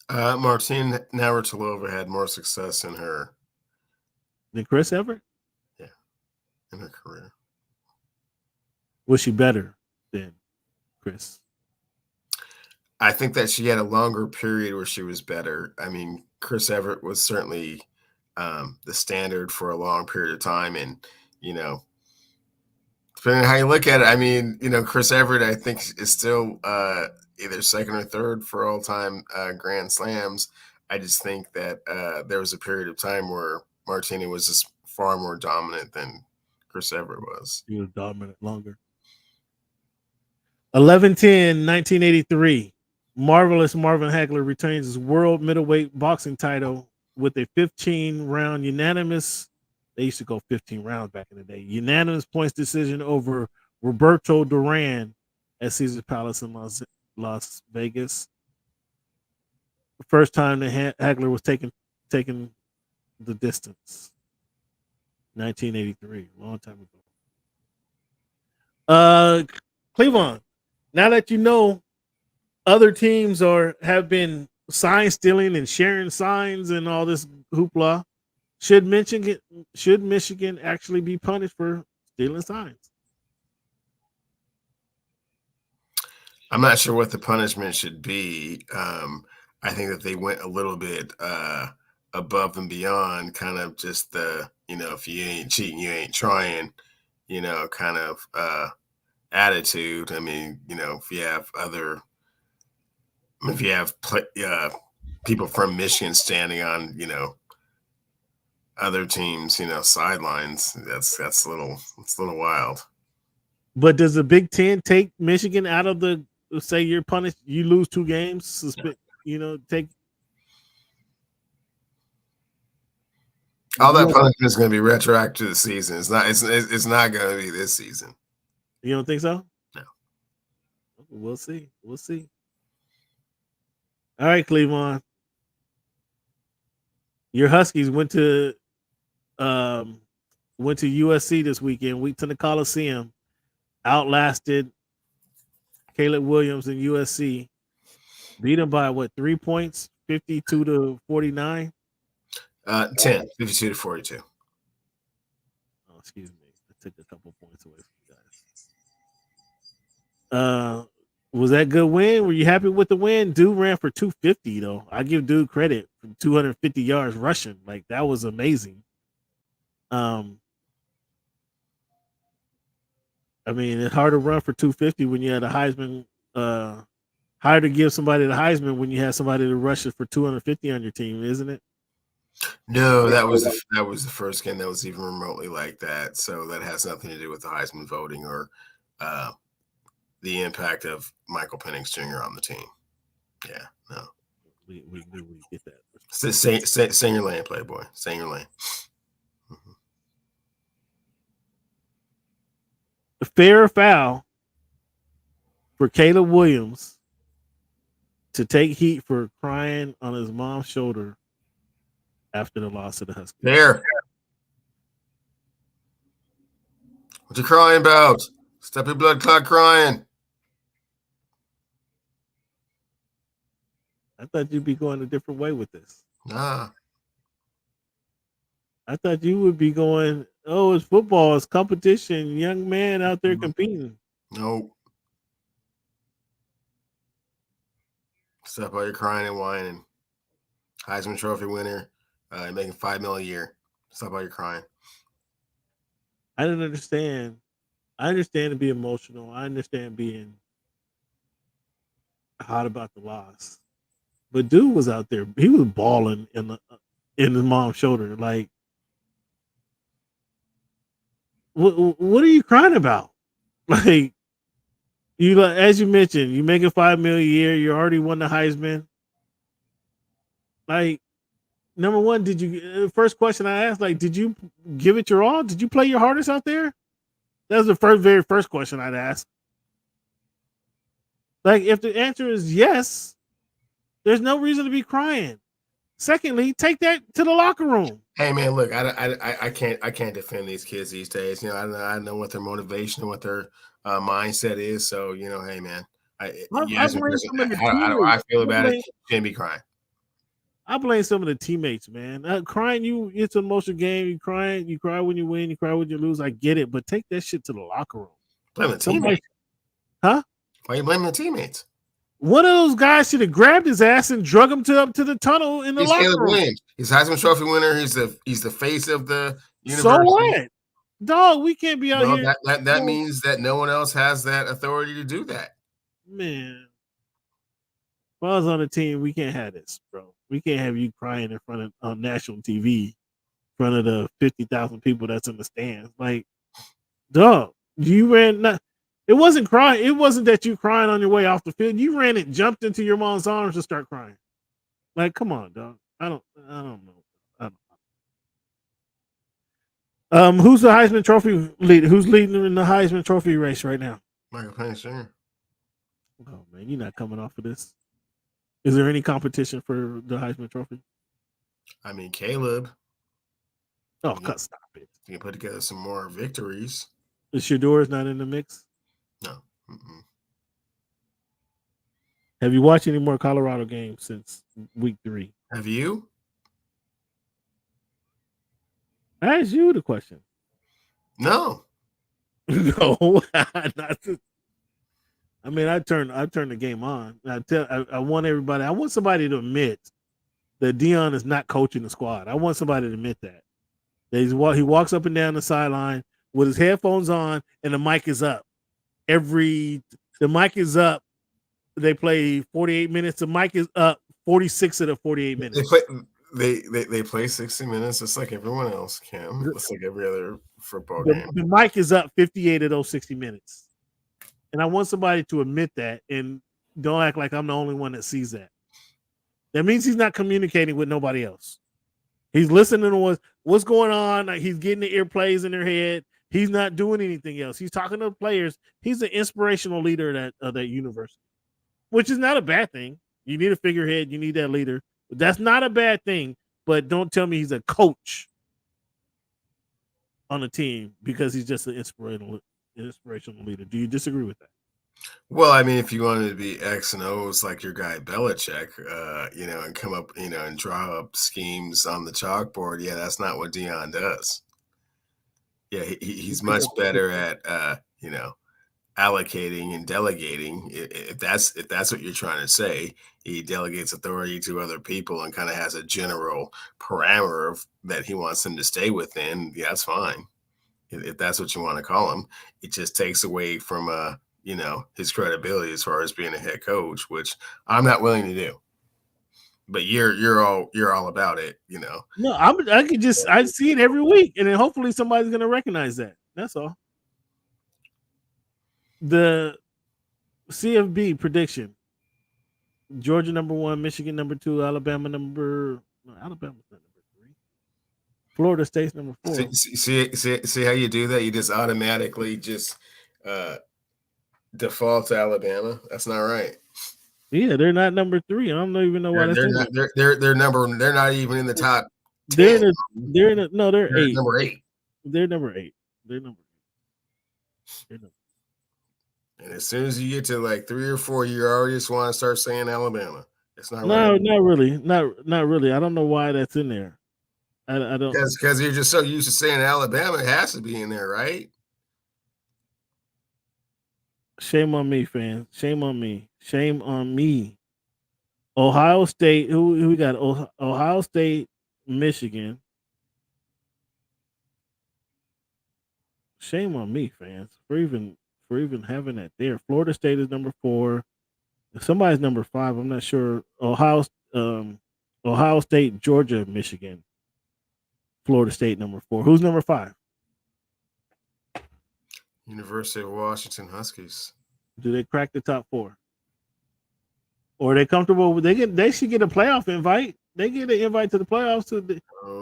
Speaker 5: Martina Navratilova had more success than
Speaker 1: Chris Everett?
Speaker 5: Yeah, in her career.
Speaker 1: Was she better than Chris?
Speaker 5: I think that she had a longer period where she was better. I mean, Chris Everett was certainly the standard for a long period of time. And, depending on how you look at it, I mean, Chris Everett, I think, is still either second or third for all-time Grand Slams. I just think that there was a period of time where Martina was just far more dominant than Chris Everett was.
Speaker 1: He was dominant longer. 11/10/1983, Marvelous Marvin Hagler retains his world middleweight boxing title with a 15-round unanimous. They used to go 15 rounds back in the day. Unanimous points decision over Roberto Duran at Caesars Palace in Las Vegas. The first time that Hagler was taking the distance. 1983, long time ago. Cleveland, now that you know other teams have been sign stealing and sharing signs and all this hoopla, should Michigan actually be punished for stealing signs?
Speaker 5: I'm not sure what the punishment should be. I think that they went a little bit above and beyond, kind of just the, if you ain't cheating, you ain't trying, kind of attitude. I mean, if you have people from Michigan standing on, other teams, sidelines, that's a little wild.
Speaker 1: But does the Big Ten take Michigan out of the, say you're punished, you lose 2 games, take
Speaker 5: all that punishment is going to be retroactive to the season. It's not going to be this season.
Speaker 1: You don't think so?
Speaker 5: No.
Speaker 1: We'll see. All right, Cleveland. Your Huskies went to USC this weekend. Went to the Coliseum. Outlasted Caleb Williams and USC. Beat them by 3 points? 52-49.
Speaker 5: 10, 52-42.
Speaker 1: Oh, excuse me. I took a couple points away from you guys. Was that a good win? Were you happy with the win? Dude ran for 250 though. I give Dude credit for 250 yards rushing. Like, that was amazing. I mean, it's hard to run for 250 when you had a Heisman. Hard to give somebody the Heisman when you have somebody to rush it for 250 on your team, isn't it?
Speaker 5: No, that was the first game that was even remotely like that. So that has nothing to do with the Heisman voting or the impact of Michael Penix Jr. on the team. Yeah, no.
Speaker 1: We get that.
Speaker 5: Stay in your lane, Playboy. Stay in your lane. Mm-hmm.
Speaker 1: A fair foul for Caleb Williams to take heat for crying on his mom's shoulder after the loss of the Huskies.
Speaker 5: There. What you crying about? Stop your blood clot crying.
Speaker 1: I thought you'd be going a different way with this.
Speaker 5: Nah.
Speaker 1: I thought you would be going, oh, it's football, it's competition, young man out there competing.
Speaker 5: Nope. Stop all your crying and whining. Heisman Trophy winner, making $5 million a year. Stop all your crying.
Speaker 1: I didn't understand. I understand to be emotional. I understand being hot about the loss. But dude was out there. He was balling in his mom's shoulder. Like, what are you crying about? Like, as you mentioned, you making $5 million a year. You already won the Heisman. Like, number one, first question I asked, like, did you give it your all? Did you play your hardest out there? That was the very first question I'd ask. Like, if the answer is yes, there's no reason to be crying. Secondly, take that to the locker room.
Speaker 5: Hey man, look, I can't defend these kids these days. I know what their motivation and what their mindset is. So hey man, I feel about it. Can't be crying.
Speaker 1: I blame some of the teammates, man. Crying, it's an emotional game. You cry when you win, you cry when you lose. I get it, but take that shit to the locker room.
Speaker 5: Blame the teammates.
Speaker 1: Huh?
Speaker 5: Why are you blaming the teammates?
Speaker 1: One of those guys should have grabbed his ass and drug him up to the tunnel in the locker room.
Speaker 5: He's Heisman Trophy winner. He's the face of the university.
Speaker 1: So what? Dog, we can't be out here.
Speaker 5: That means that no one else has that authority to do that.
Speaker 1: Man. If I was on the team, we can't have this, bro. We can't have you crying in front of national TV, in front of the 50,000 people that's in the stands. Like, dog, you ran. It wasn't crying. It wasn't that you crying on your way off the field. You ran and jumped into your mom's arms and start crying. Like, come on, dog. I don't know. Who's the Heisman Trophy leader? Who's leading in the Heisman Trophy race right now?
Speaker 5: Michael Penix Jr.
Speaker 1: Oh man, you're not coming off of this. Is there any competition for the Heisman Trophy?
Speaker 5: I mean, Caleb.
Speaker 1: Oh, stop it.
Speaker 5: You can put together some more victories.
Speaker 1: Is Shador's not in the mix?
Speaker 5: No. Mm-mm.
Speaker 1: Have you watched any more Colorado games since week 3?
Speaker 5: Have you?
Speaker 1: I asked you the question.
Speaker 5: No.
Speaker 1: No, not to, I mean, I turned the game on. I want everybody. I want somebody to admit that Deion is not coaching the squad. I want somebody to admit that. He walks up and down the sideline with his headphones on and the mic is up. The mic is up. They play 48 minutes. The mic is up 46 of the 48 minutes.
Speaker 5: They play 60 minutes just like everyone else, Cam. It's like every other football game.
Speaker 1: The mic is up 58 of those 60 minutes. And I want somebody to admit that and don't act like I'm the only one that sees that. That means he's not communicating with nobody else. He's listening to what's going on. Like he's getting the ear plays in their head. He's not doing anything else. He's talking to the players. He's an inspirational leader of that university, which is not a bad thing. You need a figurehead. You need that leader. That's not a bad thing. But don't tell me he's a coach on a team because he's just an inspirational leader. Do you disagree with that?
Speaker 5: Well, I mean, if you wanted to be X and O's like your guy Belichick, and come up, and draw up schemes on the chalkboard, yeah, that's not what Deion does. Yeah, he's much better at, allocating and delegating. If that's what you're trying to say, he delegates authority to other people and kind of has a general parameter that he wants them to stay within. Yeah, that's fine. If that's what you want to call him, it just takes away from his credibility as far as being a head coach, which I'm not willing to do. But you're all about it,
Speaker 1: No, I see it every week, and then hopefully somebody's gonna recognize that. That's all. The CFB prediction: Georgia number 1, Michigan number 2, Alabama's not number 3, Florida State's number 4.
Speaker 5: See how you do that? You just automatically default to Alabama. That's not right.
Speaker 1: Yeah, they're not number 3. I don't even know why
Speaker 5: they're not. They're not even in the top
Speaker 1: 10. They're 8.
Speaker 5: Number 8.
Speaker 1: They're number 8. They're number 8.
Speaker 5: And as soon as you get to like 3 or 4, you already just want to start saying Alabama. It's not
Speaker 1: right. Not really. Not really. I don't know why that's in there. I don't,
Speaker 5: because you're just so used to saying Alabama. It has to be in there, right?
Speaker 1: Shame on me, fans. Shame on me. Shame on me. Ohio State. Who we got? Ohio State, Michigan. Shame on me, fans, for even having that there. Florida State is number 4. If somebody's number 5, I'm not sure. Ohio State, Georgia, Michigan. Florida State number 4. Who's number 5?
Speaker 5: University of Washington Huskies.
Speaker 1: Do they crack the top 4? Or are they comfortable? They should get a playoff invite. They get an invite to the playoffs.
Speaker 5: No,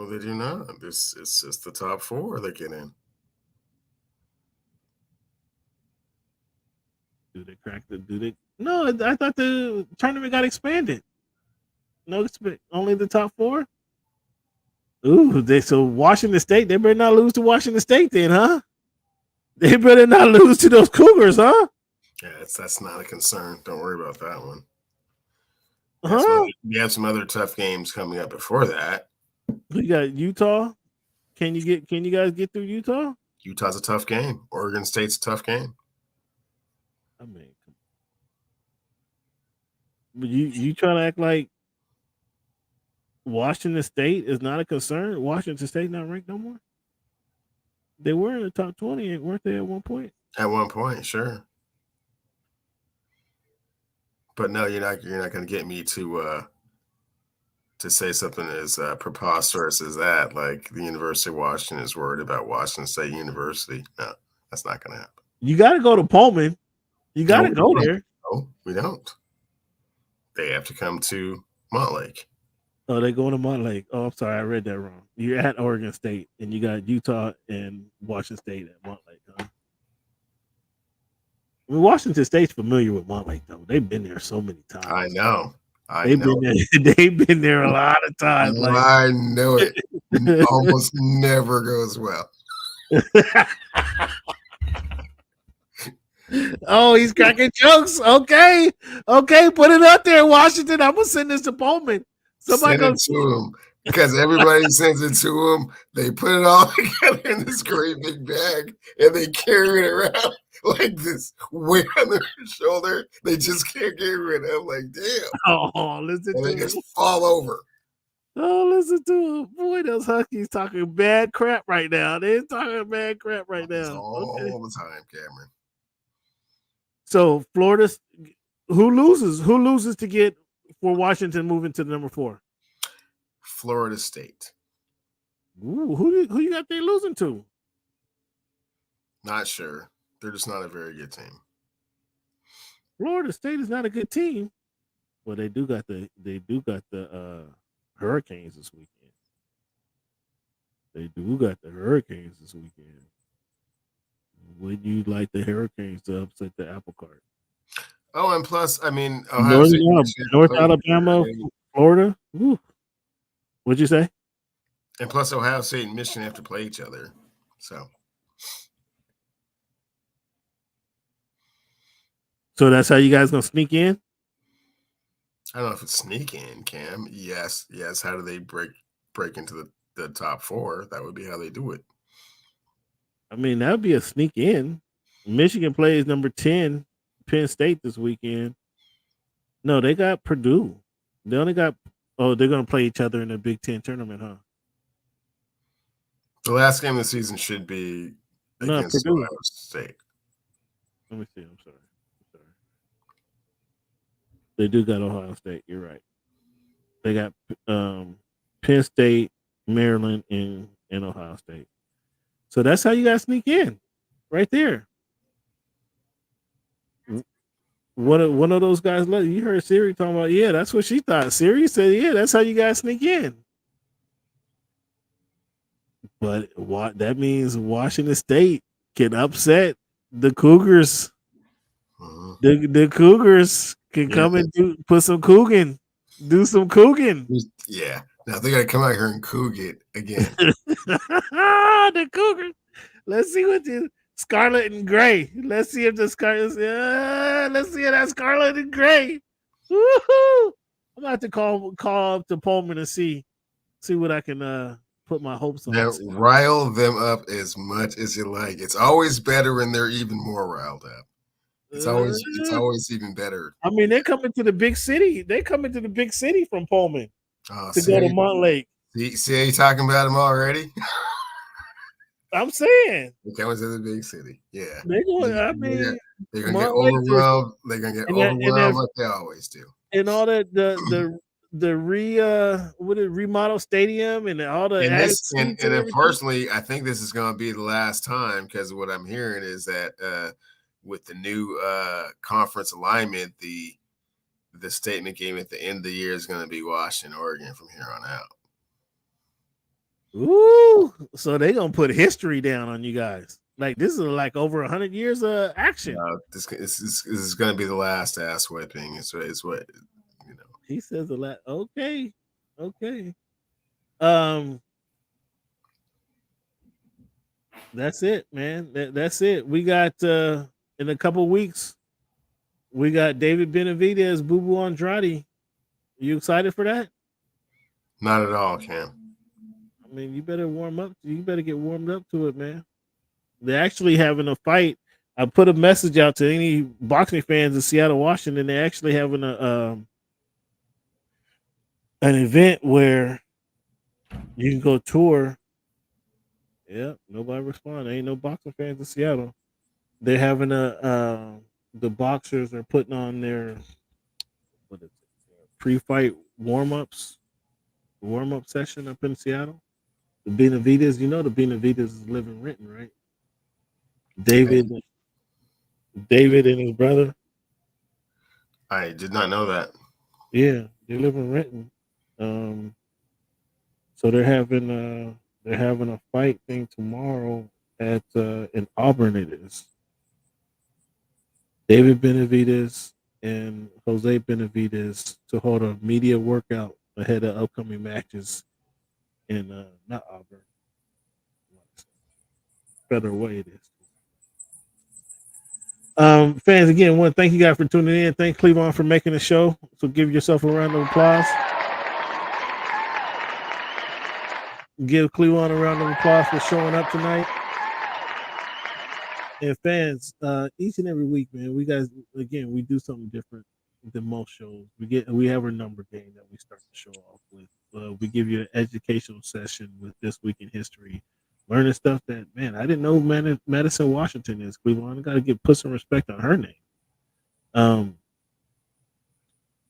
Speaker 5: they do not. It's just the top 4 they get in.
Speaker 1: Do they crack No, I thought the tournament got expanded. No, only the top 4. Ooh, so Washington State, they better not lose to Washington State then, huh? They better not lose to those Cougars, huh?
Speaker 5: Yeah, that's not a concern. Don't worry about that one. We have some other tough games coming up before that.
Speaker 1: We got Utah. Can you guys get through Utah?
Speaker 5: Utah's a tough game. Oregon State's a tough game.
Speaker 1: I mean, but you trying to act like Washington State is not a concern? Washington State not ranked no more? They were in the top 20, weren't they, at one point?
Speaker 5: At one point, sure. But no, you're not going to get me to say something as preposterous as that. Like the University of Washington is worried about Washington State University. No, that's not going to happen.
Speaker 1: You got to go to Pullman. You got to go there.
Speaker 5: No, we don't. They have to come to Montlake.
Speaker 1: Oh, they going to Montlake. Oh, I'm sorry, I read that wrong. You're at Oregon State, and you got Utah and Washington State at Montlake. Huh? I mean, Washington State's familiar with Montlake, though. They've been there so many times.
Speaker 5: I know.
Speaker 1: They've been there. They've been there a lot of times. Like,
Speaker 5: I know it. Almost never goes well.
Speaker 1: Oh, he's cracking jokes. Okay, put it out there, Washington. I'm gonna send this to Pullman. Somebody
Speaker 5: Send it to him because everybody sends it to him. They put it all together in this great big bag and they carry it around like this, weight on their shoulder. They just can't get rid of it. Like, damn.
Speaker 1: Oh, listen
Speaker 5: and
Speaker 1: to
Speaker 5: they
Speaker 1: him.
Speaker 5: just fall over.
Speaker 1: Oh, listen to him. Boy, those Huskies talking bad crap right now. They're talking bad crap right now.
Speaker 5: All the time, Cameron.
Speaker 1: So Florida, who loses to get for Washington moving to the number 4?
Speaker 5: Florida State.
Speaker 1: Ooh, who you got they losing to?
Speaker 5: Not sure. They're just not a very good team.
Speaker 1: Florida State is not a good team. Well, they do got the Hurricanes this weekend. They do got the Hurricanes this weekend. Would you like the Hurricanes to upset the apple cart?
Speaker 5: Oh, and plus, I mean,
Speaker 1: North Alabama, Florida. Ooh. What'd you say?
Speaker 5: And plus, Ohio State and Michigan have to play each other. So
Speaker 1: that's how you guys gonna sneak in?
Speaker 5: I don't know if it's sneak in, Cam. Yes. How do they break into the top 4? That would be how they do it.
Speaker 1: I mean, that would be a sneak in. Michigan plays number 10, Penn State this weekend. No, they got Purdue. They only got they're gonna play each other in the Big Ten tournament, huh?
Speaker 5: The last game of the season should be against
Speaker 1: Purdue.
Speaker 5: Ohio State.
Speaker 1: Let me see. I'm sorry. They do got Ohio State. You're right. They got Penn State, Maryland, and Ohio State. So that's how you guys sneak in, right there. One of those guys. You heard Siri talking about. Yeah, that's what she thought. Siri said, "Yeah, that's how you guys sneak in." But what that means, Washington State can upset the Cougars. The Cougars can come and do some Cougan.
Speaker 5: Yeah. Now they got to come out here and Coug it again.
Speaker 1: The Cougars. Let's see what the Scarlet and Gray. Let's see if the Scarlet. Let's see if that's Scarlet and Gray. Woohoo! I'm about to call up to Pullman and see what I can put my hopes on.
Speaker 5: Now, rile them up as much as you like. It's always better when they're even more riled up. It's always even better.
Speaker 1: I mean, they're coming to the big city. They're coming to the big city from Pullman to go to Montlake.
Speaker 5: See how you talking about them already?
Speaker 1: I'm saying
Speaker 5: they're coming to the big city. Yeah,
Speaker 1: they're going.
Speaker 5: They're gonna get overwhelmed. They're gonna get overwhelmed like they always do.
Speaker 1: And all the remodel stadium and all the
Speaker 5: and then personally, I think this is gonna be the last time because what I'm hearing is that with the new conference alignment, the statement game at the end of the year is going to be Washington, Oregon from here on out.
Speaker 1: Ooh, so they're gonna put history down on you guys. Like this is like over 100 years of action.
Speaker 5: This is going to be the last ass whipping. It's what you know.
Speaker 1: He says a lot. Okay. That's it, man. That's it. We got in a couple weeks, we got David Benavidez, Boo Boo Andrade. You excited for that?
Speaker 5: Not at all, Cam.
Speaker 1: I mean, you better warm up. You better get warmed up to it, man. They're actually having a fight. I put a message out to any boxing fans in Seattle, Washington. They're actually having an event where you can go tour. Yeah, nobody responded. Ain't no boxing fans in Seattle. They're having the boxers are putting on their pre-fight warm-up session up in Seattle. The Benavidez, the Benavidez is living Renton, right? David and his brother.
Speaker 5: I did not know that.
Speaker 1: Yeah, they live in Renton. So they're having a fight thing tomorrow at in Auburn. It is David Benavidez and Jose Benavidez to hold a media workout ahead of upcoming matches in not Auburn, Federal Way it is. Fans, again, want to thank you guys for tuning in. Thank Cleavon for making the show. So give yourself a round of applause. Give Cleavon a round of applause for showing up tonight. And fans, each and every week, man, we guys again we do something different than most shows. We have our number game that we start the show off with. We give you an educational session with This Week in History, learning stuff that I didn't know. Madison Washington is Cleavon. I got to put some respect on her name.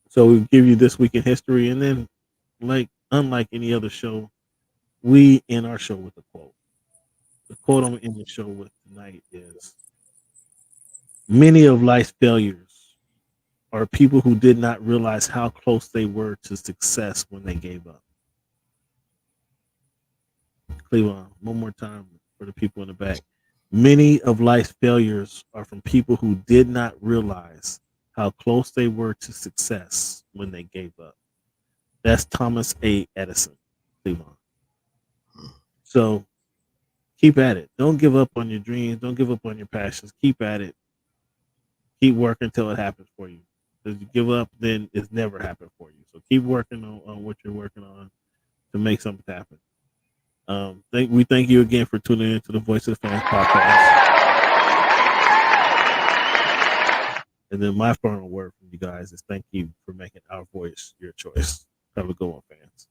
Speaker 1: So we give you This Week in History, and then unlike any other show, we end our show with a quote. The quote I'm in the show with tonight is: many of life's failures are people who did not realize how close they were to success when they gave up. Cleavon, one more time for the people in the back. Many of life's failures are from people who did not realize how close they were to success when they gave up. That's Thomas A. Edison, Cleavon. So keep at it. Don't give up on your dreams. Don't give up on your passions. Keep at it. Keep working until it happens for you. If you give up, then it's never happened for you. So keep working on what you're working on to make something happen. We thank you again for tuning in to the Voice of the Fans podcast. And then my final word from you guys is thank you for making our voice your choice. Have a good one, fans.